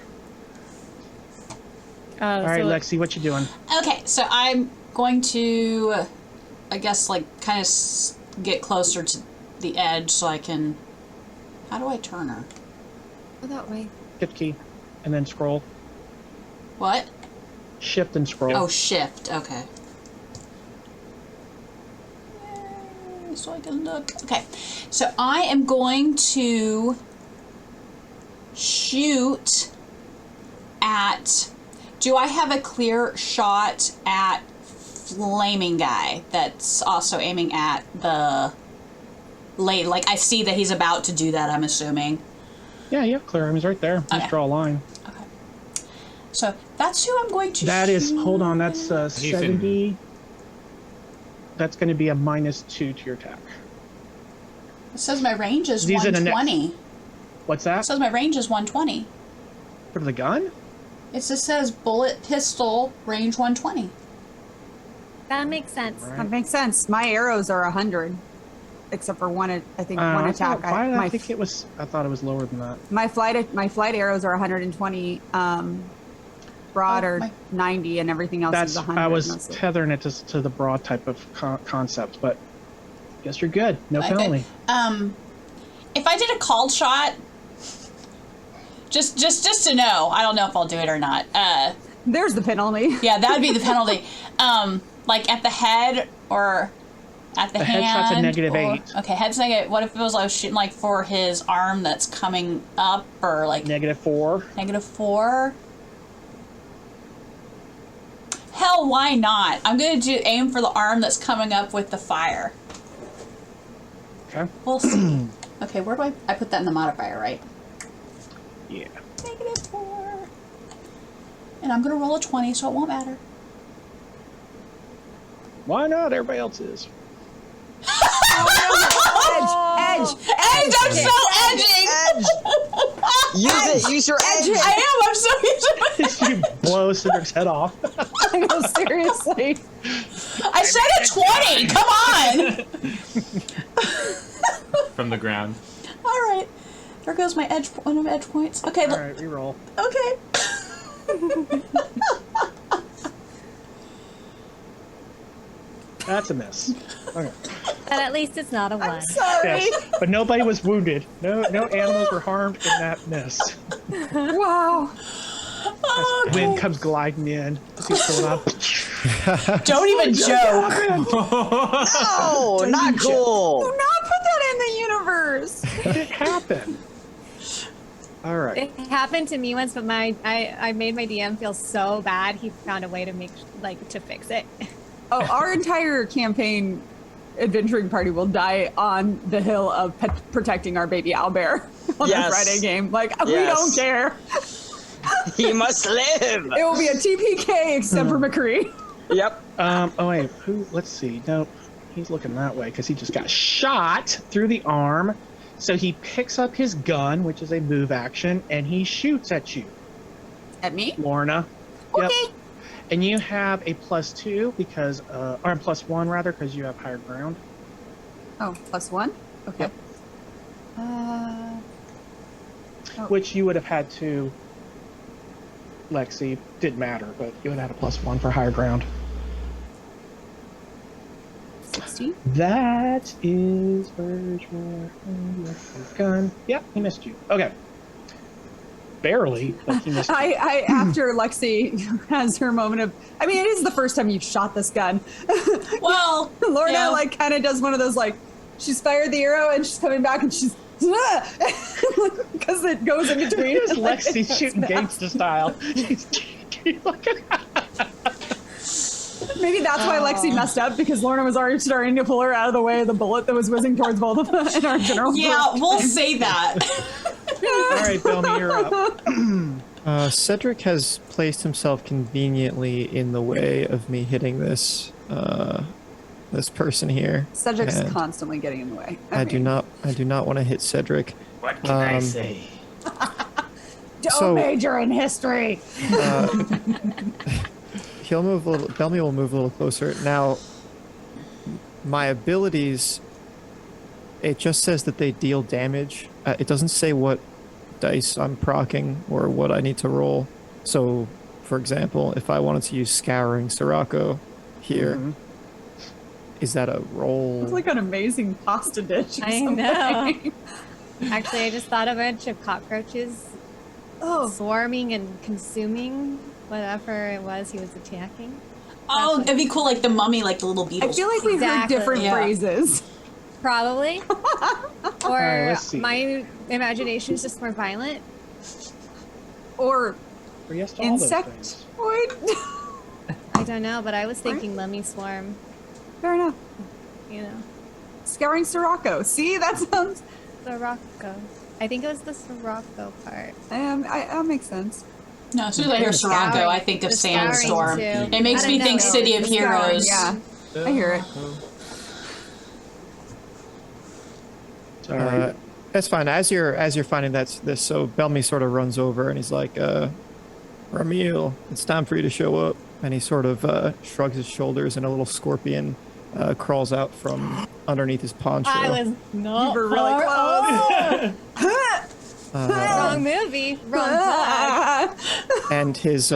All right, Lexi, what you doing? Okay, so I'm going to, I guess, like, kind of get closer to the edge so I can... How do I turn her? Go that way. Shift key, and then scroll. What? Shift and scroll. Oh, shift. Okay. Yay, so I can look. Okay. So I am going to shoot at... Do I have a clear shot at Flaming Guy that's also aiming at the lady? Like, I see that he's about to do that, I'm assuming. Yeah, you have clear. He's right there. Okay. Just draw a line. Okay. So that's who I'm going to That shoot. is, hold on, that's He's in- 70. That's going to be a -2 to your attack. It says my range is These are the next- 120. What's It that? says my range is 120. For the gun? It just says bullet pistol range 120. That makes sense. Right. That makes sense. My arrows are 100, except for one. I think one attack. I think it was. I thought it was lower than that. My flight arrows are 120. Broad Oh, are my- 90, and everything else That's is 100. I was mostly. tethering it to the broad type of concept, but guess you're good. No Okay. penalty. If I did a called shot, just to know, I don't know if I'll do it or not. There's the penalty. Yeah, that would be the penalty. Like at the head or at the The hand. headshot's a negative or- 8. Okay, head's negative. What if it was I was shooting like for his arm that's coming up or like -4. -4? Hell, why not? I'm gonna aim for the arm that's coming up with the fire. Okay. We'll see. Okay, where do I put that in the modifier, right? Yeah. -4. And I'm gonna roll a 20, so it won't matter. Why not? Everybody else is. Edge. Edge! I'm so edging! Edge. Use it. Use your edge. I am! I'm so using You blow Cedric's head off. I know, seriously. I said a 20! Come on! From the ground. Alright. There goes my one of my edge points. Okay, All look. right, reroll. Okay. That's a miss. Okay. But at least it's not a 1. Sorry. Yes, but nobody was wounded. No animals were harmed in that miss. Wow. Oh, Wind okay. comes gliding in. He's pulling up. Don't even joke. Oh, not cool. Do not put that in the universe. It happened. All right. It happened to me once, but I made my DM feel so bad. He found a way to to fix it. Oh, our entire campaign adventuring party will die on the hill of protecting our baby owlbear on Yes. the Friday game. Like, we Yes. don't care. He must live. It will be a TPK except for McCree. Yep. Oh wait, let's see. Nope. He's looking that way because he just got shot through the arm. So he picks up his gun, which is a move action, and he shoots at you, At me? Lorna. Okay. Yep. And you have a +2 because, or a +1 rather, because you have higher ground. Oh, +1? Okay. Yep. Oh. Which you would have had to, Lexi, didn't matter, but you would have had a +1 for higher ground. 16? That is where's your gun? Yep, he missed you. Okay. Barely, but he missed you. I after Lexi has her moment of, I mean, it is the first time you've shot this gun. Well, Lorna yeah. like kind of does one of those, like, she's fired the arrow and she's coming back and she's because it goes in between. It's Lexi shooting gangsta style. Maybe that's why Lexi messed up, because Lorna was already starting to pull her out of the way of the bullet that was whizzing towards both of us in our general. Yeah, we'll say that. All right, Bellamy, you're up. Cedric has placed himself conveniently in the way of me hitting this this person here. Cedric's and constantly getting in the way. I do not want to hit Cedric. What can I Um, say? Don't So- major in history. He'll move a little. Bellamy will move a little closer. Now, my abilities. It just says that they deal damage. It doesn't say what dice I'm proccing or what I need to roll. So, for example, if I wanted to use Scouring Sirocco, here. Mhm. Is that a roll? It's like an amazing pasta dish. Or I something. know. Actually, I just thought of a bunch of cockroaches Oh, swarming and consuming whatever it was he was attacking. Oh, it'd be cool, like the mummy, like the little I beetles. feel like we've heard Exactly. different Yeah. phrases. Probably. Or right, let's see. my imagination is just more violent. Or Or yes to all those insect. things. I don't know, but I was thinking mummy swarm, Fair enough. you know. Scouring Sirocco. See, that sounds. Sirocco. I think it was the Sirocco part. That makes sense. No, as soon as I hear Sirocco, I think of The scouring, Sandstorm. too. It makes I me don't think know. City of The scouring, Heroes. Yeah, I hear it. Sorry. That's fine. As you're finding this, so Bellamy sort of runs over and he's like, Ramil, it's time for you to show up. And he sort of shrugs his shoulders, and a little scorpion crawls out from underneath his poncho. I was not You were really far close. off. Wrong movie. Wrong plot. And his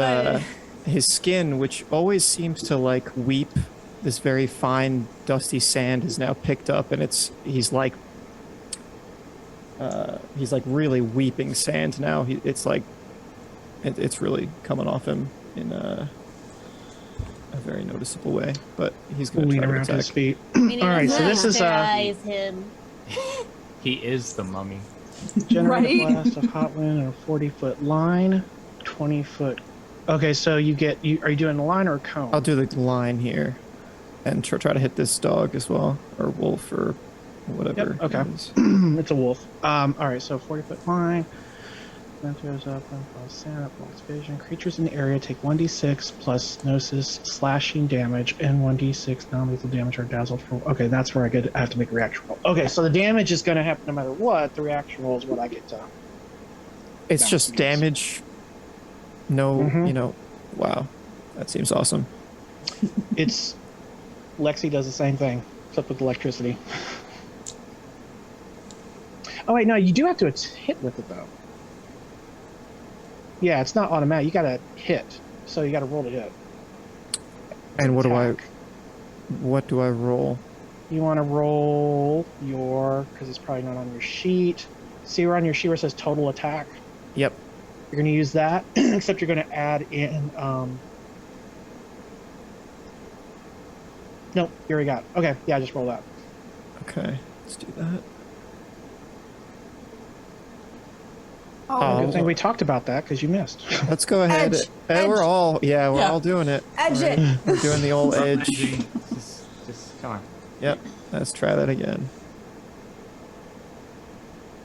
skin, which always seems to like weep this very fine dusty sand, is now picked up, and he's like really weeping sand now. It's really coming off him in a very noticeable way, but he's going to Lean try to around to his attack. feet. I mean, All right, so this is him. He is the mummy. generate a Right? blast of hot wind and a 40-foot line, 20-foot. Okay, so are you doing the line or a cone? I'll do the line here, and try to hit this dog as well, or wolf, or whatever. Yep, okay. it is. It's a wolf. All right, so 40-foot line. Then goes up and falls sand, blocks vision. Creatures in the area take 1d6 plus gnosis slashing damage and 1d6 non-lethal damage or dazzled for. Okay, that's where I have to make a reaction roll. Okay, so the damage is going to happen no matter what. The reaction roll is what I get to. It's Bounce just against. damage. No, Mhm. Wow, that seems awesome. It's Lexi does the same thing, except with electricity. Oh wait, no, you do have to hit with it though. Yeah, it's not automatic. You gotta hit, so you gotta roll to hit. And what Attack. do I roll? You want to roll because it's probably not on your sheet. See where on your sheet where it says total attack? Yep. You're going to use that, except you're going to add in. Nope, you already got it. Okay, yeah, just roll that. Okay, let's do that. Oh, Good thing we talked about that because you missed. Let's go ahead. Edge. We're all Yeah. all doing it. Edge it. We're doing the old edge. Just come on. Yep. Let's try that again.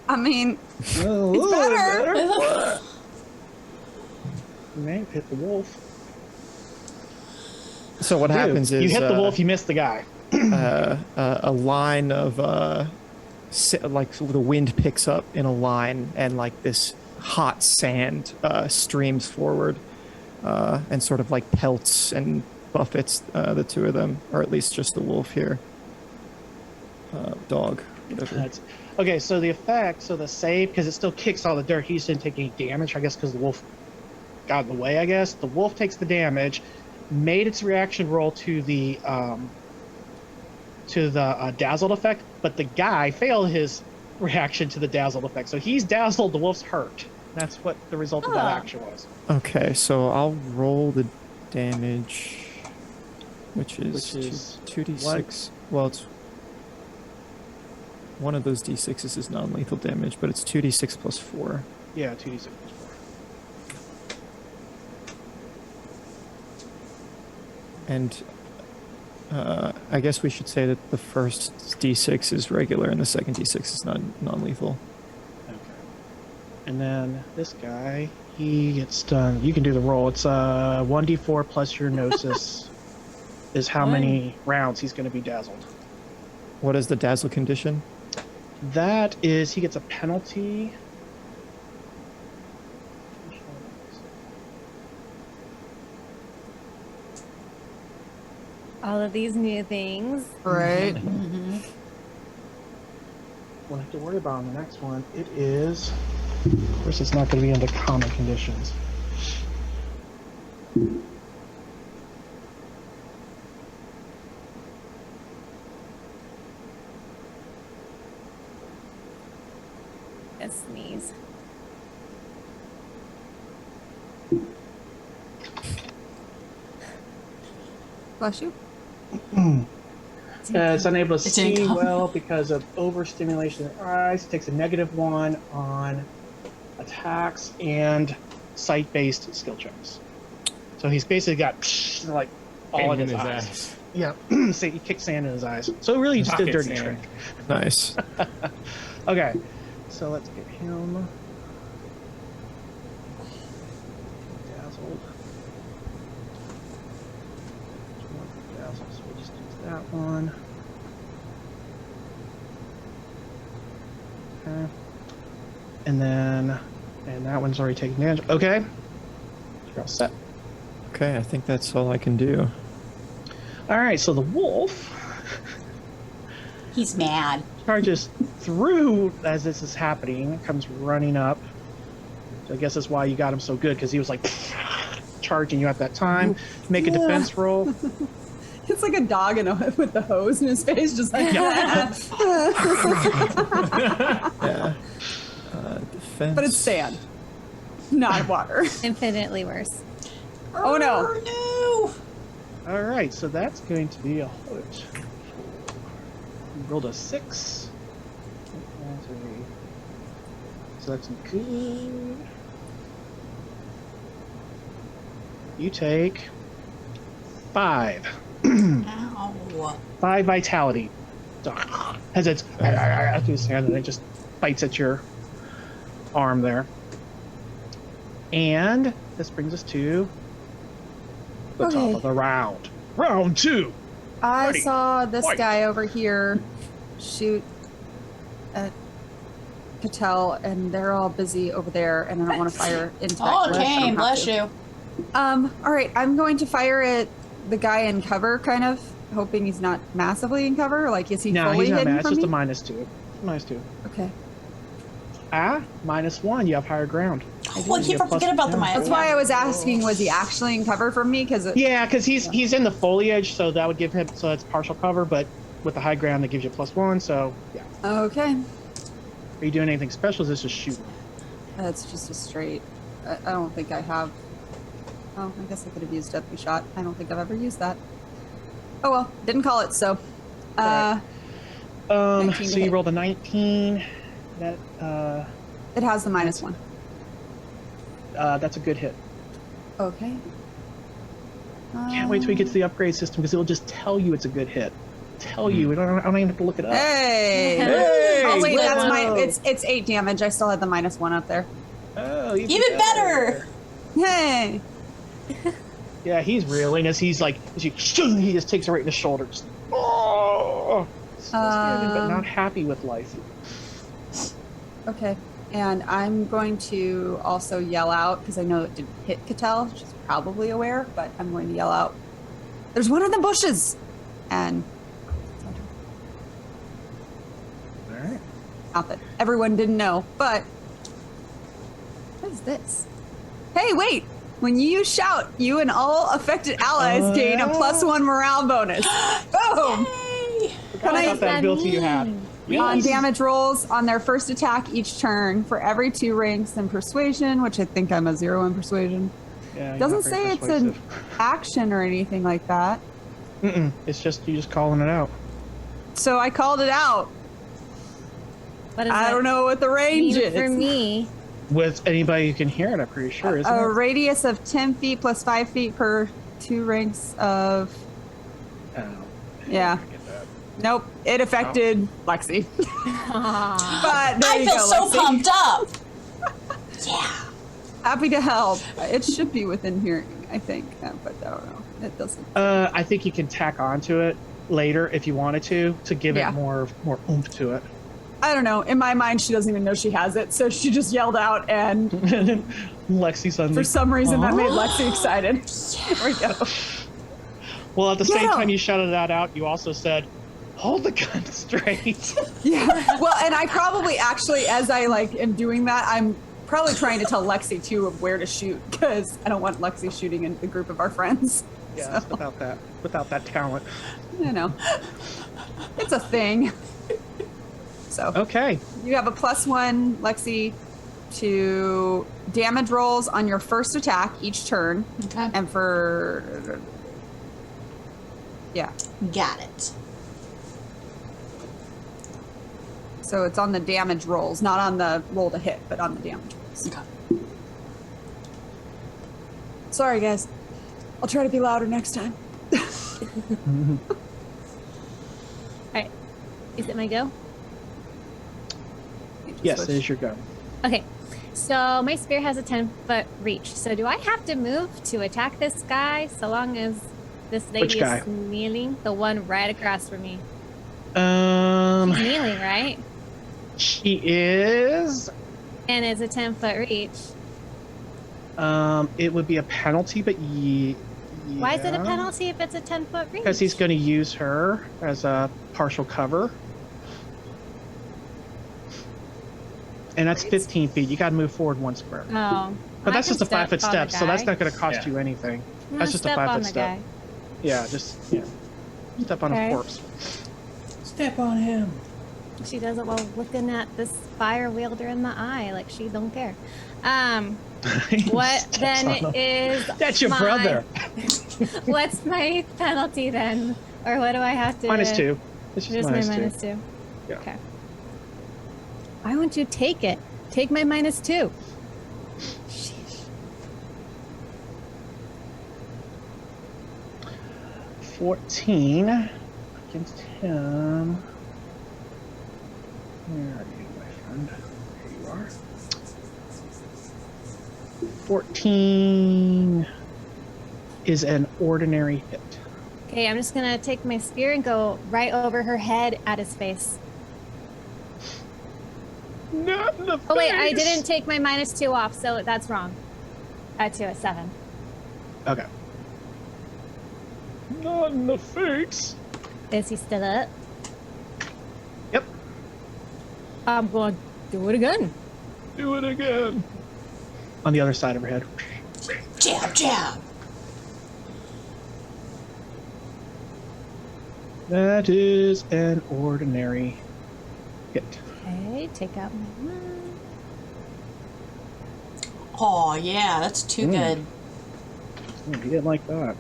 I mean, It's better. You may have hit the wolf. So what happens is you hit the wolf, you missed the guy. a line of like the wind picks up in a line, and like this hot sand streams forward and sort of like pelts and buffets the two of them, or at least just the wolf here. Dog, whatever. Okay, so the effect, so the save, because it still kicks all the dirt, he just didn't take any damage, I guess, because the wolf got in the way, I guess. The wolf takes the damage, made its reaction roll to the dazzled effect, but the guy failed his reaction to the dazzled effect. So he's dazzled, the wolf's hurt. That's what the result of that action was. Okay, so I'll roll the damage, which is 2d6. Well, it's one of those d6s is non-lethal damage, but it's 2d6 plus 4. Yeah, 2d6 plus 4. And I guess we should say that the first d6 is regular and the second d6 is non-lethal. Okay. And then this guy, he gets done. You can do the roll. It's 1d4 plus your gnosis is how many rounds he's going to be dazzled. What is the dazzle condition? That is, he gets a penalty. All of these new things. Right. Won't have to worry about on the next one. It is. Of course, it's not going to be under common conditions. sneeze. Bless you. It's unable to It's see income. well because of overstimulation of the eyes. It takes a -1 on attacks and sight-based skill checks. So he's basically got like all in his eyes. Yeah, so he kicked sand in his eyes. So really, just did a dirty trick. Nice. Okay, so let's get him dazzled. Dazzled, so we'll just use that one. Okay. And that one's already taken damage. Okay. You're all set. Okay, I think that's all I can do. All right, so the wolf He's mad. charges through as this is happening, comes running up. So I guess that's why you got him so good, because he was like charging you at that time. Make a defense roll. It's like a dog with the hose in his face, just like. Yeah. Defense. But it's sand, not water. Infinitely worse. Oh no. No. All right, so that's going to be a hit. You rolled a 6. So that's good. You take 5. Ow. 5 vitality. As it's through his hand, and it just bites at your arm there. And this brings us to the top of the round. Round 2. I Party. saw this Fight. guy over here shoot at Patel, and they're all busy over there, and I don't want to fire into that Oh, cliff. I don't Kane, have bless to. you. All right, I'm going to fire at the guy in cover, kind of hoping he's not massively in cover. Like, is he No, fully he's not hidden mad. It's from just me? a -2. -2. Okay. -1. You have higher ground. Well, keep forget about the yeah. minus. That's why I was asking, was he actually in cover from me? Because Yeah, because he's in the foliage, so that would give him, so that's partial cover, but with the high ground, that gives you +1, so yeah. okay, Are you doing anything special? Is this just shooting? that's just a straight. I don't think I have. Oh, I guess I could have used Deadly Shot. I don't think I've ever used that. Oh well, didn't call it, so. Alright. 19 to So you hit. rolled a 19. That It has the -1. that's a good hit. Okay. Can't wait till we get to the upgrade system because it'll just tell you it's a good hit. Tell you. I don't even have to look it up. Hey! Hey! Oh wait, that's Wow. it's 8 damage. I still had the -1 up there. Oh, Even better. Hey! Yeah, he's reeling as he's like, he just takes it right in the shoulder. Just, oh! Spirited, but not happy with life. Okay. And I'm going to also yell out, because I know it didn't hit Cattell. She's probably aware, but I'm going to yell out, "There's one in the bushes!" And Alright. not that everyone didn't know, but what is this? Hey, wait! When you shout, you and all affected allies gain a +1 morale bonus. Boom! Yay. Forgot I- about that ability you had. On damage rolls on their first attack each turn for every 2 ranks in persuasion, which I think I'm a 0 in persuasion. Yeah, you're Doesn't not very say it's an persuasive. action or anything like that. Mm-mm. It's just you just calling it out. So I called it out. What does I that don't know what the range mean is. for me? With anybody who can hear it, I'm pretty sure, isn't A it? radius of 10 feet plus 5 feet per 2 ranks of. Oh, Yeah. I get that. Nope. It affected Lexi. But there I you feel go, so Lexi. pumped up. Yeah. Happy to help. It should be within hearing, I think. But I don't know. It doesn't. I think you can tack onto it later if you wanted to give Yeah. it more oomph to it. I don't know. In my mind, she doesn't even know she has it. So she just yelled out, and And then Lexi suddenly. for some reason, that made Lexi excited. There we go. Well, at the Get same out. time you shouted that out, you also said, "Hold the gun straight." Yeah. Well, and I probably actually, as I am doing that, I'm probably trying to tell Lexi too of where to shoot, because I don't want Lexi shooting in the group of our friends. Yeah, So, without that talent. you know, it's a thing. So Okay. you have a +1, Lexi, to damage rolls on your first attack each turn. Okay. And for... Yeah. Got it. So it's on the damage rolls, not on the roll to hit, but on the damage rolls. Okay. Sorry, guys. I'll try to be louder next time. Alright. Is it my go? Yes, it is your go. Okay. So my spear has a 10-foot reach. So do I have to move to attack this guy so long as this lady Which guy? is kneeling? The one right across from me. She's Um, kneeling, right? she is. And it's a 10-foot reach. It would be a penalty, but Why is it a penalty if it's a 10-foot reach? Because he's going to use her as a partial cover. And that's 15 feet. You got to move forward 1 square. Oh. But that's I just a can 5-foot on step, the so that's guy. not going to cost Yeah. you anything. I'm That's gonna just a step 5-foot on the step. guy. Yeah, step on Okay. a corpse. Step on him. She does it while looking at this fire wielder in the eye, like she don't care. What Steps then on him. is That's your my- brother. What's my penalty then? Or what do I have to... -2. It's just Just my -2. -2. Yeah. Okay. Why won't you take it? Take my -2. Sheesh. 14 against him. Where are you, my friend? There you are. 14 is an ordinary hit. Okay, I'm just gonna take my spear and go right over her head at his face. Not in the Oh wait, I face. didn't take my -2 off, so that's wrong. Add 2 at 7. Okay. Not in the face. Is he still up? Yep. I'm going to do it again. Do it again. On the other side of her head. Jab, jab. That is an ordinary hit. Okay, take out my one. Oh, yeah, that's too good. He didn't like that.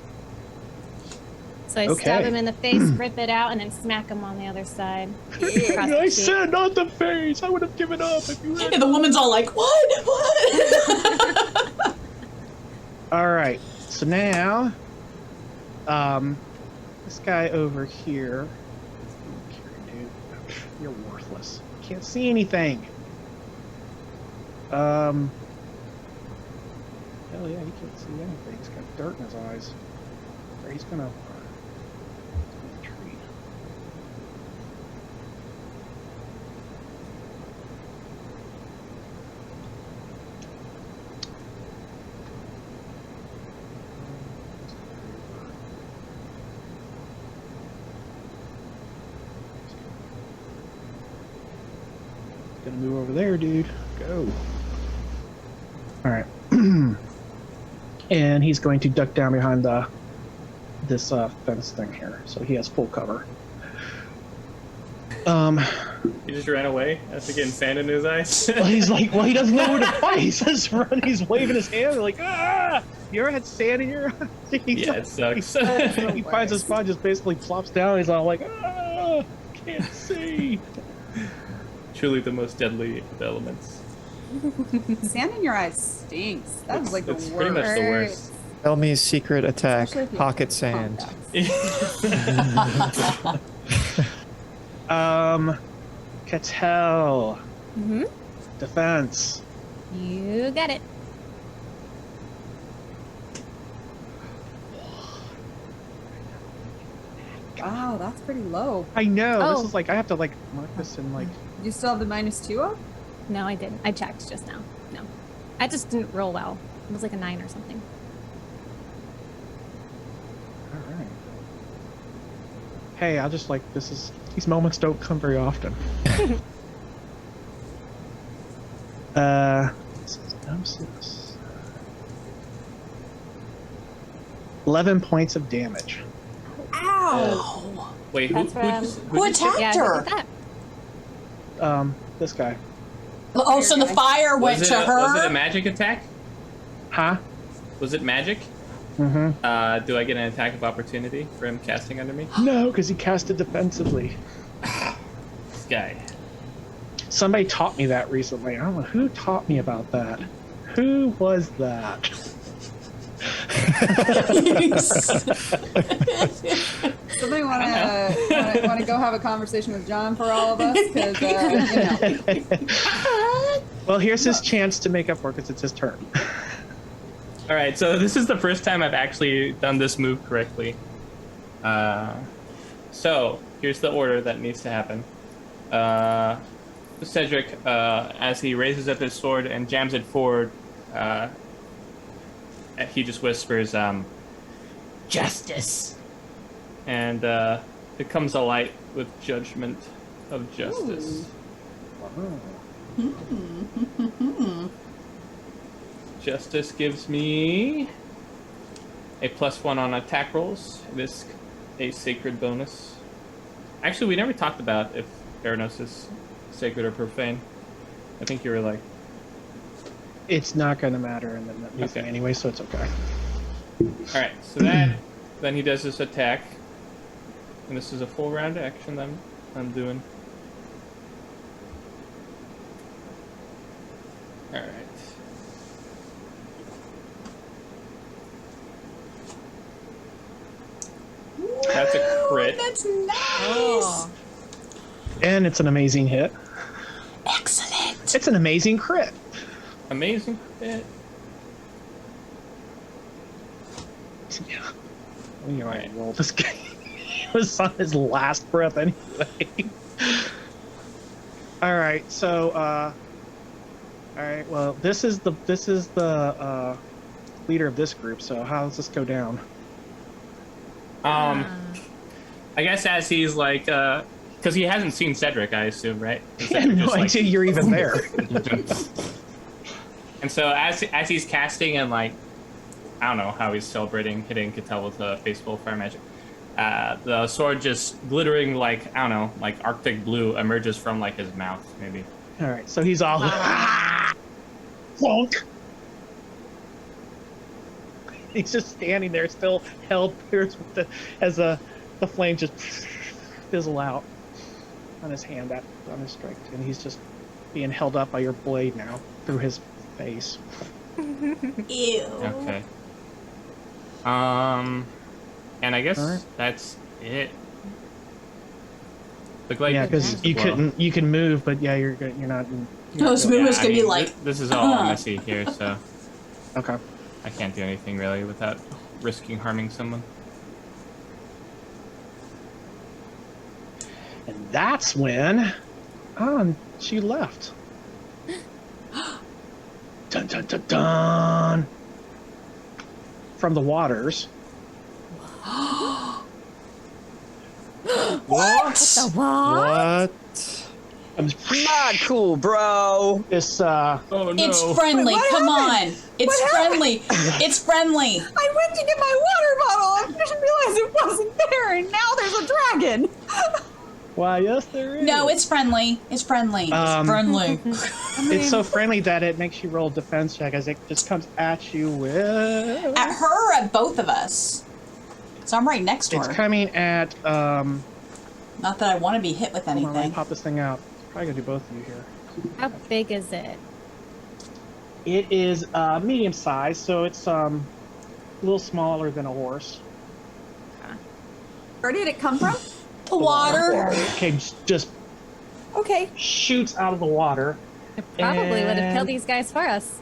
So I Okay. stab him in the face, rip it out, and then smack him on the other side. Across the I cheek. said not the face. I would have given up if you had. And the woman's all like, what? What? All right. So now, this guy over here. Dude, you're worthless. Can't see anything. Hell yeah, he can't see anything. He's got dirt in his eyes. Or he's gonna retreat. Gonna move over there, dude. Go. All right. And he's going to duck down behind this fence thing here, so he has full cover. He just ran away after getting sand in his eyes. Well, he's like, well, he doesn't know where to fight. He says run. He's waving his hand like, ah! You ever had sand in your eye? Yeah, it sucks. He finds a spot, just basically flops down. He's all like, ah! Can't see. Truly the most deadly of the elements. Sand in your eyes stinks. That was like the It's worst. pretty much the worst. Tell me secret attack, Especially if you- pocket sand. Cattell. Mm-hmm. Defense. You got it. Wow, that's pretty low. I know. Oh. This is like, I have to like mark this in like. You still have the -2 up? No, I didn't. I checked just now. No. I just didn't roll well. It was like a 9 or something. All right. Hey, I just like this is these moments don't come very often. This is nemesis. 11 points of damage. Ow! Wait, That's who from- just, Who just hit- attacked Yeah, her? look at that. this guy. Oh, so the fire went to her? Was it a magic attack? Huh? Was it magic? Mm-hmm. Do I get an attack of opportunity for him casting under me? No, because he cast it defensively. This guy. Somebody taught me that recently. I don't know who taught me about that. Who was that? Somebody want to go have a conversation with John for all of us? Because, Well, here's his chance to make up for it because it's his turn. All right, so this is the first time I've actually done this move correctly. So here's the order that needs to happen. Cedric, as he raises up his sword and jams it forward, he just whispers, "Justice," and it comes alight with judgment of justice. Justice gives me a +1 on attack rolls. It is a sacred bonus. Actually, we never talked about if Theranos is sacred or profane. I think you were like... It's not going to matter in the new thing anyway, so it's okay. Alright, so that... then he does this attack. And this is a full round action that I'm doing. Alright. That's a crit. That's nice. Oh. And it's an amazing hit. Excellent. It's an amazing crit. Amazing crit. Yeah. We might roll this guy. He was on his last breath anyway. Alright, so alright, well this is the leader of this group, so how does this go down? I guess as he's like, because he hasn't seen Cedric, I assume, right? He had no idea you're even there. And so as he's casting and like, I don't know how he's celebrating hitting Cattell with a face full of fire magic. The sword just glittering like, I don't know, like Arctic blue emerges from like his mouth, maybe. Alright, so he's all Flonk! He's just standing there, still held pierced with as the flame just fizzle out on his hand, on his strike, and he's just being held up by your blade now through his face. Ew. Okay. And I guess that's it. Look like Yeah, because you can move, but yeah, you're not. No, this move was gonna be like. This is all messy here, so Okay. I can't do anything really without risking harming someone. And that's when she left. Dun dun dun dun. From the waters. What? What? Not cool, bro. This Oh no! It's friendly. Wait, what Come happened? on. It's What friendly. It's friendly. I went to get my water bottle and didn't realize it wasn't there, and now there's a dragon. Why, yes, there is. No, it's friendly. It's friendly. It's friendly. It's so friendly that it makes you roll a defense check as it just comes at you with. At her or at both of us? So I'm right next to It's her. coming at. Not that I want to be hit with Hold on, let me anything. pop this thing out. Probably gonna do both of you here. How big is it? It is medium size, so it's a little smaller than a horse. Where did it come from? The water. Okay, just Okay. shoots out of the water. It probably would have And- killed these guys for us.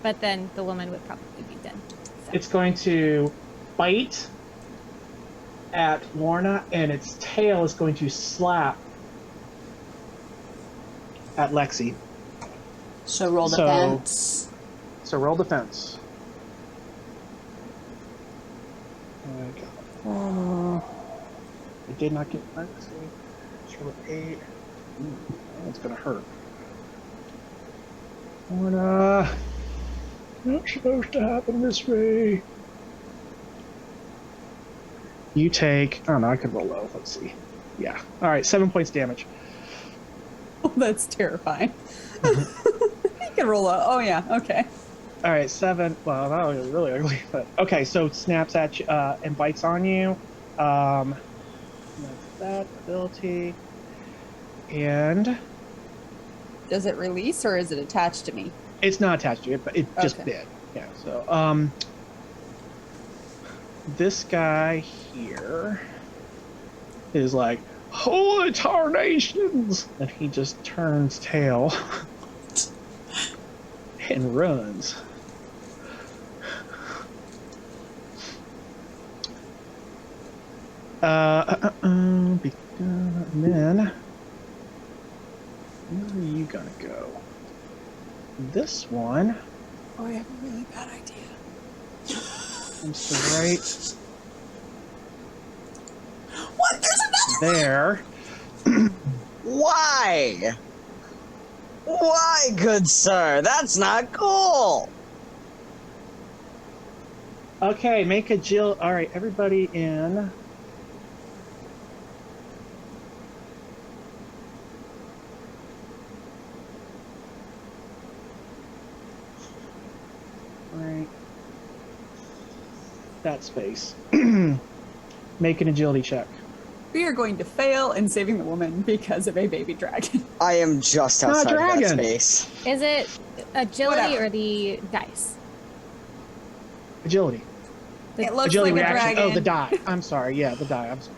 But then the woman would probably be dead. So. It's going to bite at Lorna, and its tail is going to slap at Lexi. So roll So- defense. So roll defense. I did not get Lexi. Let's roll 8. Ooh, that's gonna hurt. Lorna. Not supposed to happen this way. You take, I don't know, I could roll low. Let's see. Yeah. All right, 7 points damage. That's terrifying. You can roll a. Oh yeah. Okay. All right, 7. Well, that was really ugly, but okay. So it snaps at you and bites on you. That's that ability. And Does it release or is it attached to me? it's not attached to it, but it just Okay. did. Yeah. So this guy here is like, holy tarnations, and he just turns tail and runs. And then where are you gonna go? This one Oh, I have a really bad idea. comes to right What? There's another. there. Why? Why, good sir? That's not cool. Okay, make a Jill. All right, everybody in. Right. That space. Make an agility check. We are going to fail in saving the woman because of a baby dragon. I am just Not a outside of that dragon. space. Is it agility Whatever. or the dice? Agility. It looks Agility like a reaction. dragon. Oh, the die. I'm sorry. Yeah, the die. I'm sorry.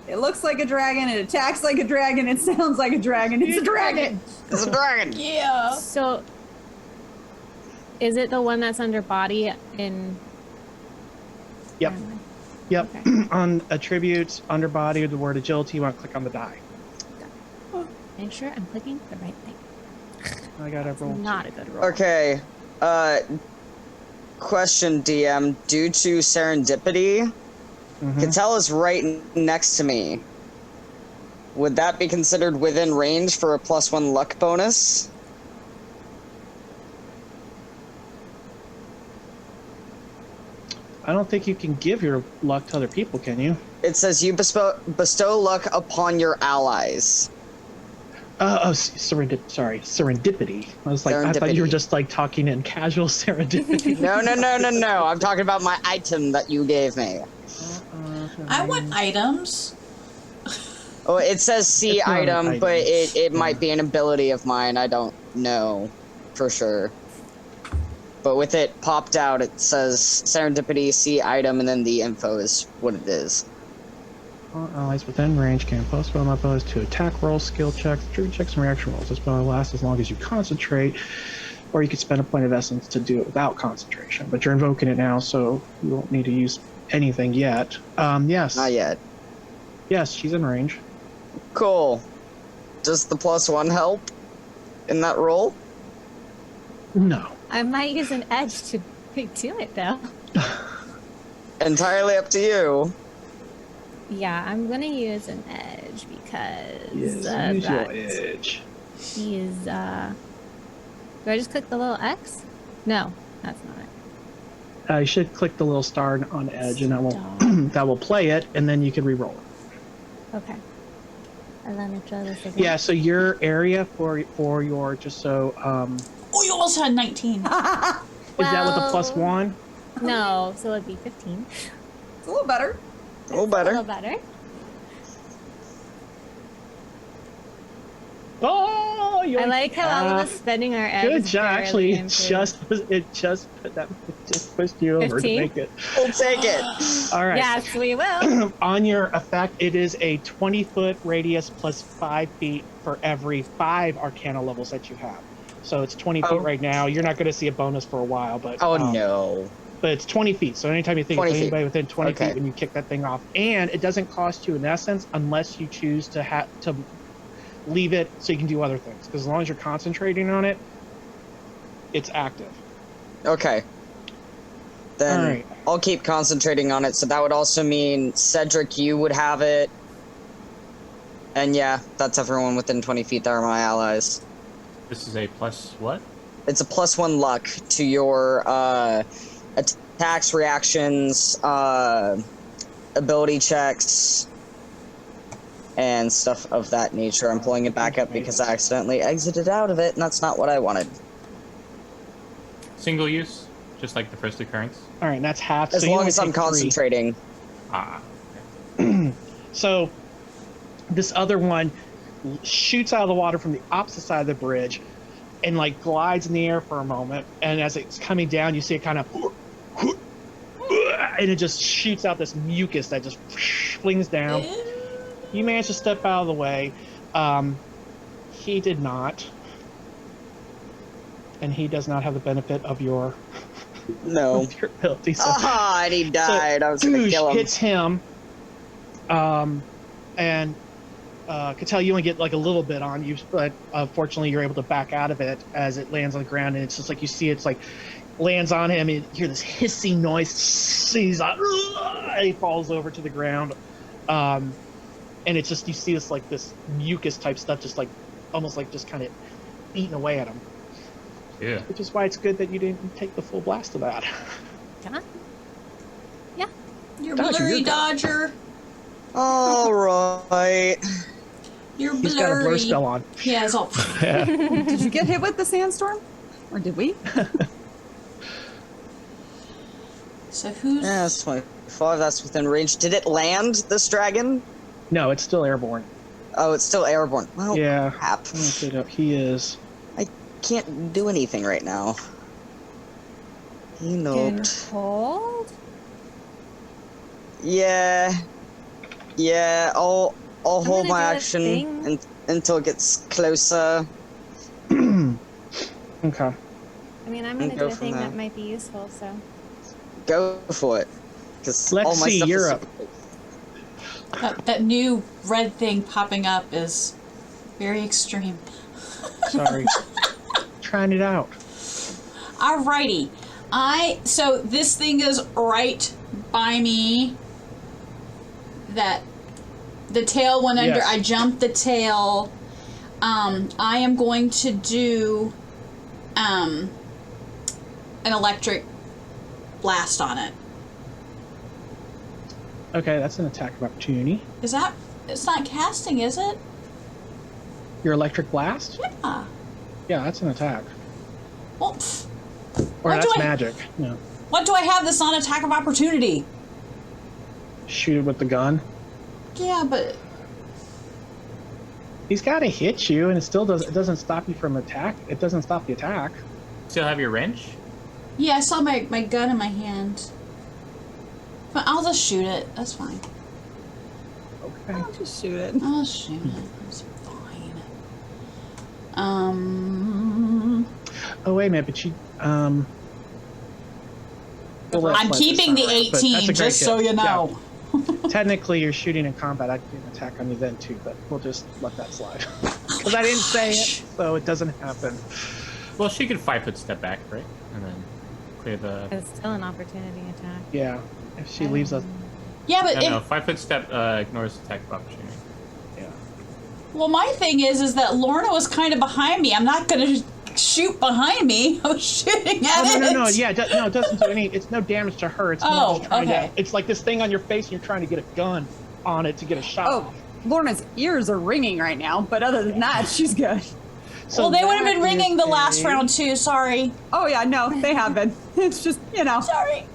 It looks like a dragon. It attacks like a dragon. It sounds like a dragon. It's a dragon. It's a dragon. Yeah. So, is it the one that's under body in? Yep. Never mind. Yep. Okay. On attributes, underbody, the word agility, you want to click on the die. Make sure I'm clicking the right thing. I got to roll. Not a good roll. Okay. Question, DM. Due to serendipity, Mhm. Cattell is right next to me. Would that be considered within range for a +1 luck bonus? I don't think you can give your luck to other people, can you? It says you bestow luck upon your allies. Serendipity. I was like, I thought you were Serendipity. just like talking in casual serendipity. No. I'm talking about my item that you gave me. I want items. Oh, it says C It's not an item, item. but it might be an ability of mine. I don't know for sure. But with it popped out, it says serendipity, C item, and then the info is what it is. All allies within range can postpone my bonus to attack rolls, skill checks, true checks, and reaction rolls. This bonus lasts as long as you concentrate, or you could spend a point of essence to do it without concentration. But you're invoking it now, so you won't need to use anything yet. Yes. Not yet. Yes, she's in range. Cool. Does the +1 help in that roll? No. I might use an edge to do it though. Entirely up to you. Yeah, I'm gonna use an edge because Yes, use that your edge. is. Do I just click the little X? No, that's not it. You should click the little star on edge, and that will Star. that will play it, and then you can re-roll it. Okay. And let me try this again. Yeah. So your area for your just so Oh, you almost had 19. is that with the +1? No, so it'd be 15. It's a little better. A little A better. little better. Oh, you I like how all of us spending our edge. Good job. barely Actually, improved. it just pushed you over 15? to make it. We'll take it. All right. Yes, we will. On your effect, it is a 20-foot radius plus 5 feet for every 5 Arcana levels that you have. So it's 20 feet Oh. right now. You're not going to see a bonus for a while, but Oh no. But it's 20 feet. So anytime you think of 20 feet. anybody within 20 Okay. feet when you kick that thing off, and it doesn't cost you in essence unless you choose to leave it so you can do other things. Because as long as you're concentrating on it, it's active. Okay. Then Alright. I'll keep concentrating on it. So that would also mean Cedric, you would have it. And yeah, that's everyone within 20 feet that are my allies. This is a plus what? It's a +1 luck to your attacks, reactions, ability checks, and stuff of that nature. I'm pulling it back up because I accidentally exited out of it, and that's not what I wanted. Single use, just like the first occurrence. All right, and that's half. As so you long only as I'm take 3. concentrating. Ah. So this other one shoots out of the water from the opposite side of the bridge and like glides in the air for a moment, and as it's coming down you see it kind of and it just shoots out this mucus that just flings down. You manage to step out of the way. He did not, and he does not have the benefit of your No. of your ability. So, And he died. I was gonna Douche kill him. hits him, and could tell you only get like a little bit on you, but fortunately you're able to back out of it as it lands on the ground, and it's just like you see it's like lands on him, and you hear this hissing noise. He's like, he falls over to the ground, and it's just you see this like this mucus type stuff, just like almost like just kind of eating away at him. Yeah. Which is why it's good that you didn't take the full blast of that. Huh? You're Dodger, blurry, you're good. Dodger. All right. You're blurry. He's got a blur spell on. Yeah, it's all. Did you get hit with the sandstorm? Or did we? So who's? Yeah, that's 25. That's within range. Did it land, this dragon? No, it's still airborne. Oh, it's still airborne. Well, Yeah. crap. I'm gonna look it up. He is. Can't do anything right now. He noped. Hold. Yeah. Yeah, I'll hold gonna my do a action thing. until it gets closer. Okay. I mean, I'm gonna Go do a from thing there. that might be useful. So Go for it. Because all my Lexi, stuff you're is... up. That new red thing popping up is very extreme. Sorry. Trying it out. Alrighty. So this thing is right by me. That the tail went under. Yes. I jumped the tail. I am going to do an electric blast on it. Okay, that's an attack of opportunity. Is that? It's not casting, is it? Your electric blast? Yeah. Yeah, that's an attack. Well, pff, Or What that's do I- magic. No. what do I have that's not attack of opportunity? Shoot it with the gun. Yeah, but He's got to hit you, and it still does. It doesn't stop you from attack. It doesn't stop the attack. Still have your wrench? yeah, I saw my gun in my hand. But I'll just shoot it. That's fine. Okay. I'll just shoot it. I'll shoot it. It's fine. Oh wait a minute, but you we'll let I'm Fletcher keeping the start, but that's a 18, great just so hit. you know. Yeah. Technically, you're shooting in combat. I could do an attack on you then too, but we'll just let that slide because I didn't say it, so it doesn't happen. Well, she could 5-foot step back, right? And then clear the. it's still an opportunity attack. Yeah, if she leaves us. Yeah, but No, 5-foot step ignores attack of opportunity. Yeah. well, my thing is that Lorna was kind of behind me. I'm not going to shoot behind me. I was shooting at Oh, it. no, yeah, no, it doesn't do any. It's no damage to her. It's more Oh, just trying okay. to. It's like this thing on your face, and you're trying to get a gun on it to get a shot. Oh, Lorna's ears are ringing right now, but other than that, she's good. So Well, they would have that been ringing is the last a- round too. Sorry. Oh yeah, no, they have been. It's just, you know. Sorry.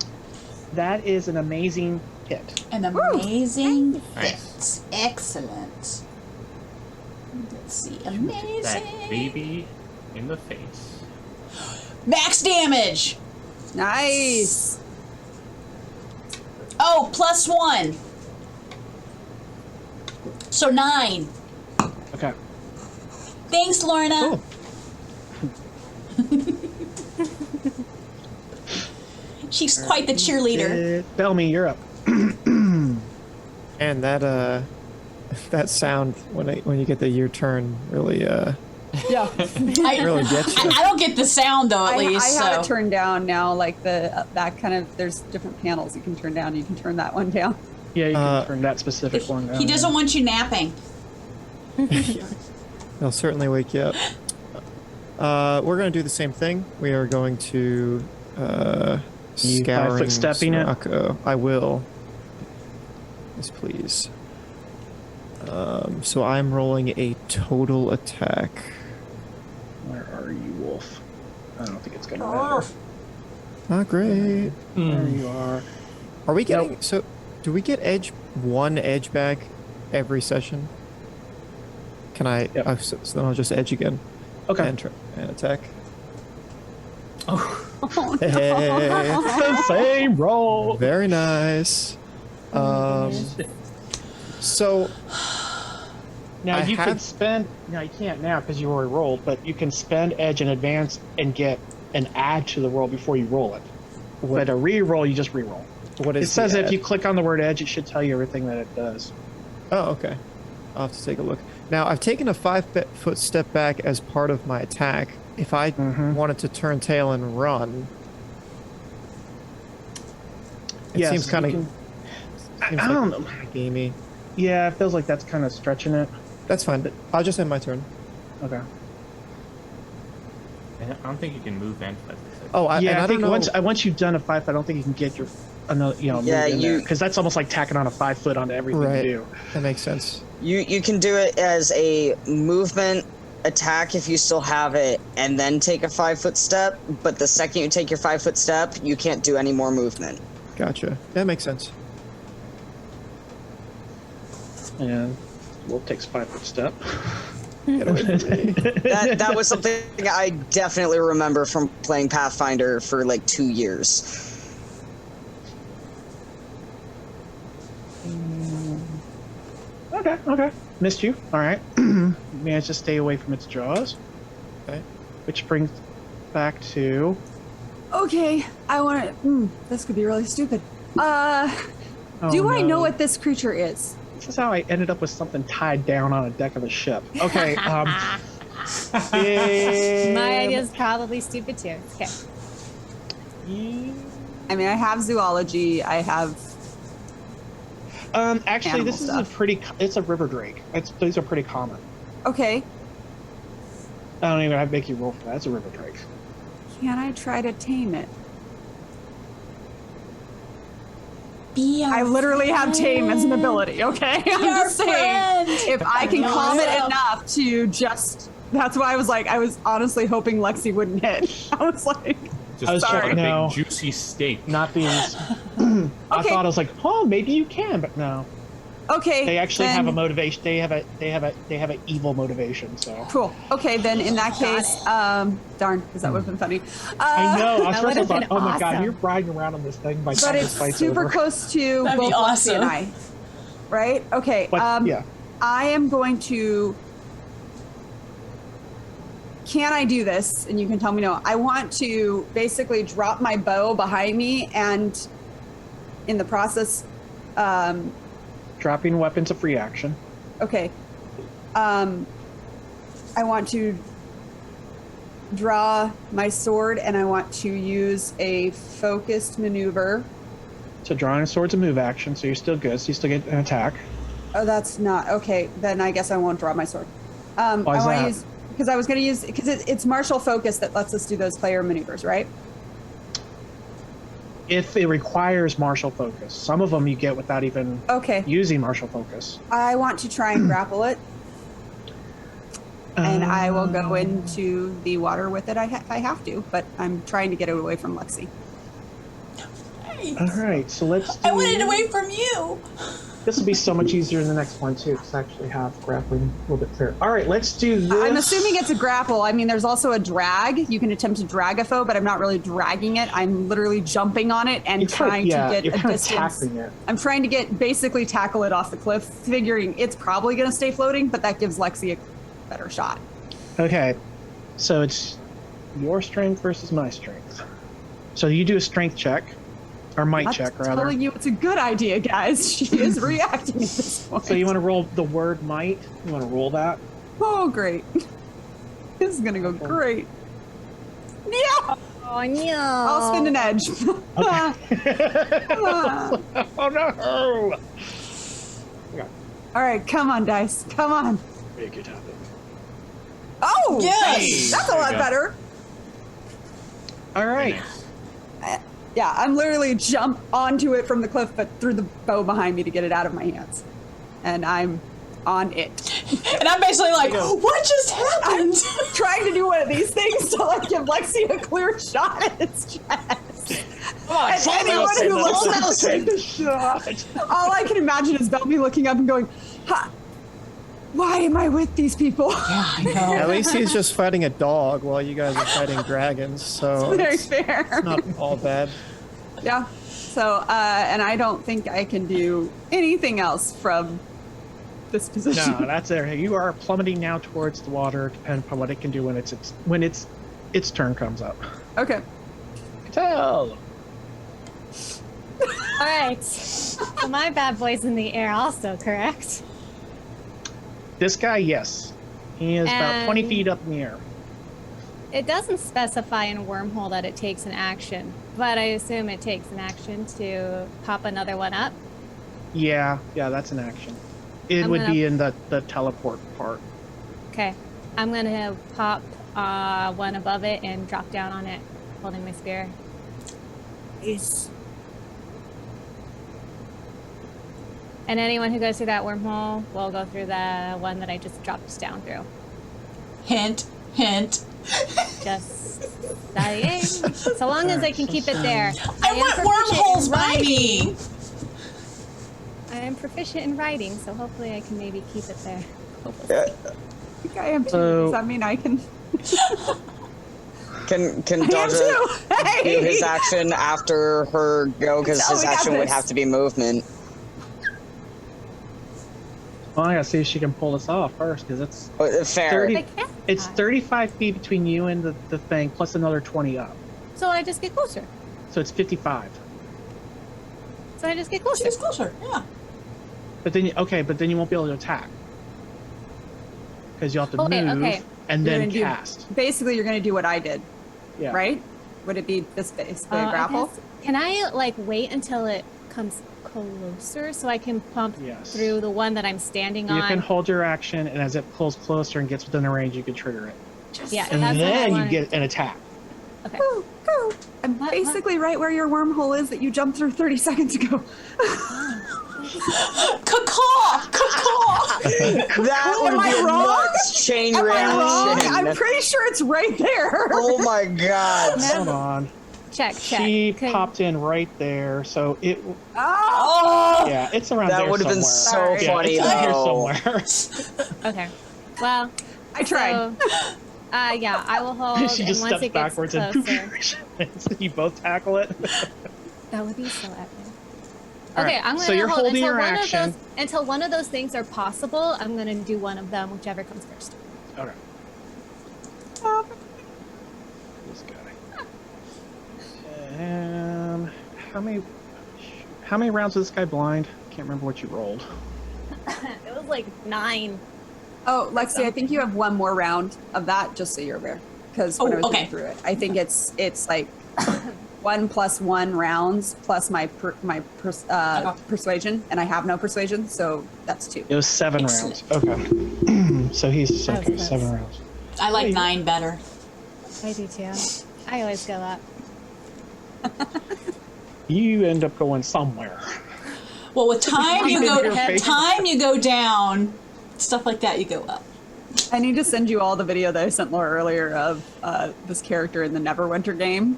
That is an amazing hit. An amazing Nice. hit. Excellent. Let's see. That Amazing. baby in the face. Max damage. Nice. Oh, +1. So 9. Okay. Thanks, Lorna. Cool. She's quite the cheerleader. Bellamy, you're up. And that that sound when you get the your turn really Yeah. really gets you. I don't get the sound though. At I least have so. it turned down now, like that kind of, there's different panels you can turn down. You can turn that one down. Yeah, you can turn that specific one down. He doesn't want you napping. They'll certainly wake you up. We're going to do the same thing. We are going to You scouring 5-foot stepping it? Sirocco. I will. Yes, please. So I'm rolling a total attack. Where are you, Wolf? I don't think it's gonna matter. Not great. There you are. Are we getting... So, do we get one edge back every session? Can I... Yep. Oh, so then I'll just edge again. Okay. And attack. Oh, no. Hey. The same roll. Very nice. So... Now I you have- can spend. Now you can't now because you already rolled, but you can spend edge in advance and get an add to the roll before you roll it. But a re-roll, you just re-roll. What is It says the if add? you click on the word edge, it should tell you everything that it does. Oh, okay. I'll have to take a look. Now, I've taken a 5-foot step back as part of my attack. If I wanted to turn tail and run, it Yes, seems kind you of... can- I don't know. Gamey. Yeah, it feels like that's kind of stretching it. That's fine. I'll just end my turn. Okay. I don't think you can move and flip. Oh, Yeah, I don't think know. once you've done a 5 foot, I don't think you can get your another Yeah, because that's almost like tacking on a 5 foot onto everything Right. you do. That makes sense. You can do it as a movement attack if you still have it, and then take a 5-foot step. But the second you take your 5-foot step, you can't do any more movement. Gotcha. That makes sense. And Wolf takes a 5-foot step. Get away from me. That was something I definitely remember from playing Pathfinder for like 2 years. Okay. Missed you. All right. Managed to stay away from its jaws. Okay. Which brings back to. Okay, I want to. This could be really stupid. Do Oh, I know no. what this creature is? This is how I ended up with something tied down on a deck of a ship. Okay. My idea is probably stupid too. Okay. I mean, I have zoology. I have. Actually, Animal this is stuff. it's a river drake. These are pretty common. Okay, I don't even have to make you roll for that. It's a river drake. can I try to tame it? Be I literally have tame as an ability. Okay, I'm just saying. If I can calm it enough to just. That's why I was honestly hoping Lexi wouldn't hit. I was like, Just I was chop sorry, a no. big juicy steak. Not these. I Okay. thought I was like, oh, maybe you can, but no. okay. They actually then- have a motivation. They have an evil motivation. So Cool. Okay, then in that case, darn, because that would have been funny. I know. I That was would've thought, been oh my god, awesome. you're riding around on this thing by the But time it's this fight's super over. close to That'd be both Lexi and awesome. I. Right? Okay. But, yeah. I am going to. Can I do this? And you can tell me no. I want to basically drop my bow behind me and, in the process, Dropping weapons a free action. okay. I want to draw my sword and I want to use a focused maneuver. So drawing a sword's a move action, so you're still good. So you still get an attack. Oh, that's not okay. Then I guess I won't draw my sword. Why is I want that? to use because I was going to use because it's martial focus that lets us do those player maneuvers, right? If it requires martial focus, some of them you get without even Okay. using martial focus. I want to try and grapple it, and I will go into the water with it. I have to, but I'm trying to get it away from Lexi. All right, so let's. I wanted away from you. This will be so much easier in the next one too, because I actually have grappling a little bit clearer. All right, let's do this. I'm assuming it's a grapple. I mean, there's also a drag. You can attempt to drag a foe, but I'm not really dragging it. I'm literally jumping on it and You're trying yeah, to get you're a kind distance. of tackling it. I'm trying to basically tackle it off the cliff, figuring it's probably going to stay floating, but that gives Lexi a better shot. Okay, so it's your strength versus my strength. So you do a strength check, or might I'm check rather. telling you, it's a good idea, guys. She is reacting at this point. So you want to roll the word might? You want to roll that? Oh, great. This is going to go great. Yeah! Oh no! I'll spin an edge. Oh no! All right, come on, dice. Come on. Make it happen. Oh! Yes! That's a There you lot go. better. All right. Yeah, I'm literally jump onto it from the cliff, but threw the bow behind me to get it out of my hands. And I'm on it. And I'm basically like, what just happened? Trying to do one of these things to like give Lexi a clear shot at its chest. And anyone who looks at the shot. All I can imagine is Belby looking up and going, why am I with these people? Yeah, I know. At least he's just fighting a dog while you guys are fighting dragons, so Very fair. it's not all bad. Yeah. So, and I don't think I can do anything else from this position. No, that's there. You are plummeting now towards the water, depending upon what it can do when its turn comes up. Okay. Tell. All right. So my bad boy's in the air also, correct? This guy, yes. He is about 20 And- feet up in the air. It doesn't specify in Wormhole that it takes an action, but I assume it takes an action to pop another one up. Yeah, that's an action. It would be in the teleport part. Okay. I'm going to pop one above it and drop down on it, holding my spear. Nice. And anyone who goes through that wormhole will go through the one that I just dropped down through. Hint, hint. Just saying. So long as I can keep it there. I want wormholes by me. I am proficient in writing, so hopefully I can maybe keep it there. I think I am too. So- Does that mean I can? Can I am Dodger too. do his Hey! action after her go? Because Oh, his we got action would this. have to be movement. Well, I gotta see if she can pull this off first, because it's Fair. 30 I can't. it's 35 feet between you and the thing, plus another 20 up. So I just get closer. So it's 55. So I just get closer. She's closer, yeah. But then, but then you won't be able to attack. Because you have to Okay, move okay. and You're then gonna do- cast. Basically, you're going to do what I did, Yeah. right? Would it be this basically I grapple? guess- Can I like wait until it comes closer so I can pump Yes. through the one that I'm standing You on? can hold your action, and as it pulls closer and gets within the range, you can trigger it. Yeah, And that's what I then you wanted. get an attack. Okay. Woo, woo. I'm What? basically right where your wormhole is that you jumped through 30 seconds ago. Caw-caw! Caw-caw! That would Am I be a wrong? nuts chain Am I wrong? reaction. I'm pretty sure it's right there. Oh my god. Hold on. Check. She Could- popped in right there, so it. Oh! Yeah, it's around That there would have been somewhere. so Yeah, funny it's around though. here somewhere. Okay. Well, I tried. so, yeah, I will hold. She and just once steps it gets backwards closer, and you both tackle it. that would be so epic. All Okay, right, I'm so gonna you're hold holding until your one action. of those until one of those things are possible. I'm gonna do one of them, whichever comes first. Okay. This guy. And how many rounds is this guy blind? Can't remember what you rolled. It was like 9. Oh, Lexi, I think you have one more round of that, just so you're aware. Because when I was okay. going through it, I think it's like 1 + 1 rounds plus my persuasion, and I have no persuasion, so that's 2. It was 7 Excellent. rounds. Okay. So he's That was okay. close. 7 rounds. I like 9 better. I do too. I always go up. You end up going somewhere. Well, with time you Your go face. down. Stuff like that you go up. I need to send you all the video that I sent Laura earlier of this character in the Neverwinter game.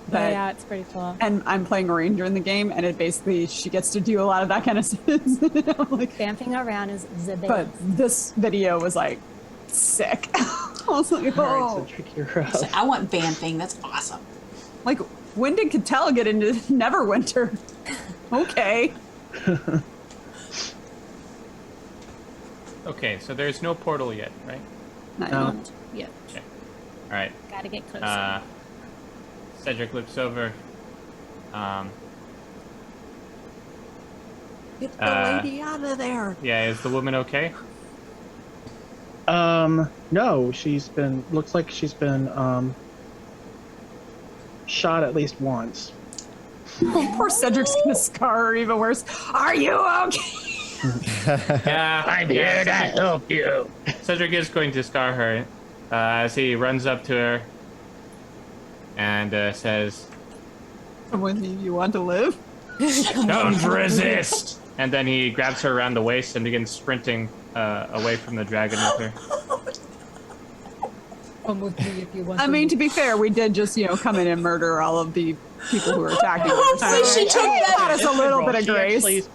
But yeah, it's pretty cool. And I'm playing a ranger in the game, and it basically, she gets to do a lot of that kind of stuff. I'm like, Vamping around is the best. but this video was like sick. I was like, All right, oh. so trick your up. So I want vamping. That's awesome. Like, when did Cattell get into Neverwinter? Okay. Okay, so there's no portal yet, right? Not No. yet. Yeah, All right. gotta get closer. Cedric looks over. Get the lady out of there. Yeah, is the woman okay? No, looks like she's been shot at least once. Oh, poor Cedric's gonna scar her even worse. Are you okay? Yeah, I'm here to help you. Cedric is going to scar her as he runs up to her and says, When you want to live? Don't resist. And then he grabs her around the waist and begins sprinting away from the dragon with her. Come with me if you want. I mean, to be fair, we did just, come in and murder all of the people who were attacking her. Hopefully she took that. Got us a little bit of She grace.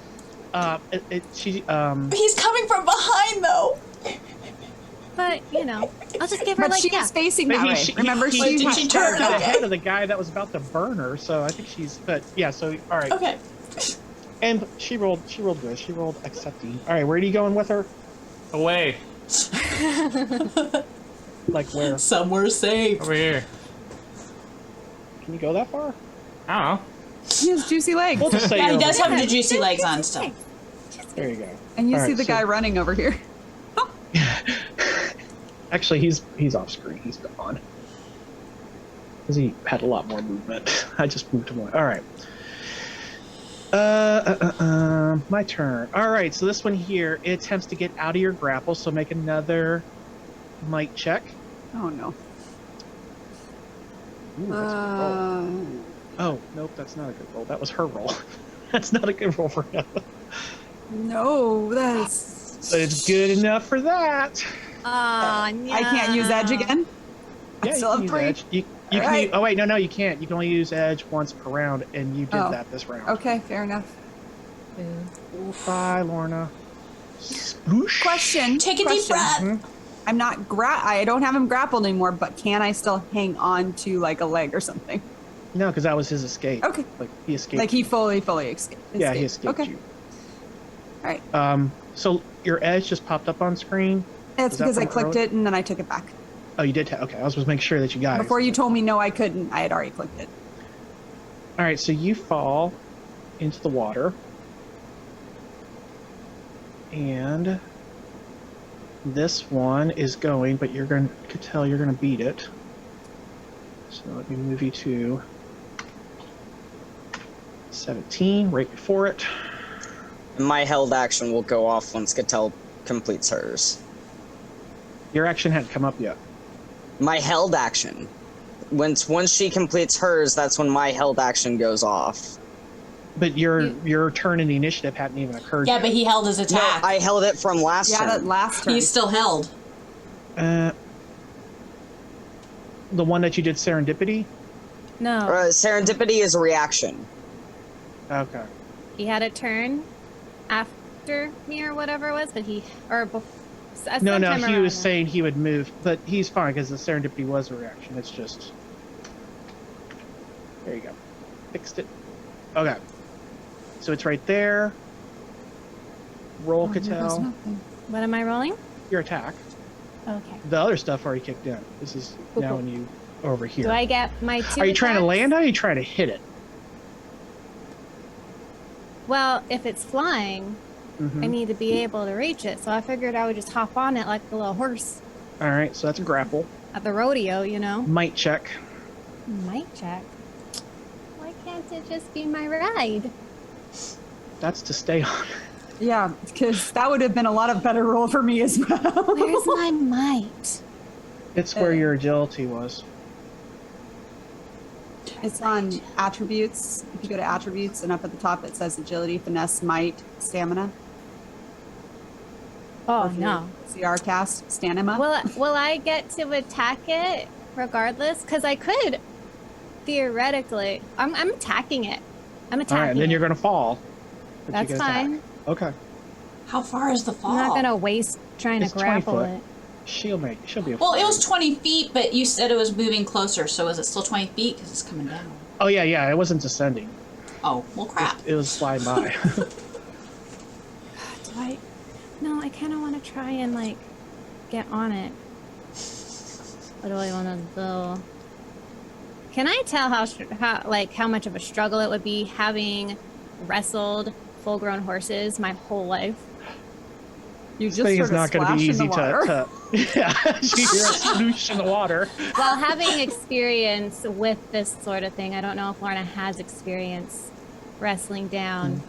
actually, He's coming from behind, though. But, I'll just give her But like, she yeah. was facing that way. Remember, he she did she turn to the okay? head of the guy that was about to burn her. So I think but yeah. So all right. Okay. And she rolled good. She rolled accepting. All right, where are you going with her? Away. Like where? Somewhere safe. Over here. Can you go that far? I don't know. He has juicy legs. We'll just say Yeah, he over does there. have the juicy legs on still. There you go. And you All see right, the guy running over here. Actually, he's off screen. He's gone. Because he had a lot more movement. I just moved him away. All right. My turn. All right, so this one here, it attempts to get out of your grapple, so make another might check. Oh, no. Ooh, that's a good roll. Oh, nope, that's not a good roll. That was her roll. That's not a good roll for him. No, that's... But it's good enough for that. Oh, no. I can't use edge again? Yeah, still have you can use 3. edge. You can Alright. use, oh wait, no, you can't. You can only use edge once per round, and you did Oh. that this round. Okay, fair enough. Bye, Lorna. Sploosh. Question. Take a deep breath. I'm not I don't have him grappled anymore, but can I still hang on to like a leg or something? No, because that was his escape. Okay. Like he escaped. Like he fully escaped. Yeah, he escaped Okay. you. All right. So your edge just popped up on screen. That's Was that because I from clicked earlier? it and then I took it back. Oh, you did. Okay, I was supposed to make sure that you got it. Before you told me no, I couldn't. I had already clicked it. All right, so you fall into the water, and this one is going, but you're going to tell you're going to beat it. So let me move you to 17, right before it. My held action will go off once Cattell completes hers. Your action hadn't come up yet. My held action. Once she completes hers, that's when my held action goes off. But your turn in the initiative hadn't even occurred Yeah, yet. but he held his No, attack. I held it from last Yeah, turn. that last turn. He's still held. The one that you did serendipity? No. Serendipity is a reaction. Okay. He had a turn after me or whatever it was, but he... Or before... No, he was saying he would move, but he's fine because the serendipity was a reaction. It's just... There you go. Fixed it. Okay. So it's right there. Roll, Cattell. What am I rolling? Your attack. Okay. The other stuff already kicked in. This is now when you over here. Do I get my 2 Are you trying to attacks? land or are you trying to hit it? Well, if it's flying, I need to be able to reach it, so I figured I would just hop on it like a little horse Alright, so that's a grapple. at the rodeo, Might check. Might check. Why can't it just be my ride? That's to stay on. Yeah, because that would have been a lot of better roll for me as well. Where's my might? It's where your agility was. It's on attributes. If you go to attributes and up at the top it says agility, finesse, might, stamina. Oh, Or if no. you CR cast, stamina. Will I get to attack it regardless? Because I could, theoretically. I'm attacking it. I'm attacking Alright, and then it. you're going to fall. but you That's can attack. fine. Okay. How far is the fall? I'm not going to waste trying It's to 20 grapple foot. it. She'll be Well, it fine. was 20 feet, but you said it was moving closer, so is it still 20 feet? Because it's coming down. Oh, yeah, it wasn't descending. Oh, well, crap. It was flying by. Do I? No, I kind of want to try and, like, get on it. What do I want to do? Can I tell how much of a struggle it would be having wrestled full-grown horses my whole life? You This just thing sort is of not going to be splash in easy the to, water. yeah, you hear it sploosh in the water. Well, having experience with this sort of thing, I don't know if Lorna has experience wrestling down.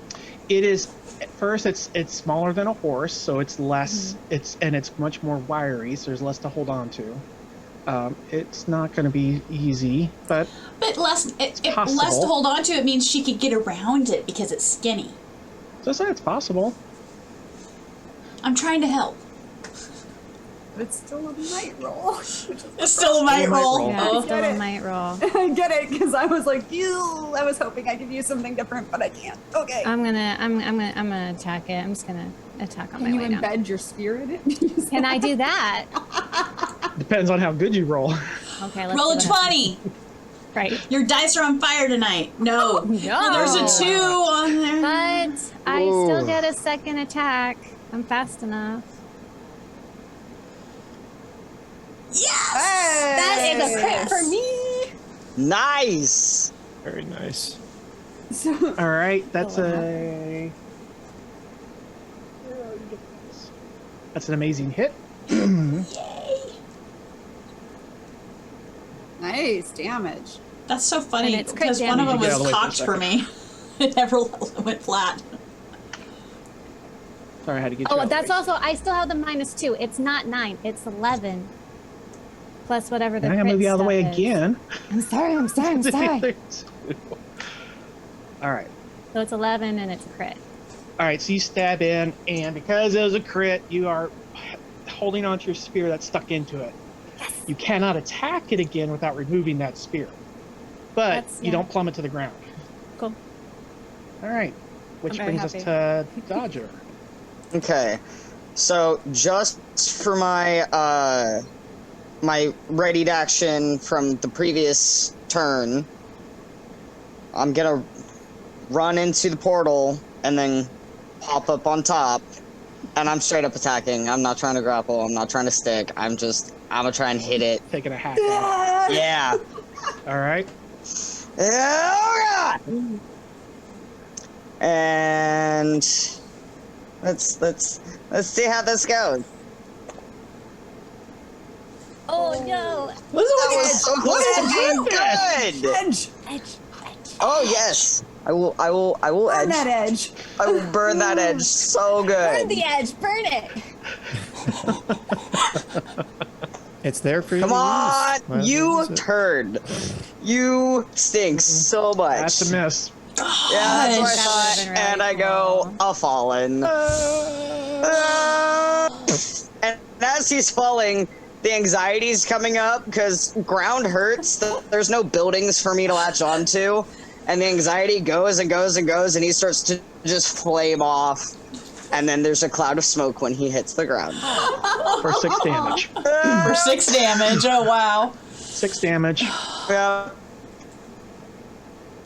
It is, at first it's smaller than a horse, so it's less, it's much more wiry, so there's less to hold on to. It's not going to be easy, but But less to possible. hold on to, it means she could get around it because it's skinny. So I say it's possible. I'm trying to help. But it's still a might roll. It's still a might roll. Yeah, Oh. it's still a might roll. I get it, because I was like, ew, I was hoping I could use something different, but I can't. Okay. I'm gonna attack it. I'm just gonna attack on Can my you way down. embed your spear in it? Can I do that? Depends on how good you roll. Okay, let's Roll a see what happens. 20. Right. Your dice are on fire tonight. No. No. There's a 2 on there. But I Ooh. still get a second attack. I'm fast enough. Yes! Hey! That is a crit for me. Nice. Very nice. So, All right, that's Oh, a. That's an amazing hit. nice damage. That's so funny And it's crit because one of them damage. Get out of was the way for a cocked for second. me. It never went flat. Sorry, I had to get you. Oh, out of the that's way. also. I still have the -2. It's not 9. It's 11. Plus whatever the. I gotta crit move you out of the way stuff is. again. I'm sorry. I'm sorry. I'm sorry. All right. So it's 11 and it's a crit. All right, so you stab in, and because it was a crit, you are holding onto your spear that's stuck into it. Yes. You cannot attack it again without removing that spear, but That's- you yeah. don't plummet to the ground. Cool. All right, which I'm very brings us happy. to Dodger. Okay, so just for my my readied action from the previous turn, I'm gonna run into the portal and then pop up on top, and I'm straight up attacking. I'm not trying to grapple. I'm not trying to stick. I'm gonna try and hit it. Taking a hack at Yeah. it. All right. Oh God! And let's see how this goes. Oh no! That was so close to being good. Edge! Edge. Oh yes, I will On edge. that edge. I will burn that edge so Burn good. the edge. Burn it. It's there for you. Come to on, use. Might as well you use it. turd. You stink so much. That's a miss. Yeah, that's what I That thought. would've been really And I go, cool. a fallen. And as he's falling, the anxiety's coming up because ground hurts. There's no buildings for me to latch onto. And the anxiety goes and goes and goes, and he starts to just flame off. And then there's a cloud of smoke when he hits the ground. For 6 damage. For 6 damage. Oh, wow. 6 damage. Yeah.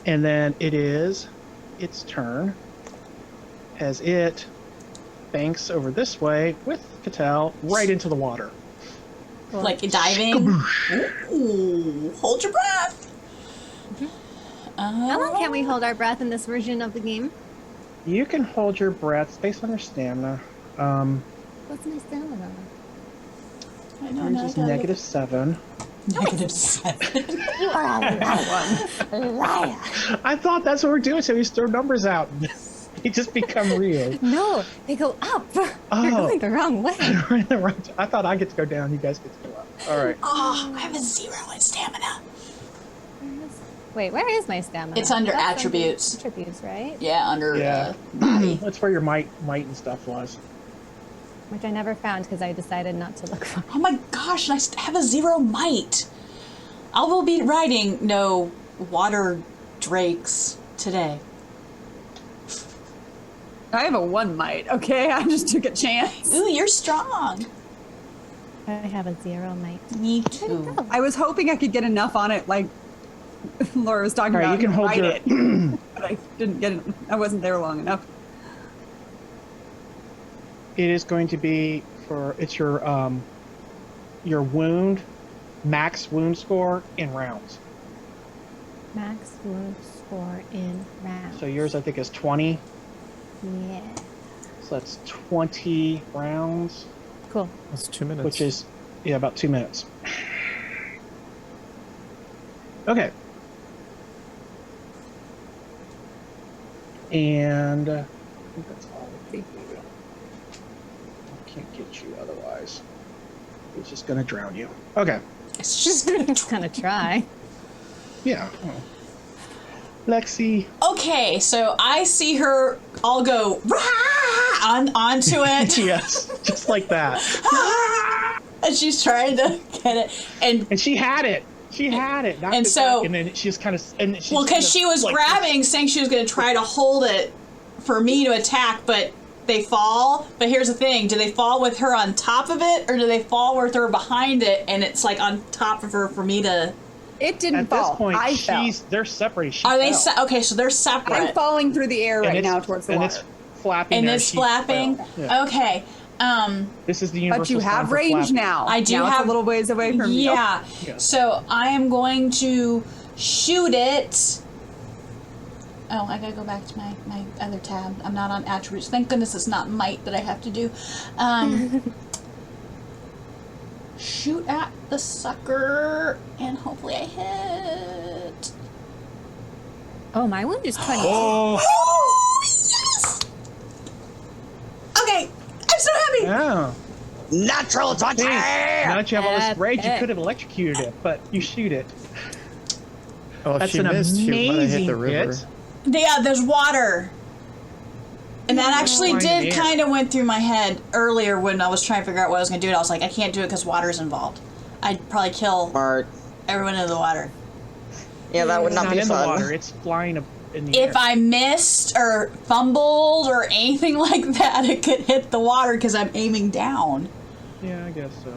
And then it is its turn as it banks over this way with Cattell right into the water. Like diving. Ooh, hold your breath. How long can we hold our breath in this version of the game? You can hold your breath based on your stamina. What's my stamina? I know, Yours is -7. -7. You are a liar. I thought that's what we're doing, so we just throw numbers out. They just become real. No, they go up. Oh. You're going the wrong way. I thought I get to go down, you guys get to go up. All right. Oh, I have a 0 in stamina. Wait, where is my stamina? It's under That's attributes. Under attributes, right? Yeah, under Yeah. body. That's where your might and stuff was. Which I never found because I decided not to look for. Oh my gosh, I have a 0 might. I will be riding no water drakes today. I have a 1 might, okay? I just took a chance. Ooh, you're strong. I have a 0 might. Me too. I was hoping I could get enough on it, like Laura was talking All right, about. you can hold ride your- it, but I didn't get it. I wasn't there long enough. It is going to be it's your wound, max wound score in rounds. Max wound score in rounds. So yours, I think, is 20. Yeah. So that's 20 rounds, Cool. That's 2 minutes. which is, yeah, about 2 minutes. Okay. And I think that's all I think we do. I can't get you otherwise. It's just going to drown you. Okay. It's just Just gonna try. Yeah. Oh. Lexi. Okay, so I see her all go onto it. Yes, just like that. And she's trying to get it. And she had it. She had it. And so, and then she just kind of. Well, because she was grabbing, saying she was going to try to hold it for me to attack, but they fall. But here's the thing: do they fall with her on top of it, or do they fall with her behind it, and it's like on top of her for me to? It didn't At fall. this point, I fell. they're separated. She Are they fell. okay? So they're separate. I'm falling through the air right now towards the and water. it's flapping. And there. it's She flapping. fell. Yeah. Okay. This is the universal. But you sign have for range flapping. now. I do now have it's a little ways away from you. Yeah. Yeah. So I am going to shoot it. Oh, I gotta go back to my other tab. I'm not on attributes. Thank goodness it's not might that I have to do. Shoot at the sucker, and hopefully I hit. Oh, my wound is 20. Oh, Oh, yes! Okay, I'm so happy. Yeah. Natural 20! Now that you have all this rage, you Epic. could have electrocuted it, but you shoot it. Oh, if That's she an missed, she might have hit amazing the river. hit. Yeah, there's water. And that actually Fine did air. kind of went through my head earlier when I was trying to figure out what I was going to do. And I was like, I can't do it because water's involved. I'd probably kill Smart. everyone in the water. Yeah, that would It's not not be in the fun. water. It's flying up in the air. If I missed or fumbled or anything like that, it could hit the water because I'm aiming down. Yeah, I guess so.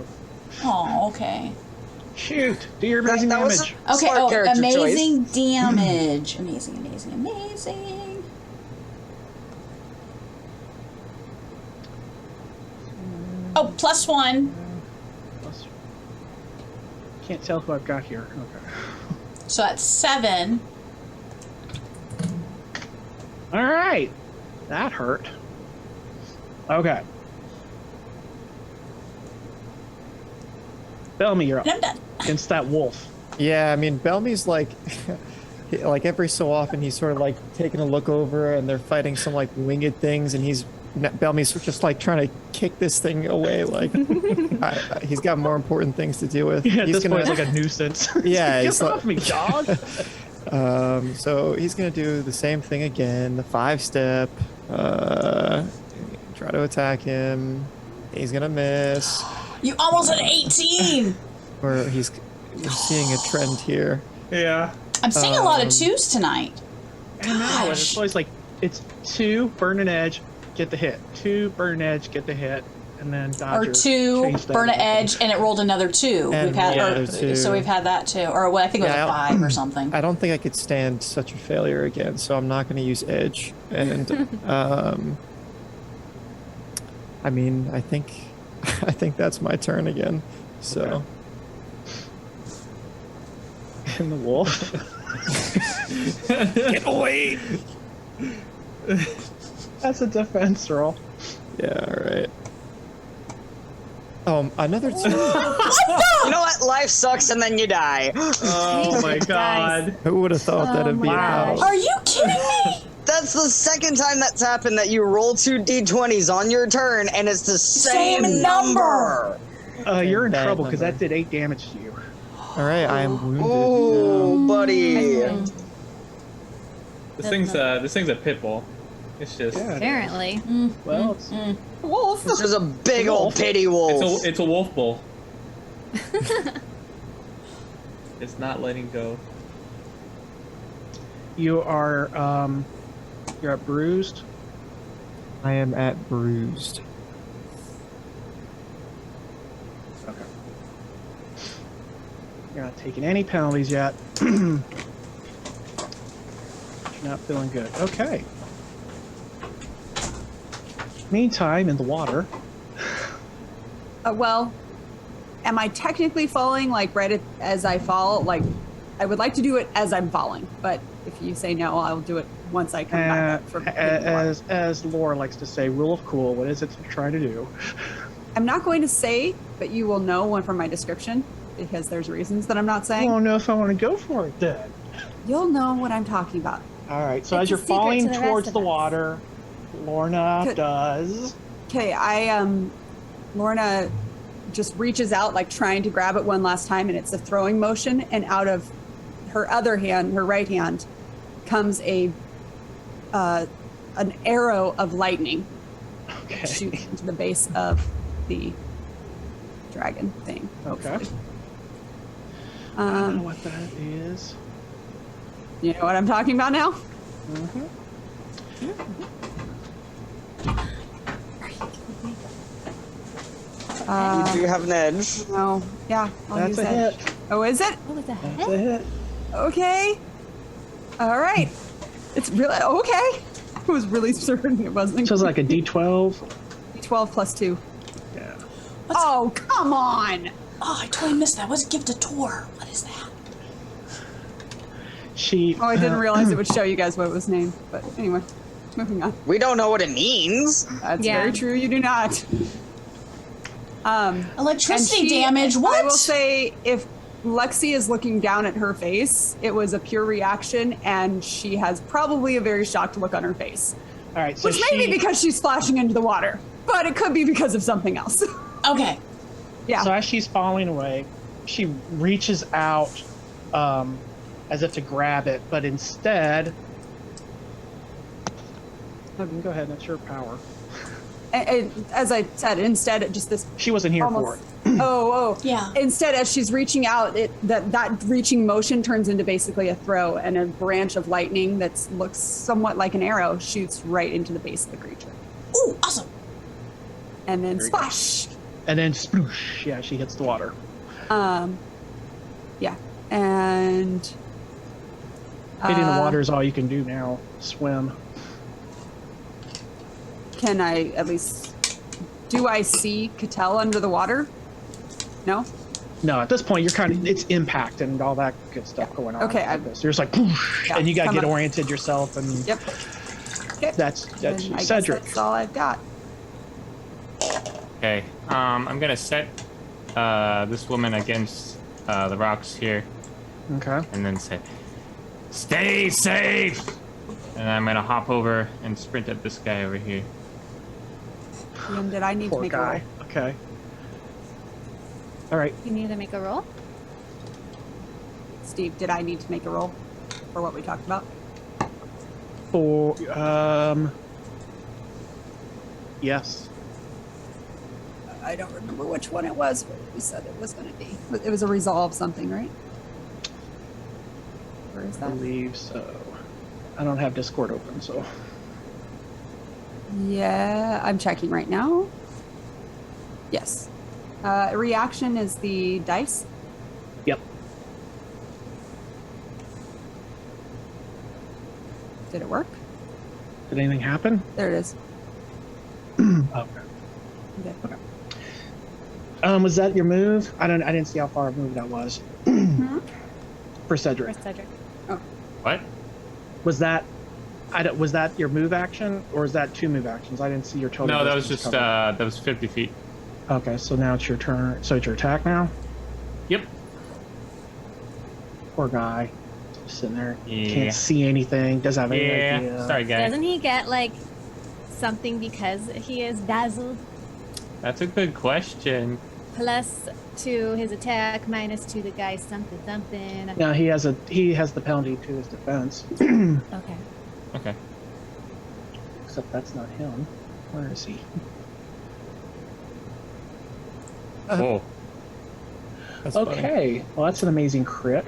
Oh, okay. Shoot! Do your amazing that was damage. Okay, Smart character amazing damage. Amazing, amazing, amazing. Oh, +1. Plus- Can't tell who I've got here. Okay. So that's 7. All right. That hurt. Okay. Bellamy, you're up And I'm done. against that wolf. Yeah, I mean, Belmy's like, like every so often he's sort of like taking a look over and they're fighting some like winged things and Belmy's just like trying to kick this thing away. Like, he's got more important things to deal with. Yeah, at he's this point, it's like a nuisance. Yeah, Get it's off like- me, dog. So he's gonna do the same thing again, the 5-step, try to attack him. He's gonna miss. You almost had 18. Or we're seeing a trend here. Yeah. I'm seeing a lot of 2s tonight. I know. And Gosh. it's always like, it's 2, burn an edge, get the hit. 2, burn an edge, get the hit. And then Dodger. Or 2, changed that burn an up. edge, and it rolled another 2. And We've had, another or, 2. So we've had that too. Or well, I think it was Yeah, a 5 or something. I don't think I could stand such a failure again, so I'm not going to use edge. And I mean, I think that's my turn again. So And the wolf. get away! That's a defense roll. yeah, all right. Another 2. You know what? Life sucks and then you die. Oh my god. Who would have thought that'd be Wow. how? Are you kidding me? That's the second time that's happened that you roll 2 d20s on your turn and it's the same Same number. You're in Bad trouble because number. that did 8 damage to you. All right, I am wounded. Oh, buddy. This thing's a pit bull. It's just Apparently. Well, it's Wolf. This is a big old pity wolf. it's a wolf bull. It's not letting go. you are you're at bruised. I am at bruised. Okay. You're not taking any penalties yet. You're not feeling good. Okay. Meantime, in the water. Well, am I technically falling like as I fall? Like, I would like to do it as I'm falling, but if you say no, I'll do it once I come back up from hitting the water. As Laura likes to say, rule of cool. What is it you're trying to do? I'm not going to say, but you will know one from my description because there's reasons that I'm not I saying. don't know if I want to go for it then. You'll know what I'm talking about. All right. So It's as a you're secret falling to the rest towards of the us. water, Lorna Could- does. Okay, Lorna just reaches out, like trying to grab it one last time, and it's a throwing motion, and out of her other hand, her right hand, comes an arrow of lightning Okay. shoots into the base of the dragon thing. Okay. Hopefully. I don't know what that is. You know what I'm talking about now? Mm-hmm. You do have an edge. No. Yeah. I'll That's use a that. hit. Oh, is it? What was that? That's a hit. Okay. All right. It's really okay. I was really certain it wasn't. So it's like a D12. 12 plus 2. Yeah. Oh, come on. Oh, I totally missed that. What's Gift of Tor? What is that? Oh, I didn't realize it would show you guys what it was named. But anyway, moving on. We don't know what it means. That's Yeah. very true. You do not. Electricity and she- damage. What? I will say, if Lexi is looking down at her face, it was a pure reaction, and she has probably a very shocked look on her face. All right. So Which may be because she's splashing into the water, but it could be because of something else. Okay. Yeah. So as she's falling away, she reaches out as if to grab it, but instead, go ahead. That's your power. And as I said, instead, it just this. She wasn't here for Almost. it. Oh. Yeah. Instead, as she's reaching out, that reaching motion turns into basically a throw, and a branch of lightning that looks somewhat like an arrow shoots right into the base of the creature, Ooh, awesome. and then splash. And then sploosh. Yeah, she hits the water. Yeah, and Hitting the water is all you can do now. Swim. Can I at least? Do I see Cattell under the water? No. No, at this point, you're kind of, it's impact and all that good stuff going on. Okay, Like this. You're just like, poof, Yeah, and you got to come get up. oriented yourself. And Yep. Okay. that's Then I guess Cedric. that's all I've got. Okay. I'm gonna set this woman against the rocks here, Okay. and then say, "Stay safe." And I'm gonna hop over and sprint at this guy over here. And did I need to Poor make a guy. Okay. All right. You need to make a roll. roll? Steve, did I need to make a roll for what we talked about? For yes. I don't remember which one it was, but we said it was going to be. It was a resolve something, right? Where is I that? believe so. I don't have Discord open, so Yeah, I'm checking right now. Yes. Reaction is the dice. yep. Did it work? Did anything happen? There it is. Okay. Okay. Was that your move? I didn't see how far a move that was. For Cedric. For Cedric. What? Was that was that your move action, or is that 2 move actions? I didn't see your total. No, that was distance just covered. that was 50 feet. Okay, so now it's your turn. So it's your attack now. Yep. Poor guy, just sitting there, Yeah. can't see anything. Doesn't have any Yeah. idea. Sorry, guy. Doesn't he get like something because he is dazzled? That's a good question. Plus 2 his attack, minus 2 the guy's something something. No, he has the penalty to his defense. Okay. Okay. Except that's not him. Where is he? Cool. That's funny. Okay, well that's an amazing crit.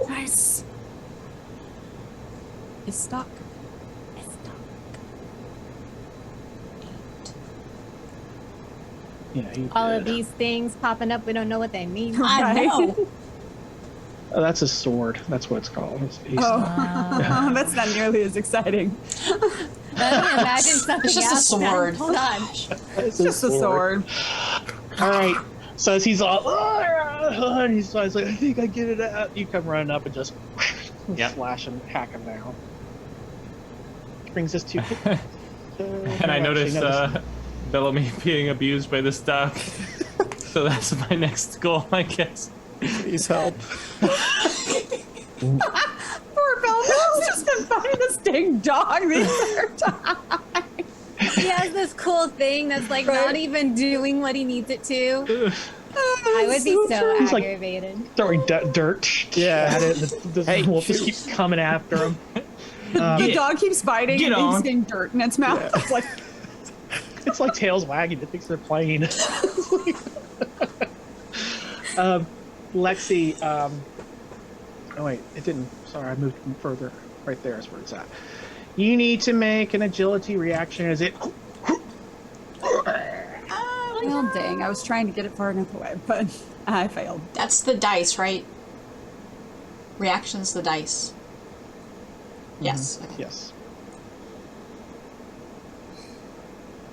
Nice. It's stuck. Yeah, he All did. of these things popping up, we don't know what they mean. I know. Oh, that's a sword. That's what it's called. He's- Oh, that's not nearly as exciting. Let me imagine something It's just a else. sword. Hold on. it's Just a sword. All right. So as he's all, and he's like, I think I get it out. You come running up and just Yep. slash him, hack him down. Brings us to. And I noticed Bellamy being abused by this dog. So that's my next goal, I guess. Please help. Poor Belmont's just been fighting this dang dog the entire time. He has this cool thing that's like not even doing what he needs it to. I would be so He's like- aggravated. Throwing dirt Yeah. at it. The Hey, wolf just shoot. keeps coming after him. The dog keeps biting Get and he's on. getting dirt in its mouth. It's like, It's like tails wagging. It thinks they're playing. Lexi. Oh wait, it didn't. Sorry, I moved further. Right there is where it's at. You need to make an agility reaction. Is it? well, dang. I was trying to get it far enough away, but I failed. That's the dice, right? Reaction's the dice. Yes. Okay. Yes.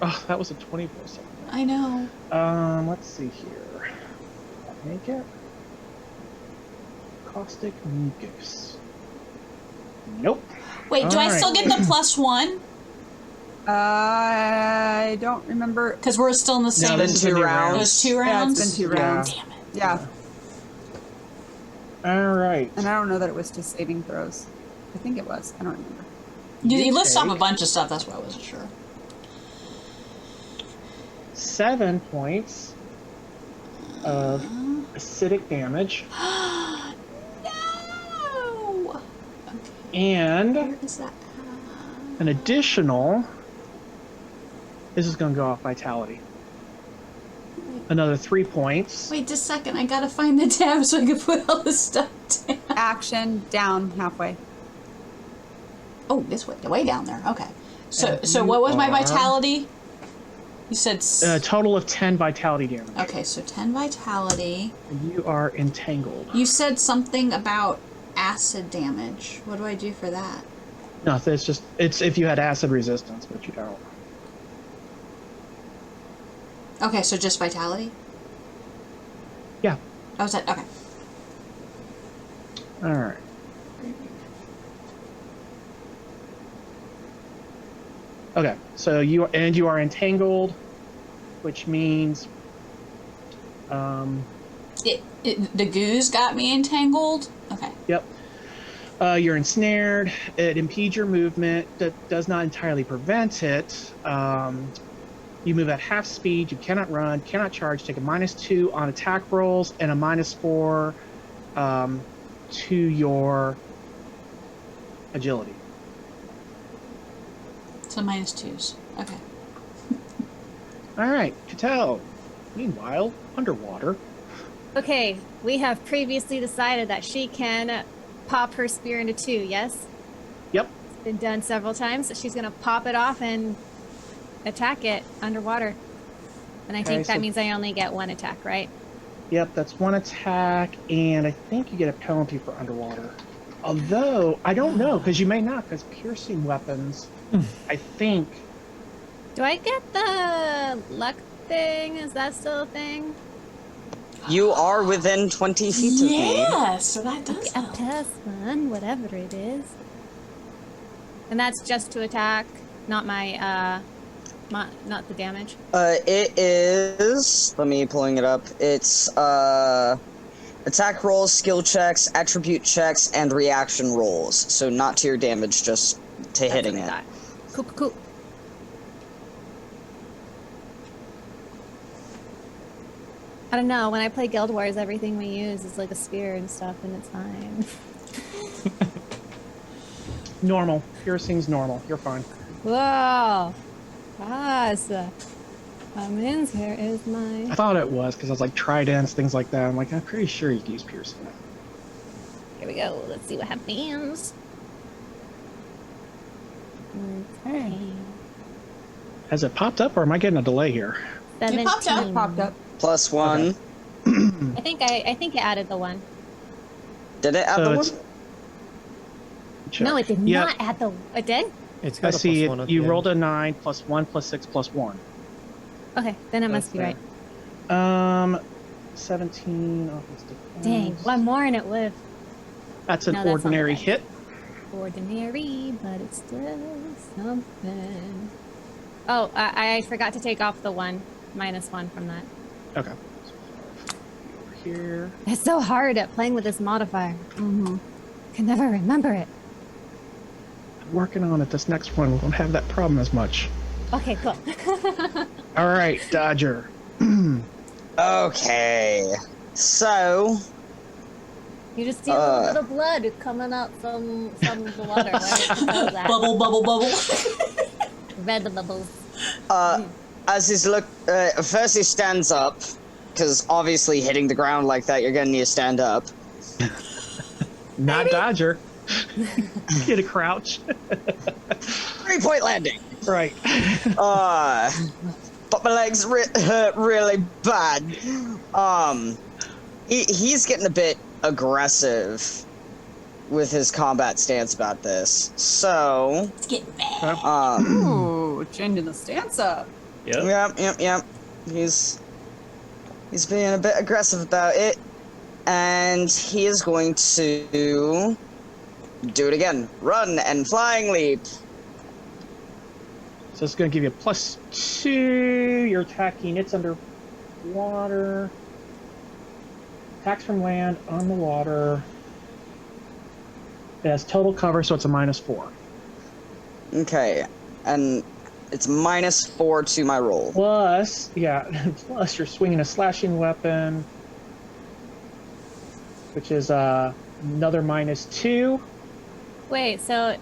Oh, that was a 20 for a second. I know. Let's see here. Make it. Caustic mucus. Nope. Wait, do I Alright. still get the +1? I don't remember. Because we're still in the same. this is a new round. It was 2 Yeah, rounds. it's been 2 Yeah. rounds. Damn it. Yeah, All right. and I don't know that it was just saving throws. I think it was. I don't remember. You list off a take bunch of stuff. That's why I wasn't sure. 7 points of acidic damage, No. and Where is that? an additional. This is going to go off vitality. Another 3 points. Wait just a second. I gotta find the tab so I can put all this stuff down. Action down halfway. Oh, this way, way down there. Okay. So, And so you what was my are- vitality? You said. A total of 10 vitality damage. Okay, so 10 vitality. And you are entangled. You said something about acid damage. What do I do for that? No, it's if you had acid resistance, but you don't. Okay, so just vitality? Yeah. Oh, is that okay? All right. Okay, so you are entangled, which means The goose got me entangled. Okay. yep. You're ensnared. It impedes your movement. That does not entirely prevent it. You move at half speed. You cannot run, cannot charge. Take a -2 on attack rolls and a -4 to your agility. So -2s. Okay. All right, Cattell. Meanwhile, underwater. Okay, we have previously decided that she can pop her spear into 2, yes? Yep. It's been done several times. So she's gonna pop it off and attack it underwater. And I think Okay, that so- means I only get 1 attack, right? Yep, that's 1 attack, and I think you get a penalty for underwater. Although, I don't know, because you may not, because piercing weapons, I think... Do I get the luck thing? Is that still a thing? You are within 20 feet of me. Yeah, so that does A help. +1, whatever it is. And that's just to attack, not my, not the damage. It is. Let me pulling it up. It's attack rolls, skill checks, attribute checks, and reaction rolls. So not to your damage, just to That's hitting what I it. thought. Cool, cool, cool. I don't know. When I play Guild Wars, everything we use is like a spear and stuff, and it's fine. Normal. Piercing's normal. You're fine. Whoa! Yes. Means here is I my. thought it was, because I was like, tridents, things like that. I'm like, I'm pretty sure you can use piercing. Here we go. Let's see what happens. Okay. Has it popped up, or am I getting a delay here? 17. popped up. Popped up. +1. I think it added the 1. Did it add So the it's- one? Check. No, it did Yep. not add the. It did. It's I got a see +1 it. at the You end. rolled a 9, +1, +6, +1. Okay, then it must be right. 17 off its defense. Dang, 1 more and it would. That's an No, that's not ordinary right. hit. Ordinary, but it's still something. Oh, I forgot to take off the 1, -1 from that. Okay. Over here. It's so hard at playing with this modifier. Mm-hmm. Can never remember it. I'm working on it. This next one, we won't have that problem as much. Okay, cool. All right, Dodger. Okay. So, You just see a little bit of blood coming up from the water. Right? Bubble, bubble, bubble. Red bubbles. as he's first he stands up, because obviously hitting the ground like that, you're gonna need to stand up. Not Dodger. Get a crouch. 3-point landing. Right. But my legs hurt really bad. He's getting a bit aggressive with his combat stance about this. So, It's getting bad. Ooh, changing the stance up. Yep. He's being a bit aggressive about it, and he is going to do it again. Run and flying leap. So it's going to give you a +2. You're attacking. It's under water. Attacks from land on the water. It has total cover, so it's a -4. Okay, and it's -4 to my roll. Plus, plus you're swinging a slashing weapon, which is another -2. Wait, so it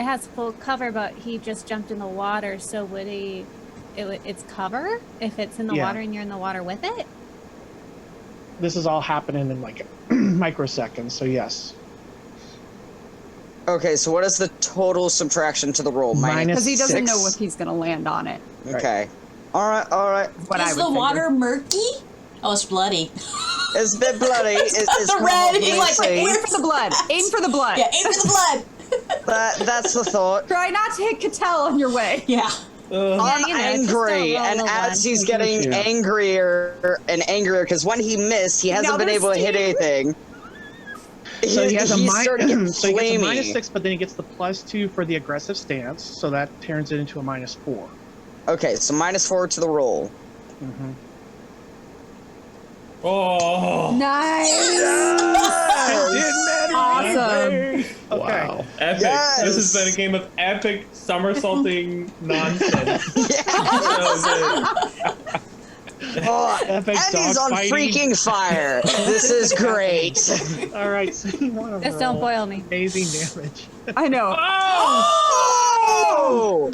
has full cover, but he just jumped in the water, so would he... It's cover if it's in the water and you're in the water with it? This is all happening in like microseconds, so yes. Okay, so what is the total subtraction to the roll? Because he doesn't know -6? if he's going to land on it. Okay. Alright. What I Is would the figure. water murky? Oh, it's bloody. It's a bit bloody. It's the red, probably he's like, safe. Aim for the blood. Aim for the blood. Yeah, aim for the blood. That's the thought. Try not to hit Cattell on your way. Yeah. I'm you know, just angry, don't roll and a as one. he's getting angrier and angrier, because when he missed, he hasn't Now been there's able to hit steam. anything. So he has he's starting to get so he gets a flamey. -6, but then he gets the +2 for the aggressive stance, so that turns it into a -4. Okay, so -4 to the roll. Mm-hmm. Oh, Nice. Awesome. Okay. Wow. epic! Yes. This has been a game of epic somersaulting nonsense. Oh, Epic and he's dog on fighting. freaking fire. This is great. All right, so you want to Just don't boil me. amazing damage. I know. Oh!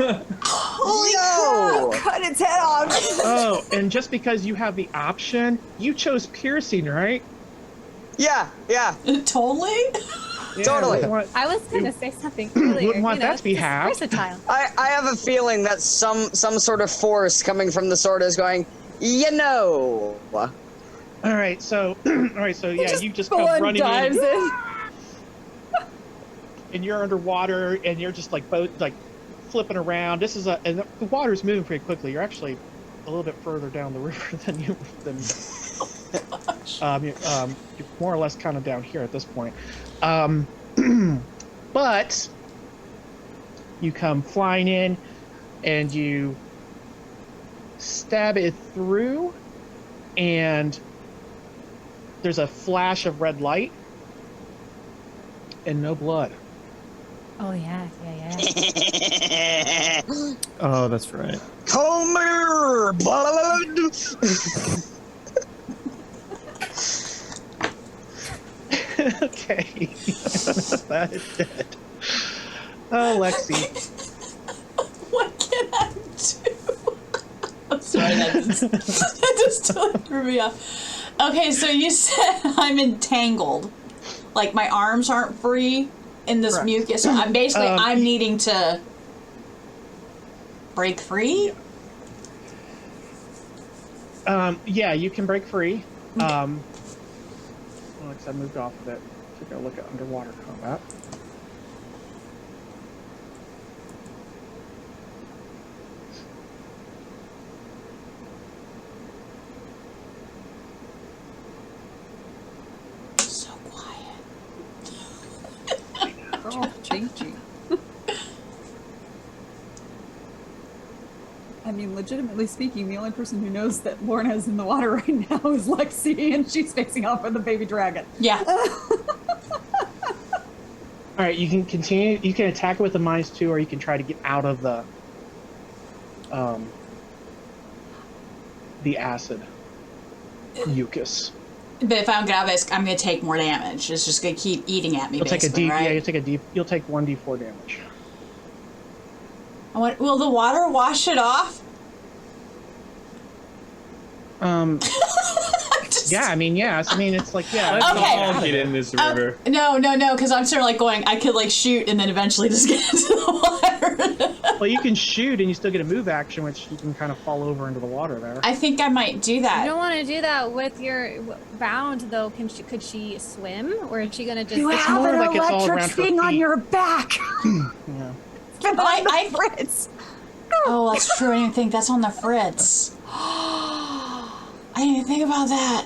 Yo! Cut its head off. Oh, and just because you have the option, you chose piercing, right? Yeah. Totally? Yeah, Totally. we want- I was going to say something earlier. Wouldn't want you know, that to be it's just half. versatile. I have a feeling that some sort of force coming from the sword is going, you know. All right, so yeah, you just come Blood running dives in, in. and you're underwater, and you're just like both like flipping around. And the water's moving pretty quickly. You're actually a little bit further down the river than you're more or less kind of down here at this point. But you come flying in, and you stab it through, and there's a flash of red light and no blood. Oh, yeah. Oh, that's right. Come here! Okay. That is dead. Oh, Lexi. What can I do? I'm sorry, that just totally threw me off. Okay, so you said I'm entangled. Like my arms aren't free in this Correct. mucus. So I'm basically I'm needing to break free. Yeah, you can break free. Alex, I moved off of it. Took a look at underwater combat. So quiet. Oh, changing. I mean, legitimately speaking, the only person who knows that Lorna's in the water right now is Lexi, and she's facing off with the baby dragon. Yeah. All right, you can continue. You can attack it with a -2, or you can try to get out of the acid. mucus. But if I don't get out of it, I'm going to take more damage. It's just going to keep eating at me, You'll take basically, right? Yeah, you'll take 1d4 damage. Will the water wash it off? Yeah, I mean, yes. I mean, it's like, yeah. Let's Okay. all get in this river. No, because I'm sort of like going, I could like shoot and then eventually just get into the water. Well, you can shoot and you still get a move action, which you can kind of fall over into the water there. I think I might do You that. don't want to do that with your bound, though. Could she swim, or is she gonna just? You have more an like it's all electric around her thing on feet. your back. Yeah. I- Fritz. Oh, that's true. I didn't think that's on the fritz. I didn't even think about that.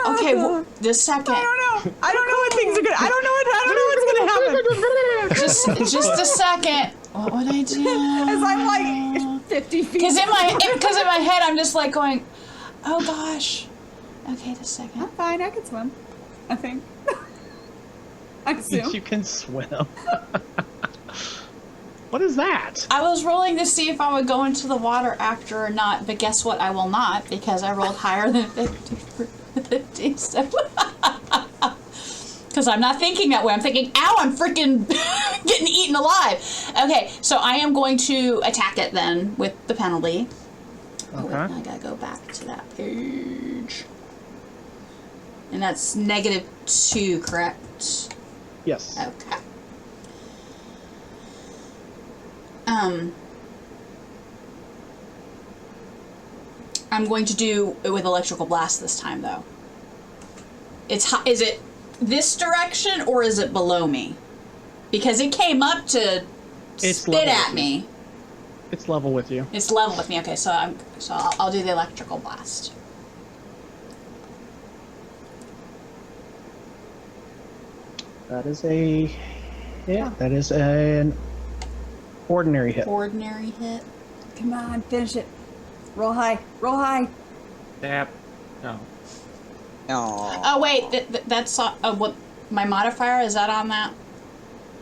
Okay, well, just a second. I don't know what things are gonna. I don't know what's gonna happen. Just a second. What would I do? As I'm like 50 feet. Because in my head, I'm just like going, oh gosh. Okay, just a second. I'm fine. I can swim. I think. I assume. You can swim. What is that? I was rolling to see if I would go into the water after or not, but guess what? I will not because I rolled higher than 50. Because I'm not thinking that way. I'm thinking, ow, I'm freaking getting eaten alive. Okay, so I am going to attack it then with the penalty. Oh, wait, Okay. I gotta go back to that page. And that's -2, correct? Yes. Okay. I'm going to do it with electrical blast this time, though. Is it this direction or is it below me? Because it came up to It's spit level at with me. It's level with you. It's level with me. Okay, so I'll do the electrical blast. That is a hit. That is an ordinary hit. Ordinary hit. Come on, finish it. Roll high. Roll high. Tap. No. Aww. Oh wait, that's what my modifier is that on that?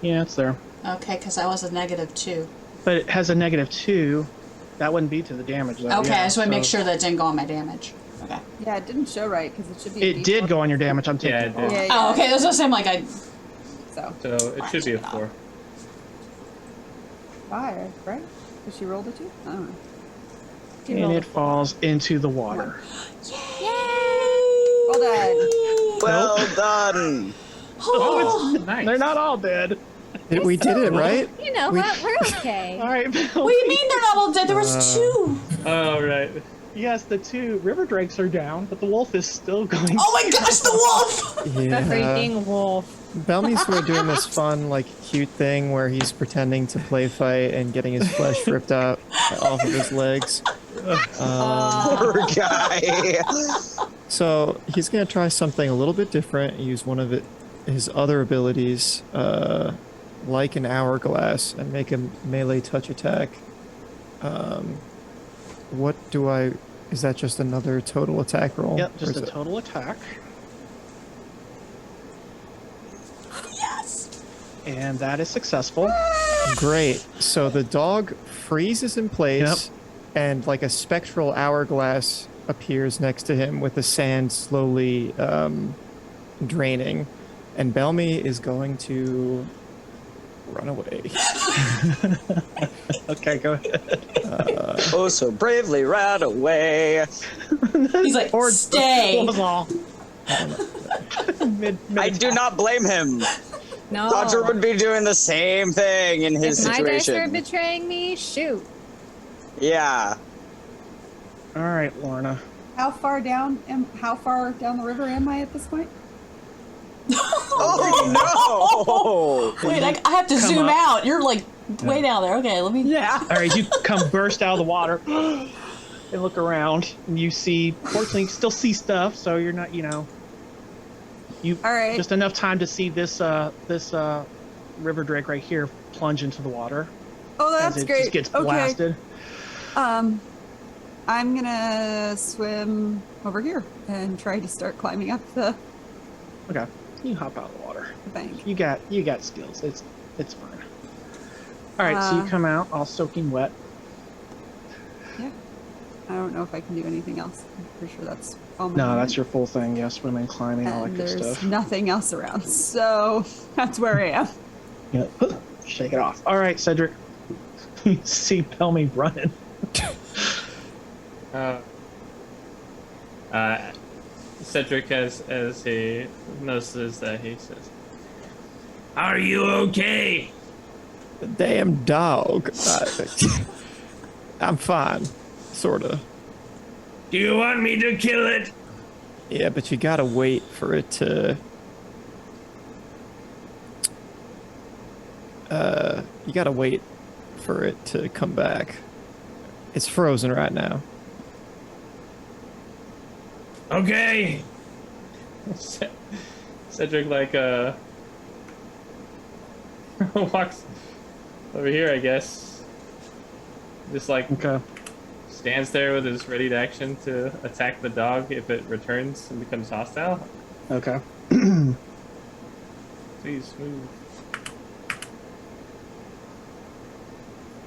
Yeah, it's there. Okay, because that was a -2. But it has a -2. That wouldn't be to the damage, though. Okay, yeah, I just want to make so- sure that it didn't go on my damage. Okay. Yeah, it didn't show right because it should be. a It did D4. go on your damage. I'm taking Yeah, it it did. off. Yeah, Oh, okay. That's what I'm saying. Like I. So So it should be a 4. 5, right? Because she rolled a 2. I don't know. And it falls into the water. Well done. Well done. Oh, it's nice. They're not all dead. We did it, right? You know what? We're okay. All right. What do you mean they're not all dead? There was 2. Oh, right. Yes, the 2 river drakes are down, but the wolf is still going. Oh my gosh, the wolf! The Yeah. freaking wolf. Belmy's sort of doing this fun, like, cute thing where he's pretending to play fight and getting his flesh ripped out off of his legs. Poor guy. So he's gonna try something a little bit different. Use one of his other abilities, like an hourglass, and make a melee touch attack. What do I? Is that just another total attack roll? Yep, Or just is a it- total attack. Yes. And that is successful. Great. So the dog freezes in place, and like a spectral hourglass appears next to him with the sand slowly draining. And Belmy is going to run away. Okay, go ahead. Oh, so bravely ran away. He's like, Or- stay. What was all? I do not blame him. No. Dodger would be doing the same thing in his If my dice are situation. betraying me, shoot. Yeah. All right, Lorna. How far down the river am I at this point? Oh no! Wait, I have to Come zoom up. out. You're like way down there. Okay, let me. Yeah. All right, you come burst out of the water and look around, and you see. Fortunately, you still see stuff, so you're not, you All right. just enough time to see this river drake right here plunge into the water. Oh, as that's it great. just gets Okay. blasted. I'm gonna swim over here and try to start climbing up the Okay, you hop out of the water. bank. You got skills. It's fine. All right, so you come out all soaking wet. Yeah. I don't know if I can do anything else. I'm pretty sure that's all my No, movement. that's your full thing. Yeah, swimming, climbing, all that And good there's stuff. nothing else around, so that's where I am. Yeah, shake it off. All right, Cedric. You see Pelmy running. Cedric, as he notices that, he says, Are you okay? The damn dog. I'm fine, sorta. Do you want me to kill it? Yeah, but you gotta wait for it to. You gotta wait for it to come back. It's frozen right now. Okay. Cedric, like, walks over here, I guess. Just, like, Okay. stands there with his ready to action to attack the dog if it returns and becomes hostile. Okay. Please move.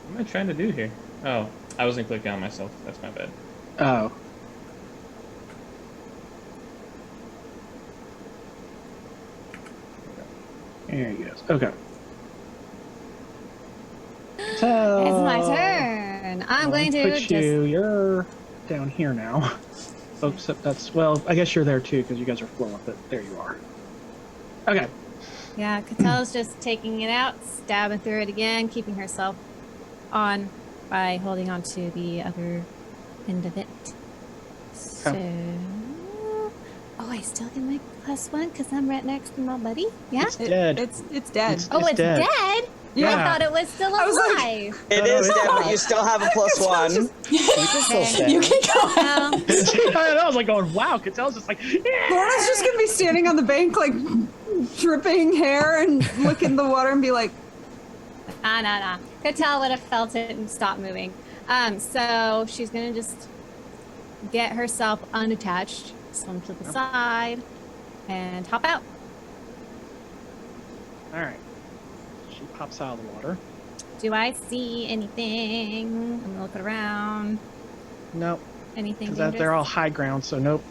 What am I trying to do here? Oh, I wasn't clicking on myself. That's my bad. Oh. There he goes. Okay. So, It's my turn. I'm going to put just. You're down here now. Oh, except that's, well, I guess you're there too because you guys are flowing, but there you are. Okay. Yeah, Catel's just taking it out, stabbing through it again, keeping herself on by holding on to the other end of it. So, oh, I still get my +1 because I'm right next to my buddy. Yeah. It's dead. It's dead. It's dead. Yeah. I thought it was still I was like- alive. It is dead, but you still have a +1. You can go. Well, I was like going, wow, Catel's just like, yeah. Lorna's just gonna be standing on the bank, like dripping hair, and look in the water and be like, nah. Catel would have felt it and stopped moving. So she's gonna just get herself unattached, swim to the side, and hop out. All right. She pops out of the water. Do I see anything? I'm gonna look around. Nope. Anything Because dangerous? they're all high ground, so nope.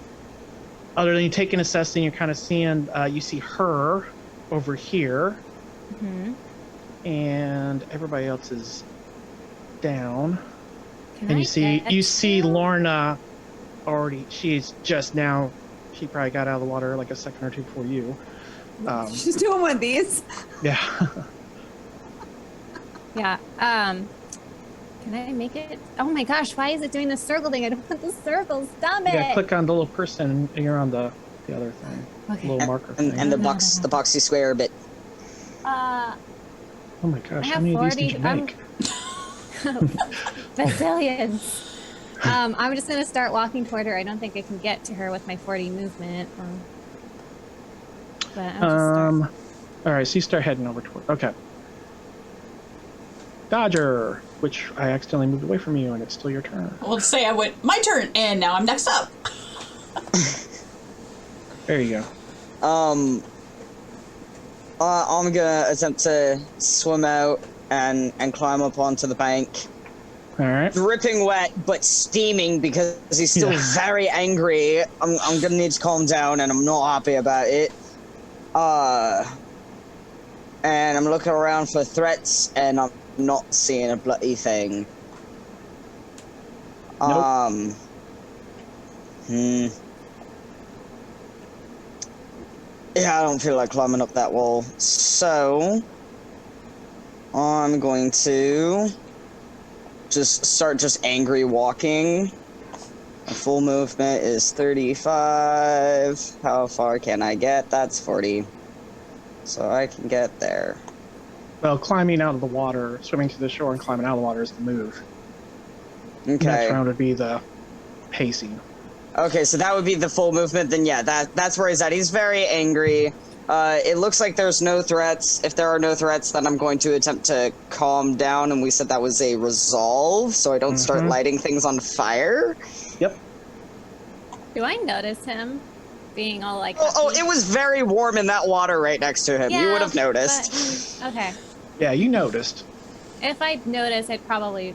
Other than you taking assessing, you're kind of seeing, you see her over here, Mhm. and everybody else is down. Can And I you get see you? Lorna already. She's just now. She probably got out of the water like a second or two before you. she's doing one of these. Yeah. Yeah. Can I make it? Oh my gosh! Why is it doing the circle thing? I don't want the circle. Stop You gotta it. click on the little person, and you're on the other thing, Okay. little marker thing. And the boxy square bit. Uh, Oh my gosh, I how have many of these 40. did you make? Bazillions. I'm just gonna start walking toward her. I don't think I can get to her with my 40 movement. But I'll just start. All right, so you start heading over toward. Okay. Dodger, which I accidentally moved away from you, and it's still your turn. Well, say I went my turn, and now I'm next up. There you go. I'm gonna attempt to swim out and climb up onto the bank. All right. Dripping wet, but steaming because he's still very angry. I'm gonna need to calm down, and I'm not happy about it. And I'm looking around for threats, and I'm not seeing a bloody thing. Nope. Yeah, I don't feel like climbing up that wall. So, I'm going to just start angry walking. My full movement is 35. How far can I get? That's 40. So I can get there. Well, climbing out of the water, swimming to the shore, and climbing out of the water is the move. Next Okay. round would be the pacing. Okay, so that would be the full movement. Then yeah, that's where he's at. He's very angry. It looks like there's no threats. If there are no threats, then I'm going to attempt to calm down. And we said that was a resolve, so I don't start lighting things on fire. Yep. Do I notice him being all like? Oh, it was very warm in that water right next to him. You would have noticed. but- okay. Yeah, you noticed. If I notice, I'd probably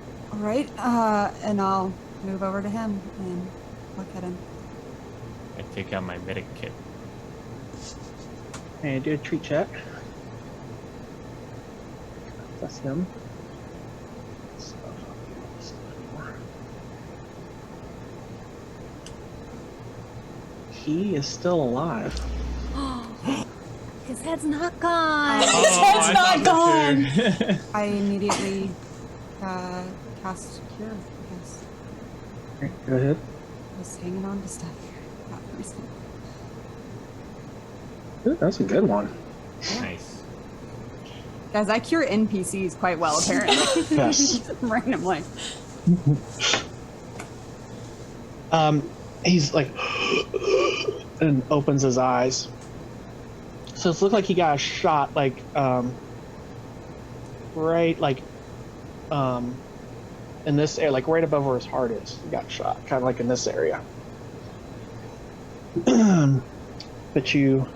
right, and I'll move over to him and look at him. I take out my medic kit. And do a treat check. That's him. He is still alive. His head's not gone. His head's not gone. I immediately cast Cure, I guess. Okay, go ahead. I was hanging on to stuff. Not for reason. Ooh, that's a good one. Nice. Guys, I cure NPCs quite well, apparently. Yes. Randomly. He's like, and opens his eyes. So it looked like he got a shot, like, right, like, in this area, like right above where his heart is. He got shot, kind of like in this area. But you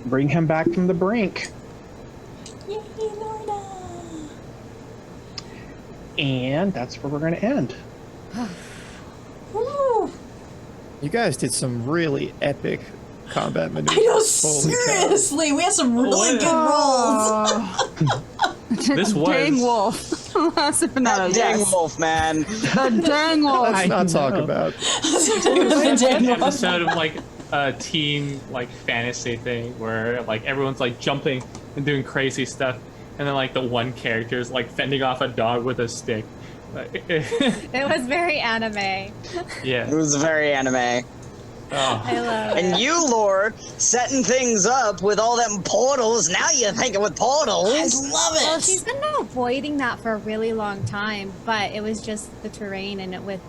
bring him back from the brink. Yay, Lorna! And that's where we're going to end. Woo. You guys did some really epic combat maneuvers. I know, Holy seriously, we had some really good rolls. This was Dang wolf. Last but not That least. dang wolf, man. The dang wolf. cow. Let's not talk know. about. an episode of like a teen like fantasy thing where like everyone's like jumping and doing crazy stuff, and then like the one character is like fending off a dog with a stick. It was very anime. It Yeah. was very anime. Oh. I love it. And you, Lord, setting things up with all them portals. Now you're thinking with portals. I love it. Well, she's been avoiding that for a really long time, but it was just the terrain, and with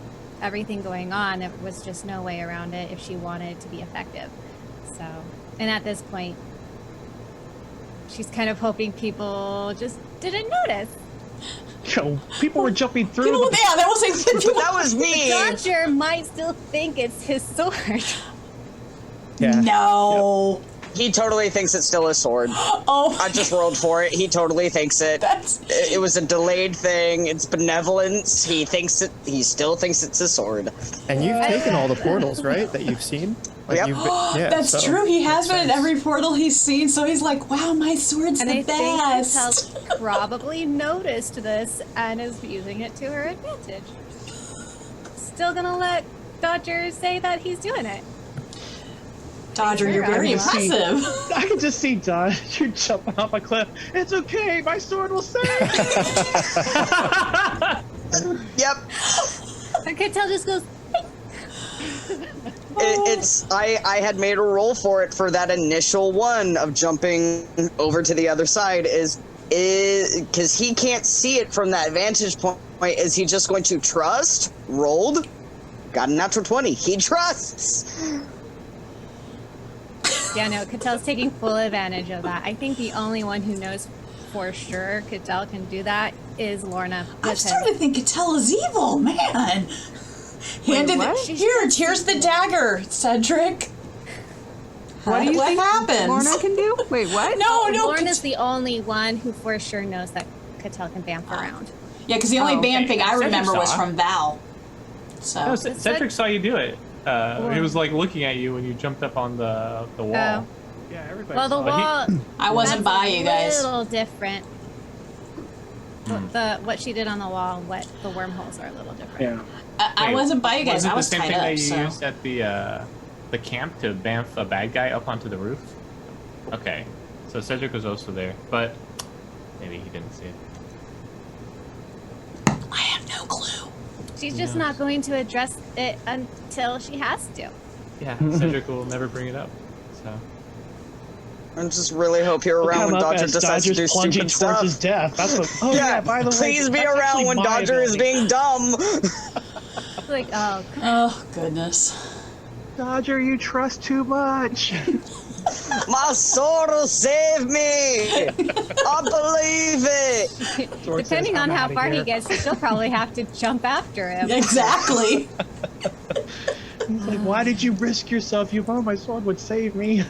everything going on, there was just no way around it if she wanted it to be effective. So, and at this point, she's kind of hoping people just didn't notice. Yo, people were jumping through. People, yeah, that was like, That was me. Dodger might still think it's his sword. Yeah. no. He totally thinks it's still a sword. Oh, I just rolled for it. He totally thinks it. that's It was a delayed thing. It's benevolence. He thinks it. He still thinks it's a sword. And you've taken all the portals, right? That you've seen. Yep. You've yeah, that's so true. He has makes been in sense. every portal he's seen, so he's like, "Wow, my sword's And the I think best." Catel's probably noticed this and is using it to her advantage. Still gonna let Dodger say that he's doing it. Dodger, you're Sure, very I can see- impressive. I can just see Dodger jumping off a cliff. It's okay, my sword will save. Yep. And Catel just goes, I had made a roll for it for that initial one of jumping over to the other side is because he can't see it from that vantage point. Is he just going to trust? Rolled, got a natural 20. He trusts. yeah, no, Catel's taking full advantage of that. I think the only one who knows for sure Catel can do that is Lorna. I'm with him. starting to think Catel is evil, man. Handed what? here's the dagger, Cedric. What do you think happens? Lorna can do? Wait, what? No, Lorna's the only one who for sure knows that Catel can vamp around. Yeah, because the only Oh, band thing I Cedric remember was saw. from Val. So No, Cedric saw you do it. He was like looking at you when you jumped up on the wall. Oh. Yeah, everybody. Well, the saw it. wall. I wasn't that's by you guys. A little different. What she did on the wall, what the wormholes are a little different. Yeah. I Wait, wasn't by you guys. I was the same tied thing up. that you So. used at the camp to bamf a bad guy up onto the roof? Okay, so Cedric was also there, but maybe he didn't see it. I have no clue. She's just not going to address it until she has to. Yeah, Cedric will never bring it up. So I just really hope you're He'll around come when up Dodger as decides to do Dodger's plunging stupid towards his stuff. death. That's what. Oh yeah. By the way, please be that's around actually when my Dodger is ability. being dumb. Like, oh, Oh goodness. Dodger, you trust too much. My sword will save me. I believe it. Sword says, depending on "I'm how outta far he here." gets, she'll probably have to jump after him. Exactly. Like, why did you risk yourself? You thought my sword would save me.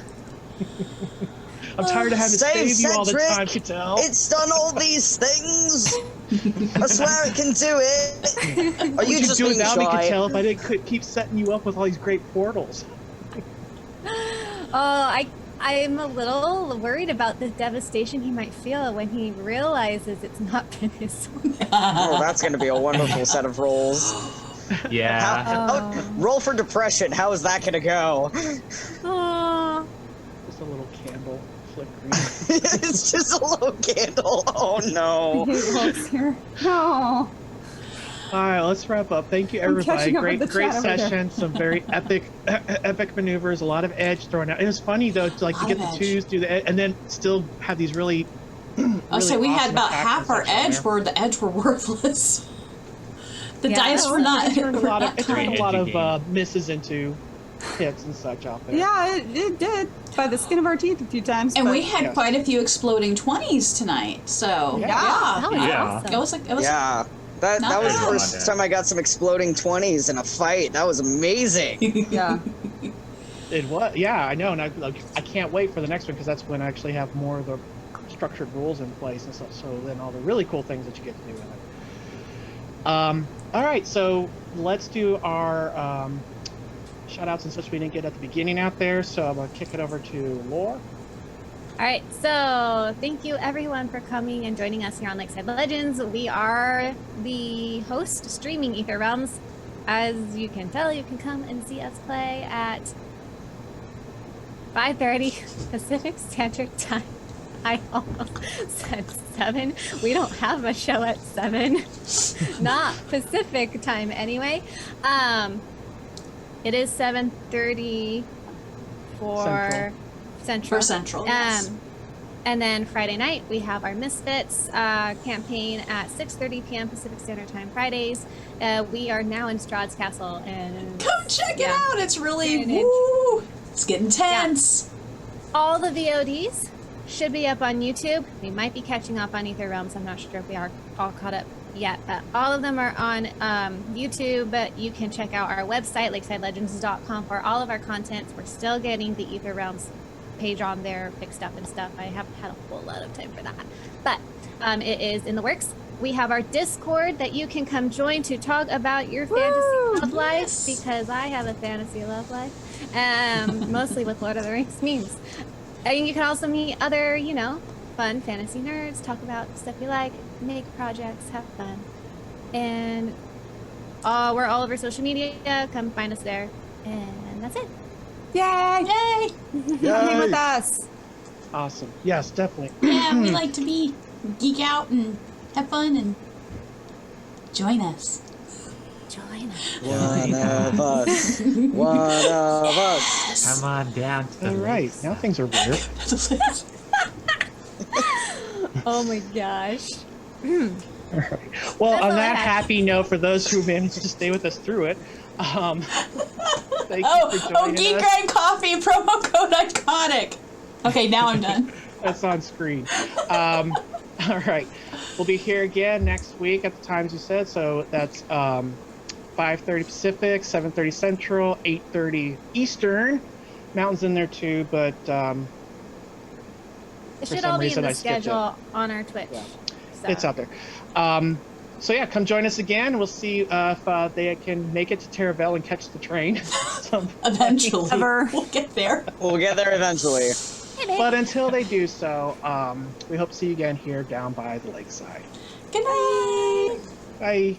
I'm tired of having to Save save you all the Cedric. time, Catel. It's done all these things. I swear I can do it. Are you just do it being now? We could shy? tell if I didn't keep setting you up with all these great portals. Oh, I'm a little worried about the devastation he might feel when he realizes it's not been his. Oh, that's going to be a wonderful set of rolls. Yeah. Roll for depression. How is that going to go? Oh. Just a little candle flickering. It's just a little candle. Oh no. Here. No. All right, let's wrap up. Thank you, everybody. catching up with Great, the great chat over there. session. Some very epic maneuvers. A lot of edge thrown out. It was funny though, to Lot get of the edge. twos, do the and then still have these really. I'll say we had awesome about attacks half our and such in edge there. where the edge were worthless. The Yeah. dice were not. It turned a lot of Very edgy misses into hits and such out there. Yeah, it did. By the skin of our teeth a few times. And but we had Yes. quite a few exploding 20s tonight. So Yeah. That was Yeah. awesome. it was like it was. Yeah. That Not was the bad. first time I got some exploding 20s in a fight. That was amazing. Yeah. It was. Yeah, I know, and I can't wait for the next one because that's when I actually have more of the structured rules in place and stuff. So then all the really cool things that you get to do with it. All right, so let's do our shout outs and such we didn't get at the beginning out there. So I'm gonna kick it over to Lore. All right, so thank you everyone for coming and joining us here on Lakeside Legendz. We are the host streaming Ætherealms. As you can tell, you can come and see us play at 5:30 Pacific Standard Time. I almost said 7. We don't have a show at 7. Not Pacific time anyway. It is 7:30 for Central. For Central, yes. And then Friday night we have our Misfits campaign at 6:30 p.m. Pacific Standard Time Fridays. We are now in Strahd's Castle, and Come check it Yeah. out. It's really And it- woo. It's getting tense. all the VODs should be up on YouTube. We might be catching up on Ætherealms. I'm not sure if we are all caught up yet, but all of them are on YouTube. But you can check out our website, lakesidelegends.com, for all of our content. We're still getting the Ætherealms page on there fixed up and stuff. I haven't had a whole lot of time for that, but it is in the works. We have our Discord that you can come join to talk about your fantasy love life, yes. because I have a fantasy love life, mostly with Lord of the Rings memes. And you can also meet other, fun fantasy nerds, talk about stuff you like, make projects, have fun. And we're all over social media. Come find us there. And that's it. Yay! Yay. Hang with us. Awesome. Yes, definitely. Yeah, we like to geek out and have fun and join us. Join us. One of us. One of us. Come on down to the All right, lakes. now things are weird. Oh my gosh. All right. Well, That's on all I that had. happy note, for those who managed to stay with us through it, thank you for joining Geek us. Grind Coffee, promo code iconic. Okay, now I'm done. That's on screen. All right. We'll be here again next week at the times you said. So that's 5:30 Pacific, 7:30 Central, 8:30 Eastern. Mountain's in there too, but It For should some all be in reason, the I skipped schedule on our Twitch. Yeah. So. it's out there. So yeah, come join us again. We'll see if they can make it to Terravel and catch the train. Eventually, Ever. we'll get there. We'll get there eventually. But until they do so, we hope to see you again here down by the lakeside. Good night. Bye.